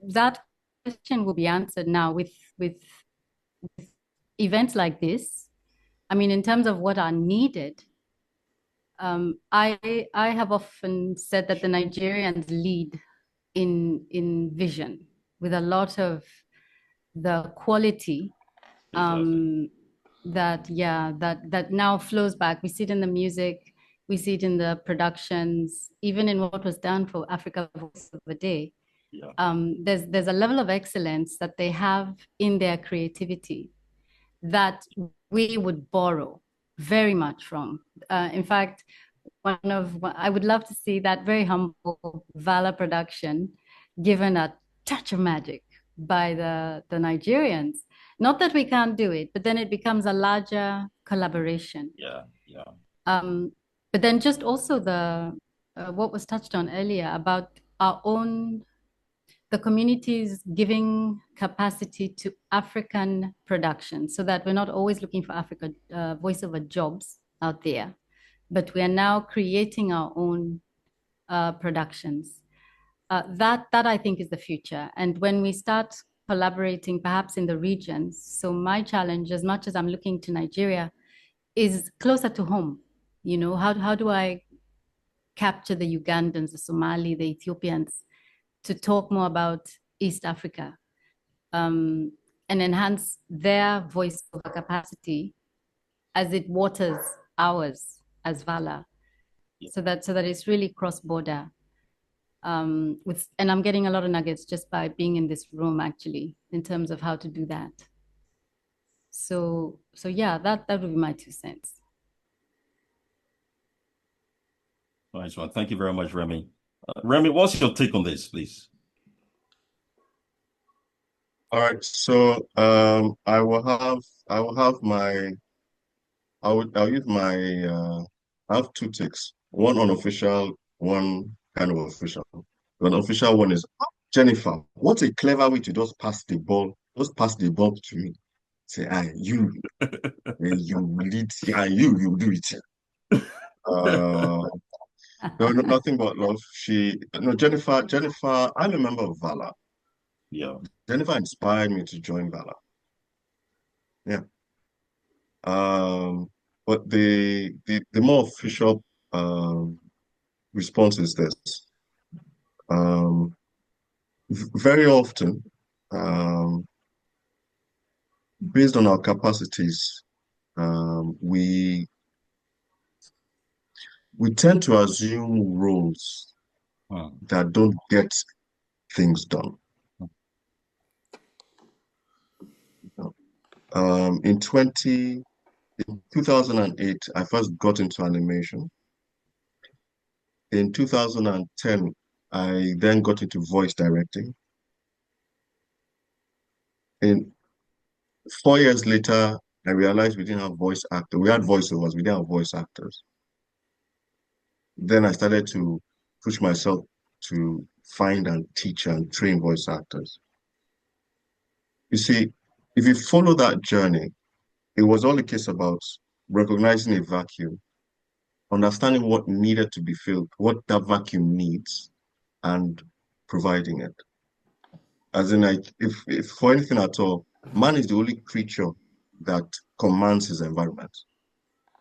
that question will be answered now with events like this. I mean, in terms of what are needed, I have often said that the Nigerians lead in vision with a lot of the quality that now flows back. We see it in the music, we see it in the productions, even in what was done for Africa Voiceover Day. There's a level of excellence that they have in their creativity that we would borrow very much from. In fact, I would love to see that very humble VALA production given a touch of magic by the Nigerians. Not that we can't do it, but then it becomes a larger collaboration. But then just also what was touched on earlier about the communities giving capacity to African production so that we're not always looking for Africa voiceover jobs out there, but we are now creating our own productions. That I think is the future. And when we start collaborating perhaps in the regions, so my challenge, as much as I'm looking to Nigeria, is closer to home. You know, how do I capture the Ugandans, the Somali, the Ethiopians to talk more about East Africa and enhance their voiceover capacity as it waters ours as VALA, so that it's really cross-border. And I'm getting a lot of nuggets just by being in this room, actually, in terms of how to do that. So yeah, that would be my 2 cents. Nice one. Thank you very much, Remy. Remy, what's your take on this, please? All right, so I'll use my I have 2 takes. One unofficial, one kind of official. The unofficial one is Jennifer. What a clever way to just pass the ball to me. Say, you lead, and you do it. No, nothing but love. Jennifer, I'm a member of VALA. Yeah. Jennifer inspired me to join VALA. Yeah. But the more official response is this. very often, based on our capacities, we tend to assume roles that don't get things done. In 2008, I first got into animation. In 2010, I then got into voice directing. In 4 years later, I realized we didn't have voice actors. We had voiceovers, we didn't have voice actors. Then I started to push myself to find and teach and train voice actors. You see, if you follow that journey, it was all a case about recognizing a vacuum, understanding what needed to be filled, what that vacuum needs, and providing it. As in, like, if for anything at all, man is the only creature that commands his environment.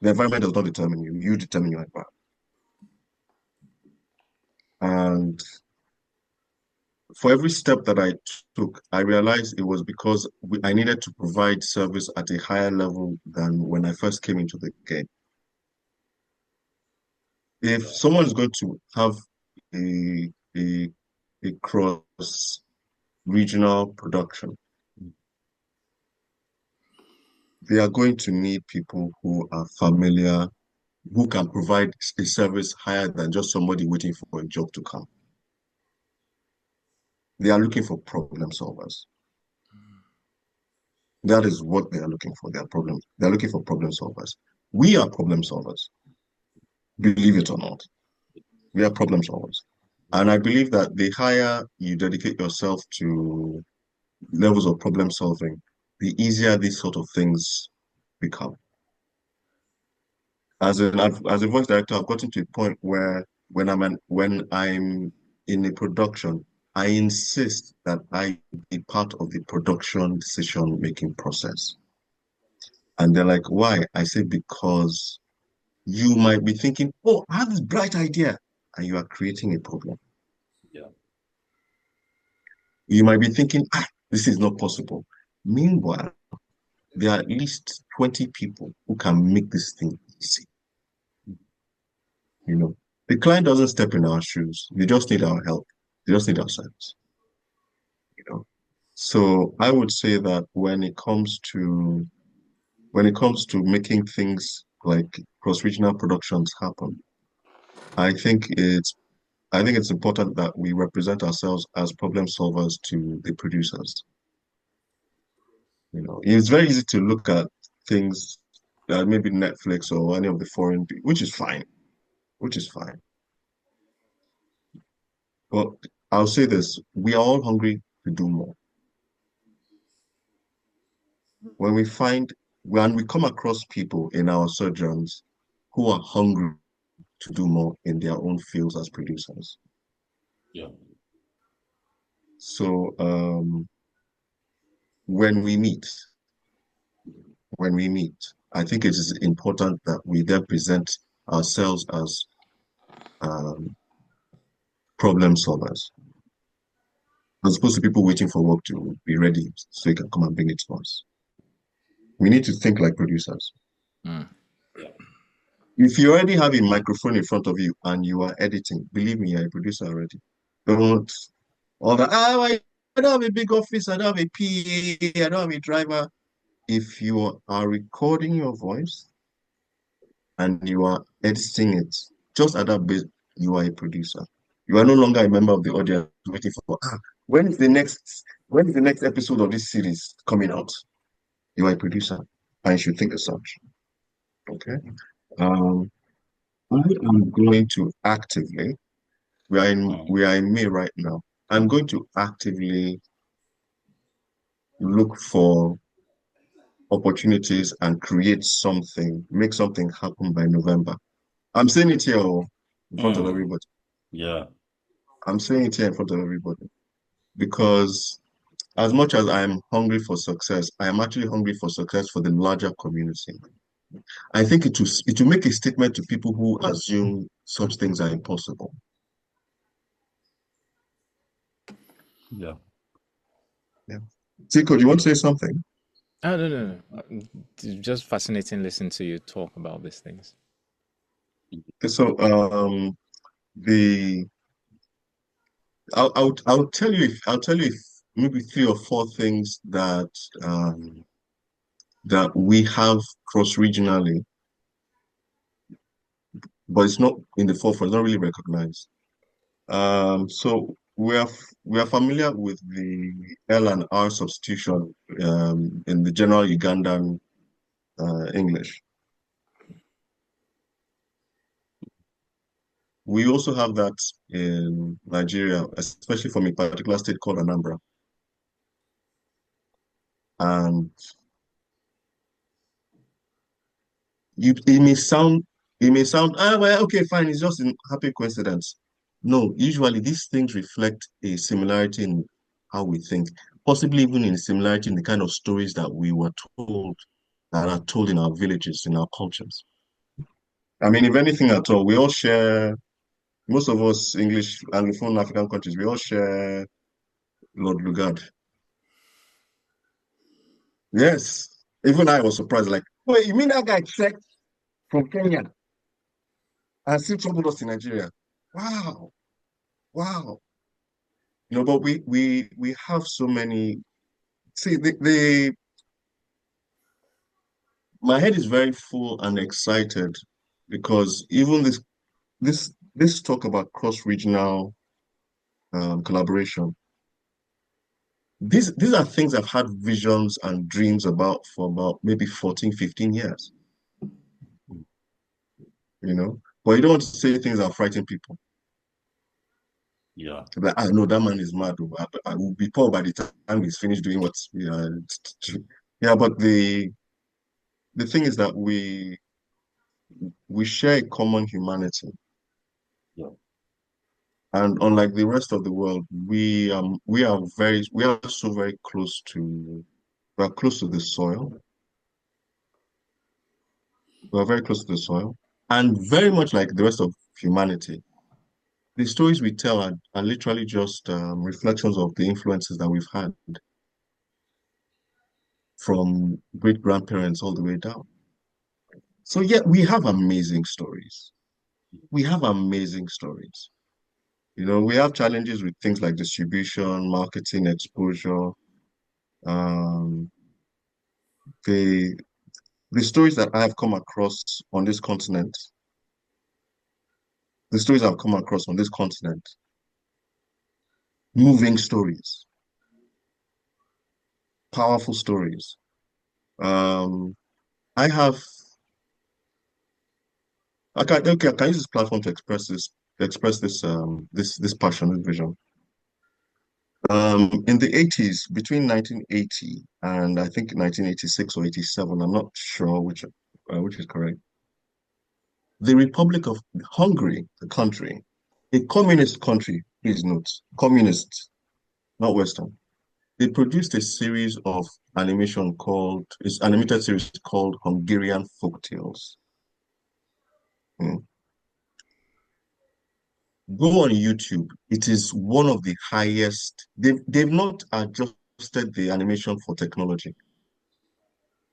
The environment does not determine you, you determine your environment. And for every step that I took, I realized it was because I needed to provide service at a higher level than when I first came into the game. If someone is going to have a cross-regional production, they are going to need people who are familiar, who can provide a service higher than just somebody waiting for a job to come. They are looking for problem solvers. That is what they are looking for. They're looking for problem solvers. We are problem solvers. Believe it or not. We are problem solvers. And I believe that the higher you dedicate yourself to levels of problem solving, the easier these sort of things become. As a voice director, I've gotten to a point where when I'm in a production, I insist that I be part of the production decision-making process. And they're like, why? I say, because you might be thinking, oh, I have this bright idea, and you are creating a problem. Yeah. You might be thinking, this is not possible. Meanwhile, there are at least 20 people who can make this thing easy. You know, the client doesn't step in our shoes. They just need our help. They just need our service. You know, so I would say that when it comes to making things like cross-regional productions happen, I think it's important that we represent ourselves as problem solvers to the producers. You know, it's very easy to look at things, maybe Netflix or any of the foreign, which is fine. But I'll say this, we are all hungry to do more. When we come across people in our surgeons who are hungry to do more in their own fields as producers. Yeah. So when we meet, I think it is important that we then present ourselves as problem solvers, as opposed to people waiting for work to be ready so you can come and bring it to us. We need to think like producers. If you already have a microphone in front of you and you are editing, believe me, you're a producer already. Don't all that, I don't have a big office, I don't have a PA, I don't have a driver. If you are recording your voice and you are editing it, just at that bit, you are a producer. You are no longer a member of the audience waiting for, when is the next episode of this series coming out? You are a producer, and you should think as such. Okay. I am going to actively, we are in May right now. I'm going to actively look for opportunities and create something, make something happen by November. I'm saying it here in front of everybody. Yeah. I'm saying it here in front of everybody because as much as I'm hungry for success, I am actually hungry for success for the larger community. I think it will make a statement to people who assume such things are impossible. Yeah. Yeah. Tcode, you want to say something? Oh, no. It's just fascinating listening to you talk about these things. So the I'll tell you if maybe 3 or 4 things that we have cross-regionally, but it's not in the forefront, it's not really recognized. So we are familiar with the L and R substitution in the general Ugandan English. We also have that in Nigeria, especially from a particular state called Anambra. And it may sound, well, okay, fine, it's just a happy coincidence. No, usually these things reflect a similarity in how we think, possibly even in similarity in the kind of stories that we were told, that are told in our villages, in our cultures. I mean, if anything at all, we all share, most of us English, Anglophone African countries, we all share Lord Lugard. Yes. Even I was surprised, like, wait, you mean that guy checked from Kenya and still troubled us in Nigeria? Wow. Wow. But we have so many. See, my head is very full and excited because even this talk about cross-regional collaboration. These are things I've had visions and dreams about for about maybe 14, 15 years. But you don't want to say things that frighten people. Yeah. Like, I know that man is mad. I will be poor by the time he's finished doing what. Yeah, but the thing is that we share a common humanity. Yeah. And unlike the rest of the world, we are so very close to the soil. We are very close to the soil. And very much like the rest of humanity, the stories we tell are literally just reflections of the influences that we've had from great-grandparents all the way down. So yeah, we have amazing stories. We have amazing stories. We have challenges with things like distribution, marketing, exposure. The stories that I have come across on this continent, moving stories, powerful stories. I can use this platform to express this passion, this vision. In the 80s, between 1980 and I think 1986 or 87, I'm not sure which is correct. The Republic of Hungary, the country, a communist country, please note, communist, not Western. They produced a series of animated series called Hungarian Folktales. Go on YouTube. It is one of the highest. They've not adjusted the animation for technology.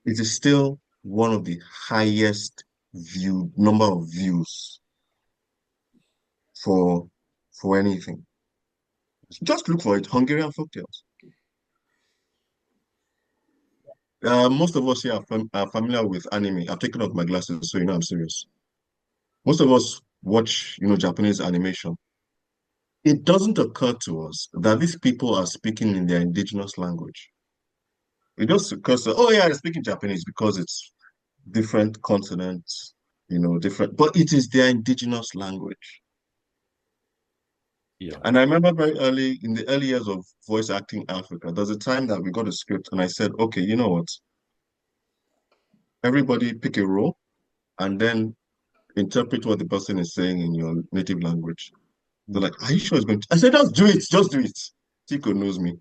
It is still one of the highest number of views for anything. Just look for it, Hungarian Folktales. Most of us here are familiar with anime. I've taken off my glasses, so I'm serious. Most of us watch, Japanese animation. It doesn't occur to us that these people are speaking in their indigenous language. It just occurs to, oh yeah, they're speaking Japanese because it's different continents, different, but it is their indigenous language. Yeah. And I remember in the early years of voice acting Africa, there's a time that we got a script and I said, okay, you know what? Everybody pick a role and then interpret what the person is saying in your native language. They're like, are you sure it's going to? I said, just do it. Tcode knows me.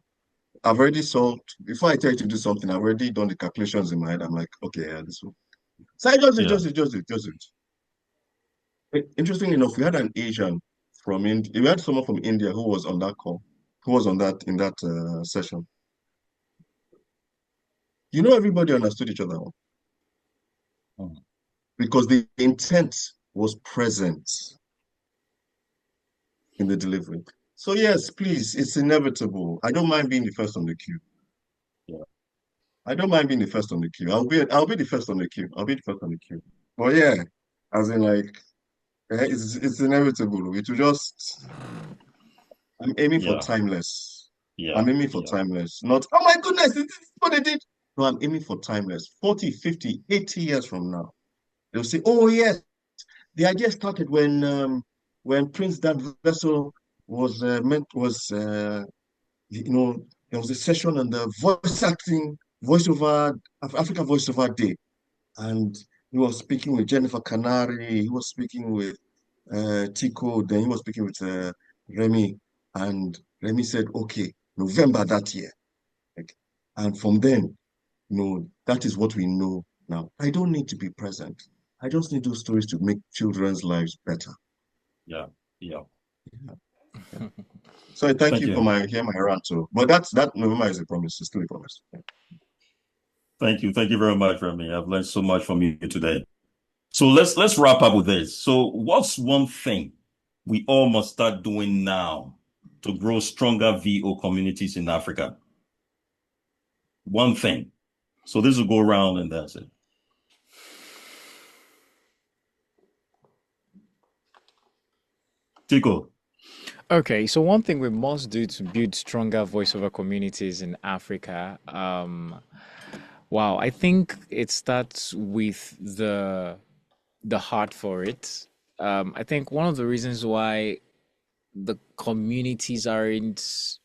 I've already solved, before I tell you to do something, I've already done the calculations in my head. I'm like, okay, yeah, this one. So I just do it. Interestingly enough, we had an Asian from India. We had someone from India who was on that call. who was on that in that session. You know, everybody understood each other because the intent was present in the delivery. So yes, please, it's inevitable. I don't mind being the first on the queue. Yeah. I don't mind being the first on the queue. I'll be the first on the queue. I'll be the first on the queue. But yeah, as in like it's inevitable. It will just I'm aiming for timeless. Yeah. I'm aiming for timeless. Not, oh my goodness, this is what they did. No, I'm aiming for timeless. 40, 50, 80 years from now. They'll say, oh yes, the idea started when Prince Dan Vessel was you know, there was a session on the voiceover Africa Voiceover Day, and he was speaking with Jennifer Canary. He was speaking with Tcode. Then he was speaking with Remy, and Remy said, "Okay, November that year." Like, and from then, you know, that is what we know now. I don't need to be present. I just need those stories to make children's lives better. Yeah. So thank you for my rant too. But that November is a promise. It's still a promise. Thank you very much, Remy. I've learned so much from you today. So let's wrap up with this. So what's one thing we all must start doing now to grow stronger VO communities in Africa? One thing. So this will go around and that's it. Tcode. Okay, so one thing we must do to build stronger voiceover communities in Africa, wow, I think it starts with the heart for it. I think one of the reasons why the communities aren't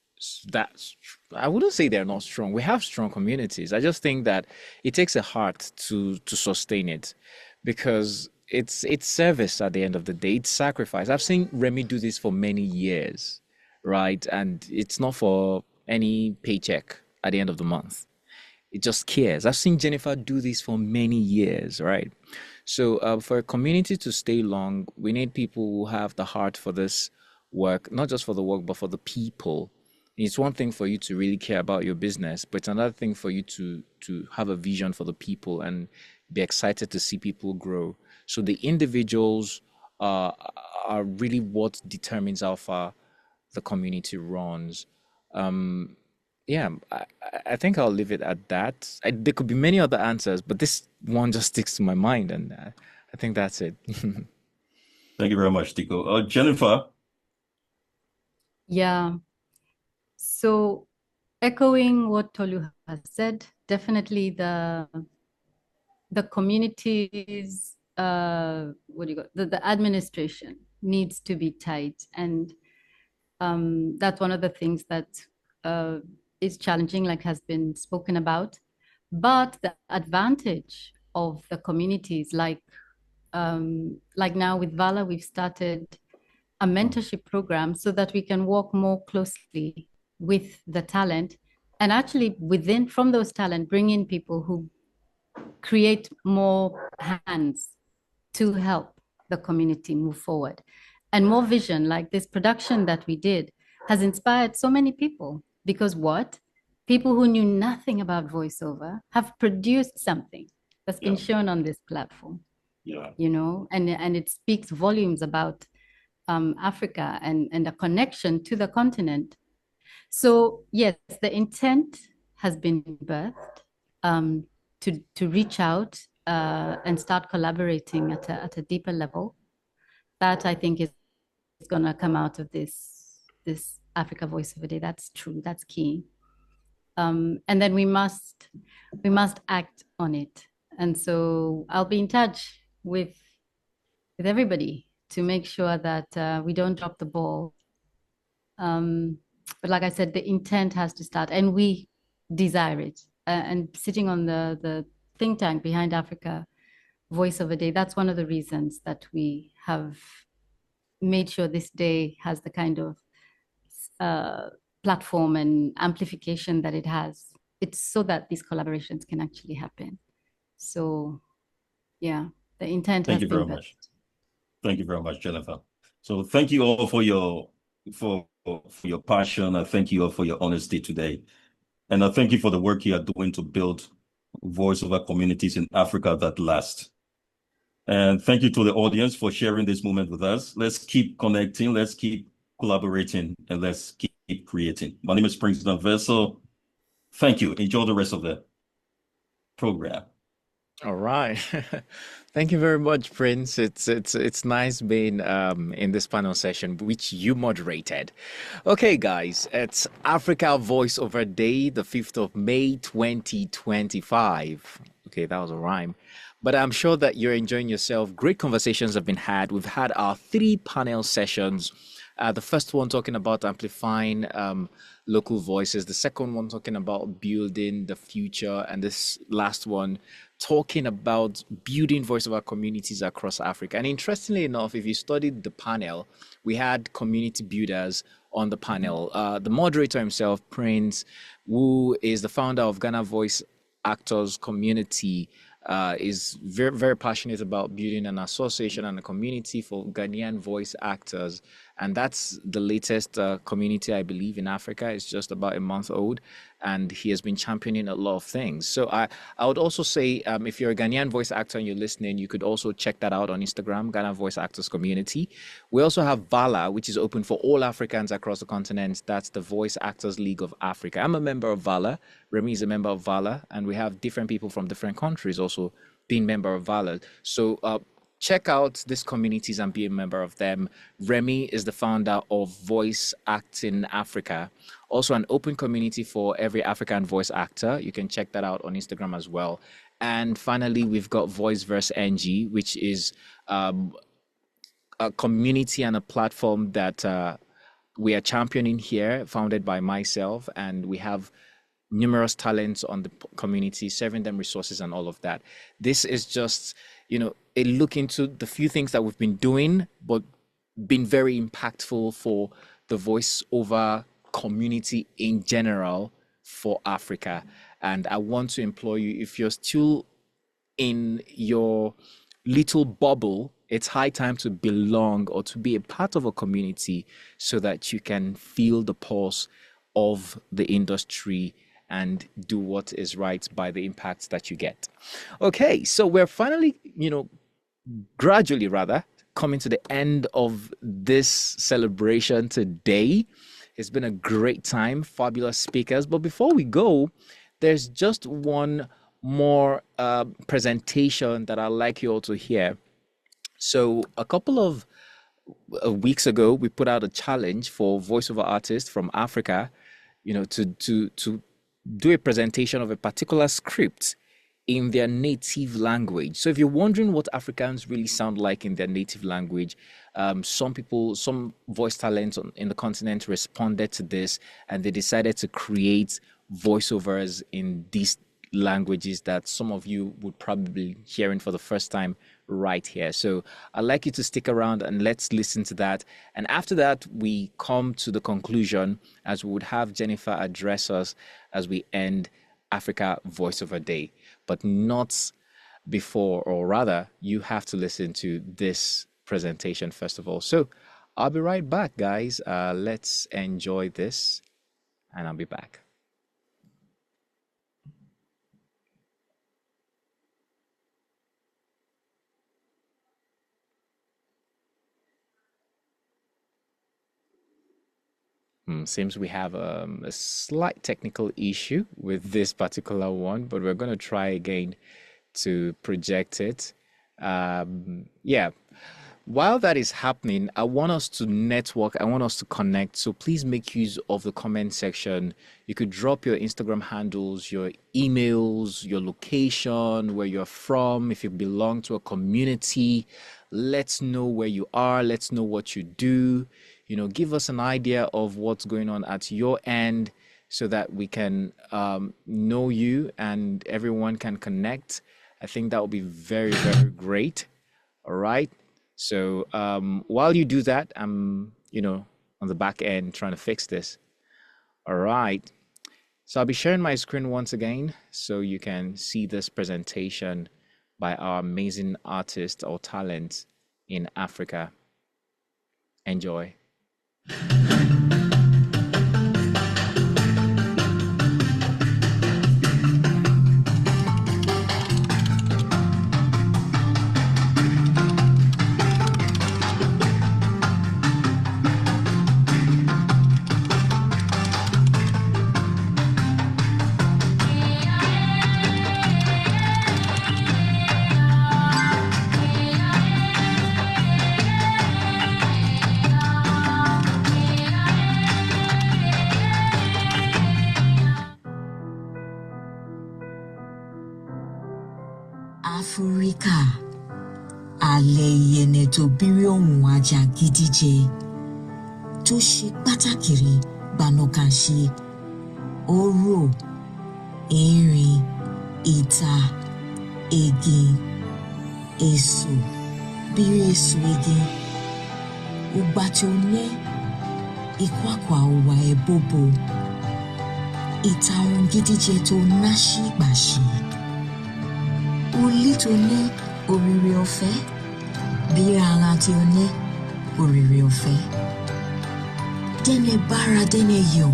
I wouldn't say they're not strong. We have strong communities. I just think that it takes a heart to sustain it, because it's service at the end of the day. It's sacrifice. I've seen Remy do this for many years, right? And it's not for any paycheck at the end of the month. It just cares. I've seen Jennifer do this for many years, right? So for a community to stay long, we need people who have the heart for this work, not just for the work, but for the people. It's one thing for you to really care about your business, but it's another thing for you to have a vision for the people and be excited to see people grow. So the individuals are really what determines how far the community runs. Yeah, I think I'll leave it at that. There could be many other answers, but this one just sticks to my mind, and I think that's it. Thank you very much, Tcode. Jennifer? Yeah. So echoing what Tolu has said, definitely the communities, the administration needs to be tight. And that's one of the things that is challenging, like has been spoken about. But the advantage of the communities, like now with VALA, we've started a mentorship program so that we can work more closely with the talent, and actually from those talent, bring in people who create more hands to help the community move forward, and more vision. Like this production that we did has inspired so many people, because people who knew nothing about voiceover have produced something that's been shown on this platform. Yeah. You know, and it speaks volumes about Africa and a connection to the continent. So yes, the intent has been birthed to reach out and start collaborating at a deeper level. That I think is going to come out of this Africa Voiceover Day. That's true. That's key. And then we must act on it. And so I'll be in touch with everybody to make sure that we don't drop the ball. But like I said, the intent has to start, and we desire it. And sitting on the think tank behind Africa Voiceover Day, that's one of the reasons that we have made sure this day has the kind of platform and amplification that it has. It's so that these collaborations can actually happen. So yeah, the intent has been very much. Thank you very much, Jennifer. So thank you all for for your passion. I thank you all for your honesty today. And I thank you for the work you are doing to build voiceover communities in Africa that last. And thank you to the audience for sharing this moment with us. Let's keep connecting, let's keep collaborating, and let's keep creating. My name is Prince Vessel. Thank you. Enjoy the rest of the program. All right. Thank you very much, Prince. It's nice being in this panel session, which you moderated. Okay, guys, it's Africa Voiceover Day, the 5th of May, 2025. Okay, that was a rhyme. But I'm sure that you're enjoying yourself. Great conversations have been had. We've had our 3 panel sessions. The first one talking about amplifying local voices, the second one talking about building the future, and this last one talking about building voiceover communities across Africa. And interestingly enough, if you studied the panel, we had community builders on the panel. The moderator himself, Prince, who is the founder of Ghana Voice Actors Community, is very, very passionate about building an association and a community for Ghanaian voice actors. And that's the latest community, I believe, in Africa. It's just about a month old, and he has been championing a lot of things. So I would also say, if you're a Ghanaian voice actor and you're listening, you could also check that out on Instagram, Ghana Voice Actors Community. We also have VALA, which is open for all Africans across the continent. That's the Voice Actors League of Africa. I'm a member of VALA. Remy is a member of VALA, and we have different people from different countries also being member of VALA. So check out these communities and be a member of them. Remy is the founder of Voice Acting Africa, also an open community for every African voice actor. You can check that out on Instagram as well. And finally, we've got Voiceverse NG, which is a community and a platform that we are championing here, founded by myself, and we have numerous talents on the community, serving them resources and all of that. This is just, a look into the few things that we've been doing, but been very impactful for the voiceover community in general for Africa. And I want to implore you, if you're still in your little bubble, it's high time to belong or to be a part of a community so that you can feel the pulse of the industry and do what is right by the impacts that you get. Okay, so we're finally, gradually rather, coming to the end of this celebration today. It's been a great time, fabulous speakers. But before we go, there's just one more presentation that I'd like you all to hear. So a couple of weeks ago, we put out a challenge for voiceover artists from Africa, to do a presentation of a particular script in their native language. So if you're wondering what Africans really sound like in their native language, some voice talents in the continent responded to this, and they decided to create voiceovers in these languages that some of you would probably be hearing for the first time right here. So I'd like you to stick around and let's listen to that. And after that, we come to the conclusion, as we would have Jennifer address us as we end Africa Voiceover Day, but not before, or rather, you have to listen to this presentation first of all. So I'll be right back, guys. Let's enjoy this, and I'll be back. Seems we have a slight technical issue with this particular one, but we're going to try again to project it. Yeah. While that is happening, I want us to network. I want us to connect. So please make use of the comment section. You could drop your Instagram handles, your emails, your location, where you're from. If you belong to a community, let's know where you are. Let's know what you do. Give us an idea of what's going on at your end so that we can know you and everyone can connect. I think that would be very, very great. All right. So while you do that, I'm, on the back end trying to fix this. All right. So I'll be sharing my screen once again so you can see this presentation by our amazing artists or talents in Africa. Enjoy. Africa aleyene tó bírí ohun ajá gidi jẹ tó ṣe pàtàkì rí gbanokan ṣe oró erin ìta egi èso bírí èso egi ugba tí ó ní ìkwakwa òwà ẹ̀bọ̀bò ìta ohun gidi jẹ tó náṣí gbàṣí olí tó ní oríire ọ̀fẹ́ bí ara tí ó ní oríire ọ̀fẹ́ dẹ́nẹ̀ bára dẹ́nẹ̀ yọ̀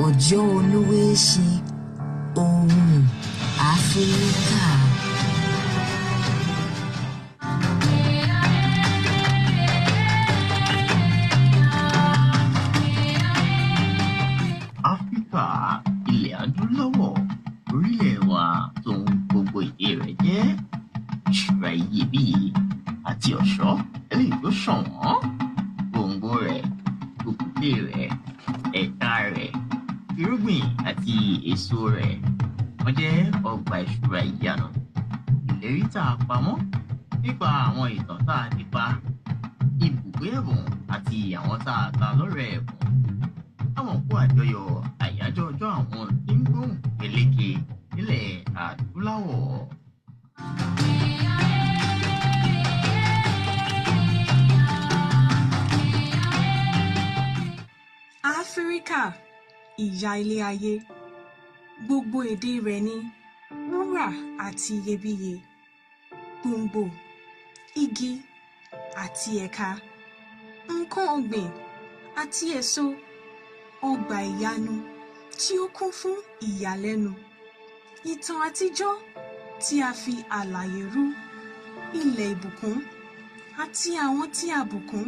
ọjọ́ olúwe ṣe ohun Áfíríkà. Áfíríkà ilẹ̀ adúláwọ̀ orílẹ̀ wa tó ń gbogbo èdè rẹ̀ jẹ́ ìṣúra iyebíye àti ọ̀ṣọ́ eléyìí tó ṣọ̀wọ́n gbòǹgbò rẹ̀ kùkùté rẹ̀ ẹ̀ka rẹ̀ irúgbìn àti èso rẹ̀ wọ́n jẹ́ ọgbà ìṣúra ìyanu ìlérí tá a pamọ́ nípa àwọn ìtàn tá a ti pa ibùgbé ẹ̀bùn àti àwọn tá a ta lọ́rẹ̀ ẹ̀bùn àwọn kó àjọyọ̀ àyájọ́ ọjọ́ àwọn tí ń gbóhùn peléke nílẹ̀ adúláwọ̀. Áfíríkà ìyá ilé ayé gbogbo èdè rẹ̀ ní wúrà àti iyebíye gbòǹgbò igi àti ẹ̀ka nǹkan ọ̀gbìn àti èso ọgbà ìyanu tí ó kún fún ìyàlẹ́nu ìtàn àtijọ́ tí a fi àlàyé rú ilẹ̀ ìbùkún àti àwọn tí a bùkún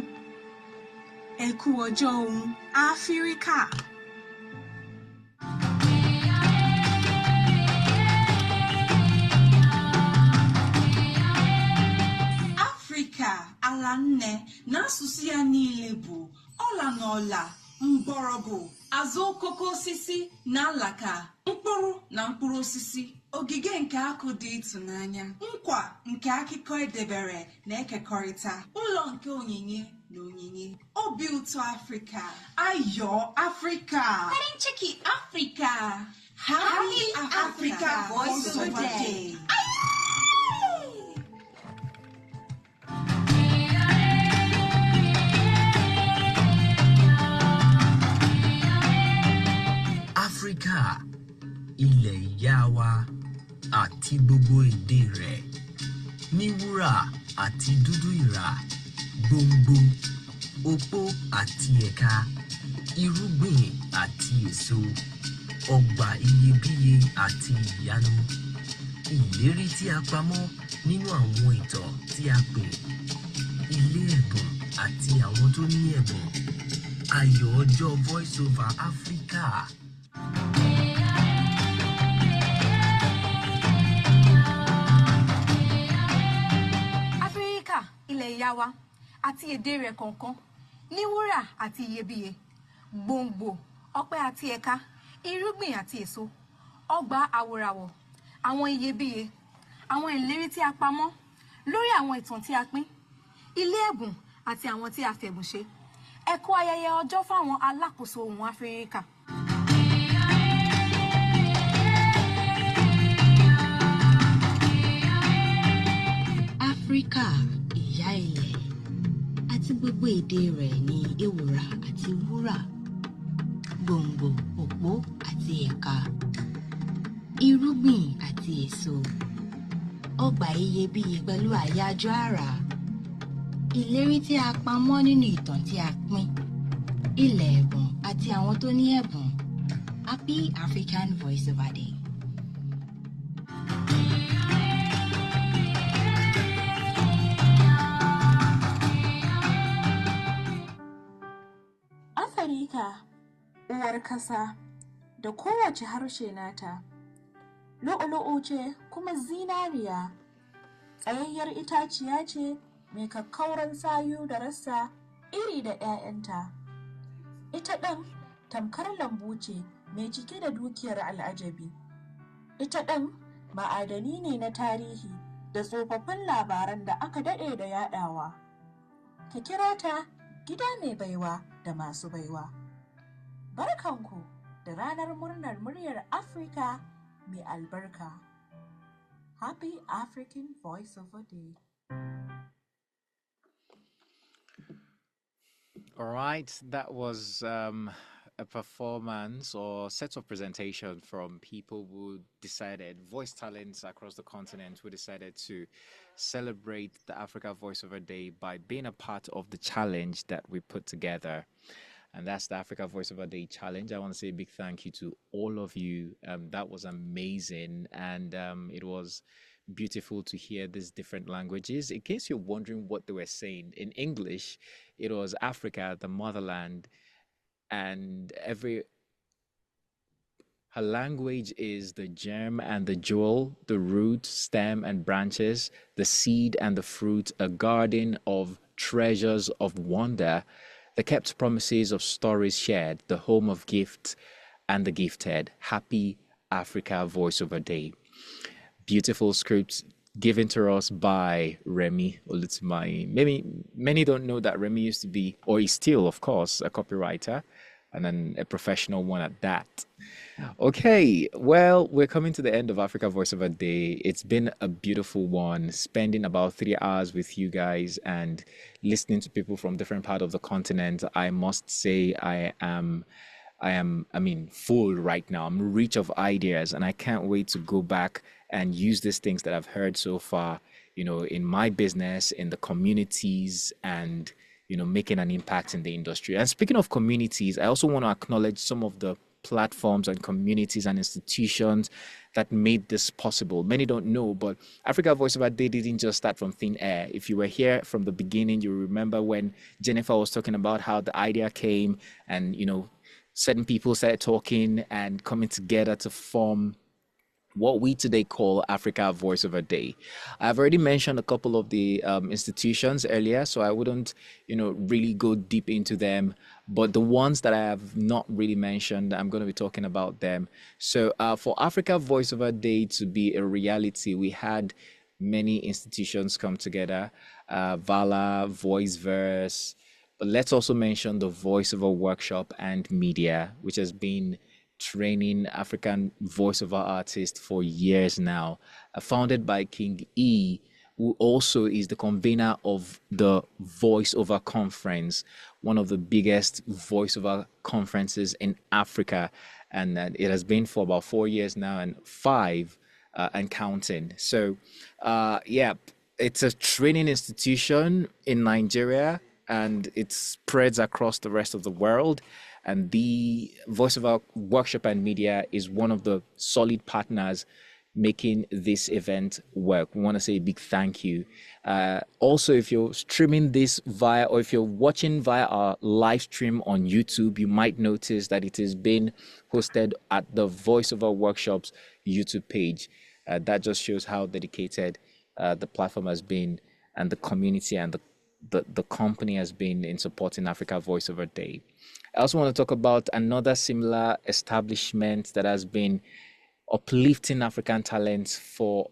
ẹ kú ọjọ́ ohun Áfíríkà. Áfíríkà ala nne n'asụsụ ya niile bụ ọla na ọla mgbọrọgwụ azụ okoko osisi na alaka mkpụrụ na mkpụrụ osisi ogige nke akụ dị ịtụnanya nkwa nke akụkọ edebere na ekekọrịta ụlọ nke onyinye na onyinye obi ụtọ Afrịka ayọ Afrịka farin ciki Afrịka Happy Africa Voiceover Day. Áfíríkà ilẹ̀ ìyá wa àti gbogbo èdè rẹ̀ ní wúrà àti dúdú ìrà gbòǹgbò opó àti ẹ̀ka irúgbìn àti èso ọgbà iyebíye àti ìyanu ìlérí tí a pamọ́ nínú àwọn ìtàn tí a pè ilé ẹ̀bùn àti àwọn tó ní ẹ̀bùn ayọ̀ ọjọ́ Voiceover Africa. Áfíríkà ilẹ̀ ìyá wa àti èdè rẹ̀ kọ̀ọ̀kan ní wúrà àti iyebíye gbòǹgbò ọ̀pẹ àti ẹ̀ka irúgbìn àti èso ọgbà àwòràwọ̀ àwọn iyebíye àwọn ìlérí tí a pamọ́ lórí àwọn ìtàn tí a pín ilé ẹ̀bùn àti àwọn tí a fẹ̀bùn ṣe ẹ kú ayẹyẹ ọjọ́ fáwọn alákòóso ohùn Áfíríkà. Áfíríkà ìyá ilẹ̀ àti gbogbo èdè rẹ̀ ní ewùrà àti wúrà gbòǹgbò òpó àti ẹ̀ka irúgbìn àti èso ọgbà iyebíye pẹ̀lú àyájọ́ àrà ìlérí tí a pamọ́ nínú ìtàn tí a pín ilẹ̀ ẹ̀bùn àti àwọn tó ní ẹ̀bùn Happy African Voiceover Day. Afirka uwar kasa da kowace harshe nata lu'ulu'u ce kuma zinariya tsayayyar itaciya ce mai kakkauran sayu da rassa iri da 'ya'yanta ita ɗin tamkar lambu ce mai cike da dukiyar al'ajabi ita ɗin ma'adani ne na tarihi da tsofaffin labaran da aka daɗe da yaɗawa. Ka kira ta gida mai baiwa da masu baiwa. Barkanku da ranar murnar muryar Afrika mai albarka. Happy African Voiceover Day. All right, that was a performance or set of presentation from people who decided, voice talents across the continent, who decided to celebrate the Africa Voiceover Day by being a part of the challenge that we put together. And that's the Africa Voiceover Day challenge. I want to say a big thank you to all of you. That was amazing. And it was beautiful to hear these different languages. In case you're wondering what they were saying, in English, it was Africa, the motherland, and her language is the germ and the jewel, the root, stem and branches, the seed and the fruit, a garden of treasures of wonder, the kept promises of stories shared, the home of gifts and the gifted. Happy Africa Voiceover Day. Beautiful scripts given to us by Remy Olutumai. Maybe many don't know that Remy used to be, or is still, of course, a copywriter and then a professional one at that. Okay, well, we're coming to the end of Africa Voiceover Day. It's been a beautiful one, spending about 3 hours with you guys and listening to people from different parts of the continent. I must say I am full right now. I'm rich of ideas and I can't wait to go back and use these things that I've heard so far, in my business, in the communities, and, making an impact in the industry. And speaking of communities, I also want to acknowledge some of the platforms and communities and institutions that made this possible. Many don't know, but Africa Voiceover Day didn't just start from thin air. If you were here from the beginning, you remember when Jennifer was talking about how the idea came and, certain people started talking and coming together to form what we today call Africa Voiceover Day. I've already mentioned a couple of the institutions earlier, so I wouldn't, really go deep into them. But the ones that I have not really mentioned, I'm going to be talking about them. So for Africa Voiceover Day to be a reality, we had many institutions come together, VALA, Voiceovers. But let's also mention the Voiceover Workshop and Media, which has been training African voiceover artists for years now, founded by King E, who also is the convener of the Voiceover Conference, one of the biggest voiceover conferences in Africa. And it has been for about 4 years now, and 5 and counting. So, it's a training institution in Nigeria, and it spreads across the rest of the world. And the Voiceover Workshop and Media is one of the solid partners making this event work. We want to say a big thank you. Also, if you're streaming this or if you're watching via our live stream on YouTube, you might notice that it is being hosted at the Voiceover Workshops YouTube page. That just shows how dedicated the platform has been, and the community and the company has been in supporting Africa Voiceover Day. I also want to talk about another similar establishment that has been uplifting African talents for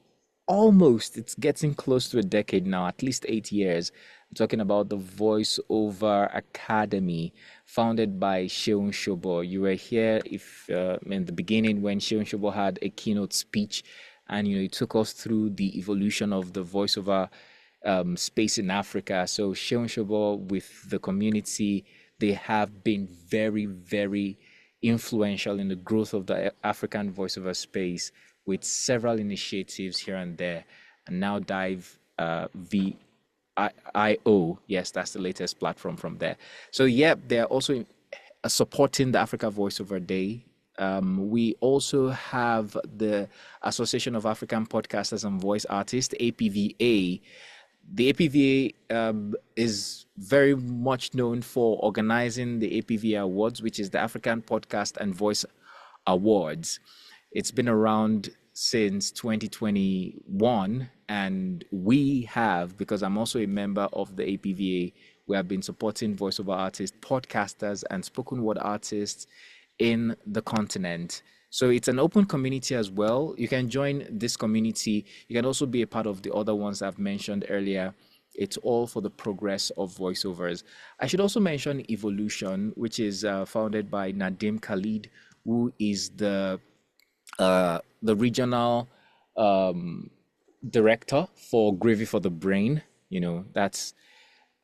it's getting close to a decade now, at least 8 years. I'm talking about the Voiceover Academy, founded by Seun Shobo. You were here in the beginning when Seun Shobo had a keynote speech, and he took us through the evolution of the voiceover space in Africa. So Seun Shobo with the community, they have been very, very influential in the growth of the African voiceover space with several initiatives here and there. And now Dive VIO, yes, that's the latest platform from there. So they're also supporting the Africa Voiceover Day. We also have the Association of African Podcasters and Voice Artists, APVA. The APVA is very much known for organizing the APVA Awards, which is the African Podcast and Voice Awards. It's been around since 2021, and we have, because I'm also a member of the APVA, we have been supporting voiceover artists, podcasters, and spoken word artists in the continent So it's an open community as well. You can join this community. You can also be a part of the other ones I've mentioned earlier. It's all for the progress of voiceovers. I should also mention Evolution, which is founded by Nadim Khalid, who is the regional director for Gravy for the Brain. That's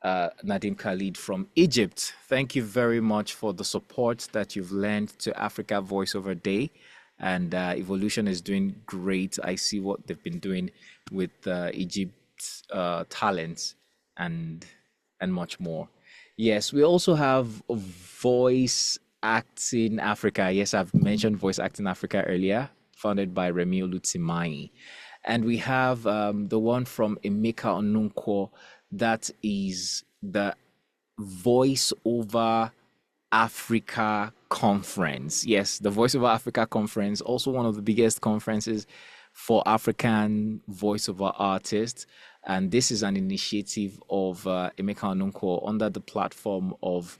Nadim Khalid from Egypt. Thank you very much for the support that you've lent to Africa Voiceover Day. And Evolution is doing great. I see what they've been doing with Egypt's talents and much more. Yes, we also have Voice Acting Africa. Yes, I've mentioned Voice Acting Africa earlier, founded by Remi Olutimai. And we have the one from Emeka Onunkwo, that is the Voice Over Africa Conference. Yes, the Voice Over Africa Conference, also one of the biggest conferences for African voiceover artists. And this is an initiative of Emeka Onunkwo under the platform of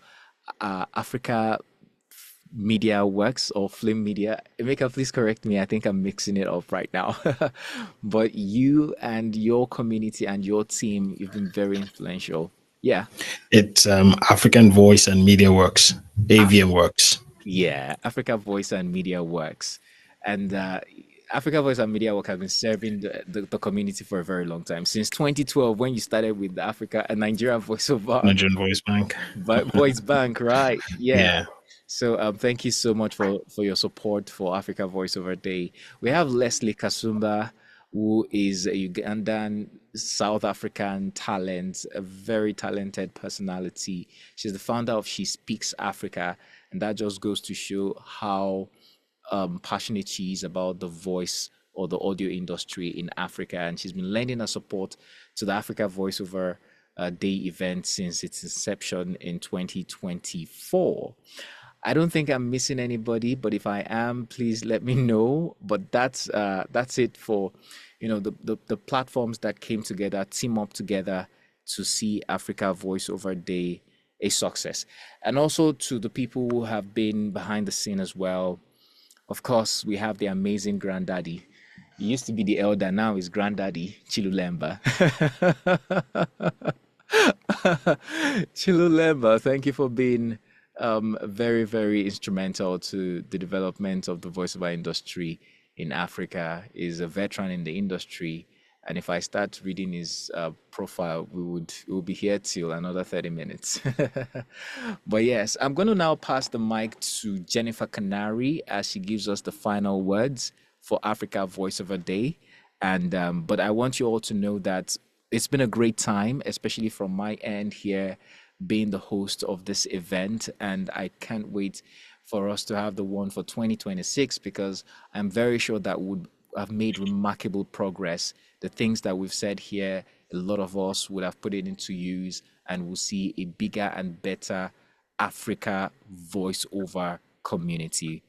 Africa Media Works or Film Media. Emeka, please correct me. I think I'm mixing it up right now. But you and your community and your team, you've been very influential. Yeah. It's African Voice and Media Works, AVM Works. Yeah, Africa Voice and Media Works. And Africa Voice and Media Work have been serving the community for a very long time. Since 2012, when you started with the Nigeria Voiceover. Nigerian Voice Bank. Voice Bank, right? Yeah. So thank you so much for your support for Africa Voiceover Day. We have Leslie Kasumba, who is a Ugandan, South African talent, a very talented personality. She's the founder of She Speaks Africa, and that just goes to show how passionate she is about the voice or the audio industry in Africa. And she's been lending her support to the Africa Voiceover Day event since its inception in 2024. I don't think I'm missing anybody, but if I am, please let me know. But that's it for the platforms that came together, team up together to see Africa Voiceover Day a success. And also to the people who have been behind the scene as well. Of course, we have the amazing granddaddy. He used to be the elder, now he's granddaddy, Chilulemba. Chilulemba, thank you for being very, very instrumental to the development of the voiceover industry in Africa. Is a veteran in the industry, and if I start reading his profile, we'll be here till another 30 minutes. But yes, I'm going to now pass the mic to Jennifer Canary as she gives us the final words for Africa Voiceover Day. And but I want you all to know that it's been a great time, especially from my end here, being the host of this event, and I can't wait for us to have the one for 2026, because I'm very sure that would have made remarkable progress. The things that we've said here, a lot of us would have put it into use, and we'll see a bigger and better Africa voiceover community.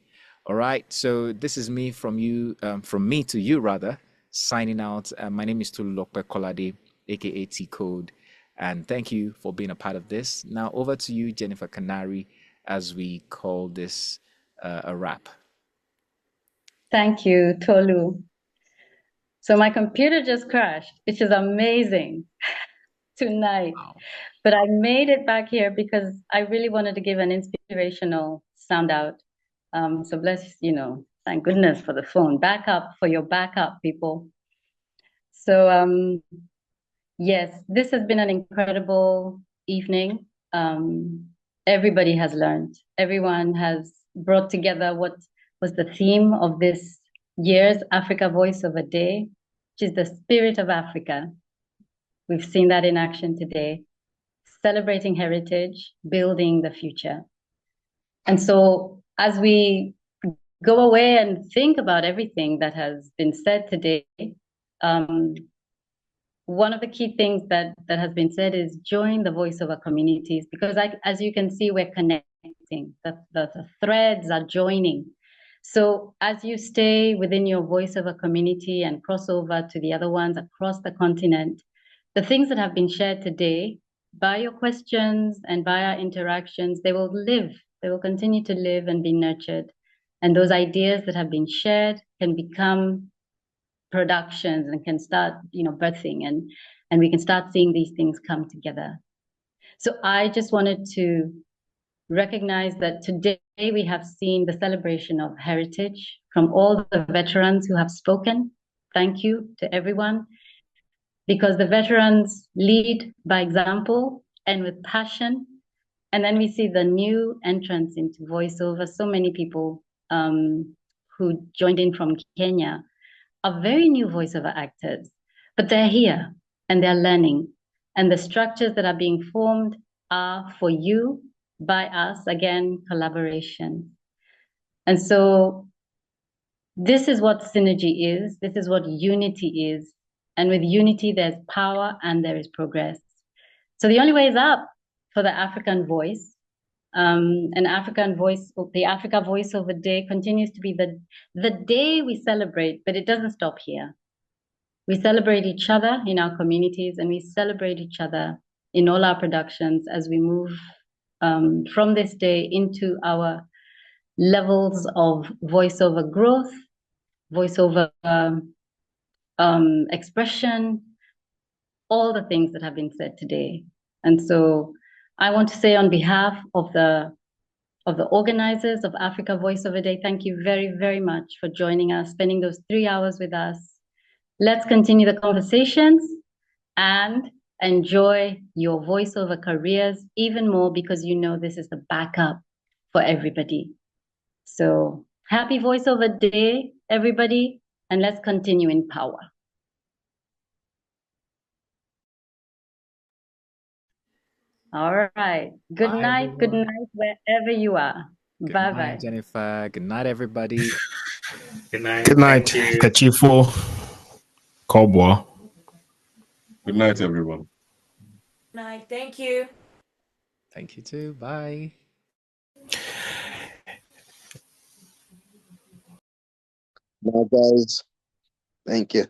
All right, so this is me from me to you rather, signing out. My name is Tula Kolade, aka Tcode. And thank you for being a part of this. Now over to you, Jennifer Canary, as we call this a wrap. Thank you, Tolu. So my computer just crashed, which is amazing tonight. Wow. But I made it back here because I really wanted to give an inspirational sound out. So bless, thank goodness for the phone. Backup for your backup, people. So yes, this has been an incredible evening. Everybody has learned. Everyone has brought together what was the theme of this year's Africa Voiceover Day, which is the spirit of Africa. We've seen that in action today. Celebrating heritage, building the future. And so as we go away and think about everything that has been said today, one of the key things that has been said is join the voiceover communities, because as you can see, we're connecting. The threads are joining. So as you stay within your voiceover community and cross over to the other ones across the continent, the things that have been shared today, by your questions and by our interactions, they will live. They will continue to live and be nurtured. And those ideas that have been shared can become productions and can start, birthing, and we can start seeing these things come together. So I just wanted to recognize that today we have seen the celebration of heritage from all the veterans who have spoken. Thank you to everyone, because the veterans lead by example and with passion. And then we see the new entrants into voiceover. So many people who joined in from Kenya are very new voiceover actors, but they're here and they're learning. And the structures that are being formed are for you, by us, again, collaboration. And so this is what synergy is. This is what unity is. And with unity, there's power and there is progress. So the only way is up for the African voice. And African voice, the Africa Voiceover Day continues to be the day we celebrate, but it doesn't stop here. We celebrate each other in our communities, and we celebrate each other in all our productions as we move from this day into our levels of voiceover growth, voiceover expression, all the things that have been said today. And so I want to say on behalf of the organizers of Africa Voiceover Day, thank you very, very much for joining us, spending those 3 hours with us. Let's continue the conversations and enjoy your voiceover careers even more, because this is the backup for everybody. So happy Voiceover Day, everybody, and let's continue in power. All right. Good Bye, night. Good everyone. night, wherever you are. Good Bye night, bye. Jennifer. Good night, everybody. Good night. Good night, Thank you. Kachifo, Kobwa. Good night, everyone. Night. Thank you. Thank you too. Bye. Bye, guys. Thank you.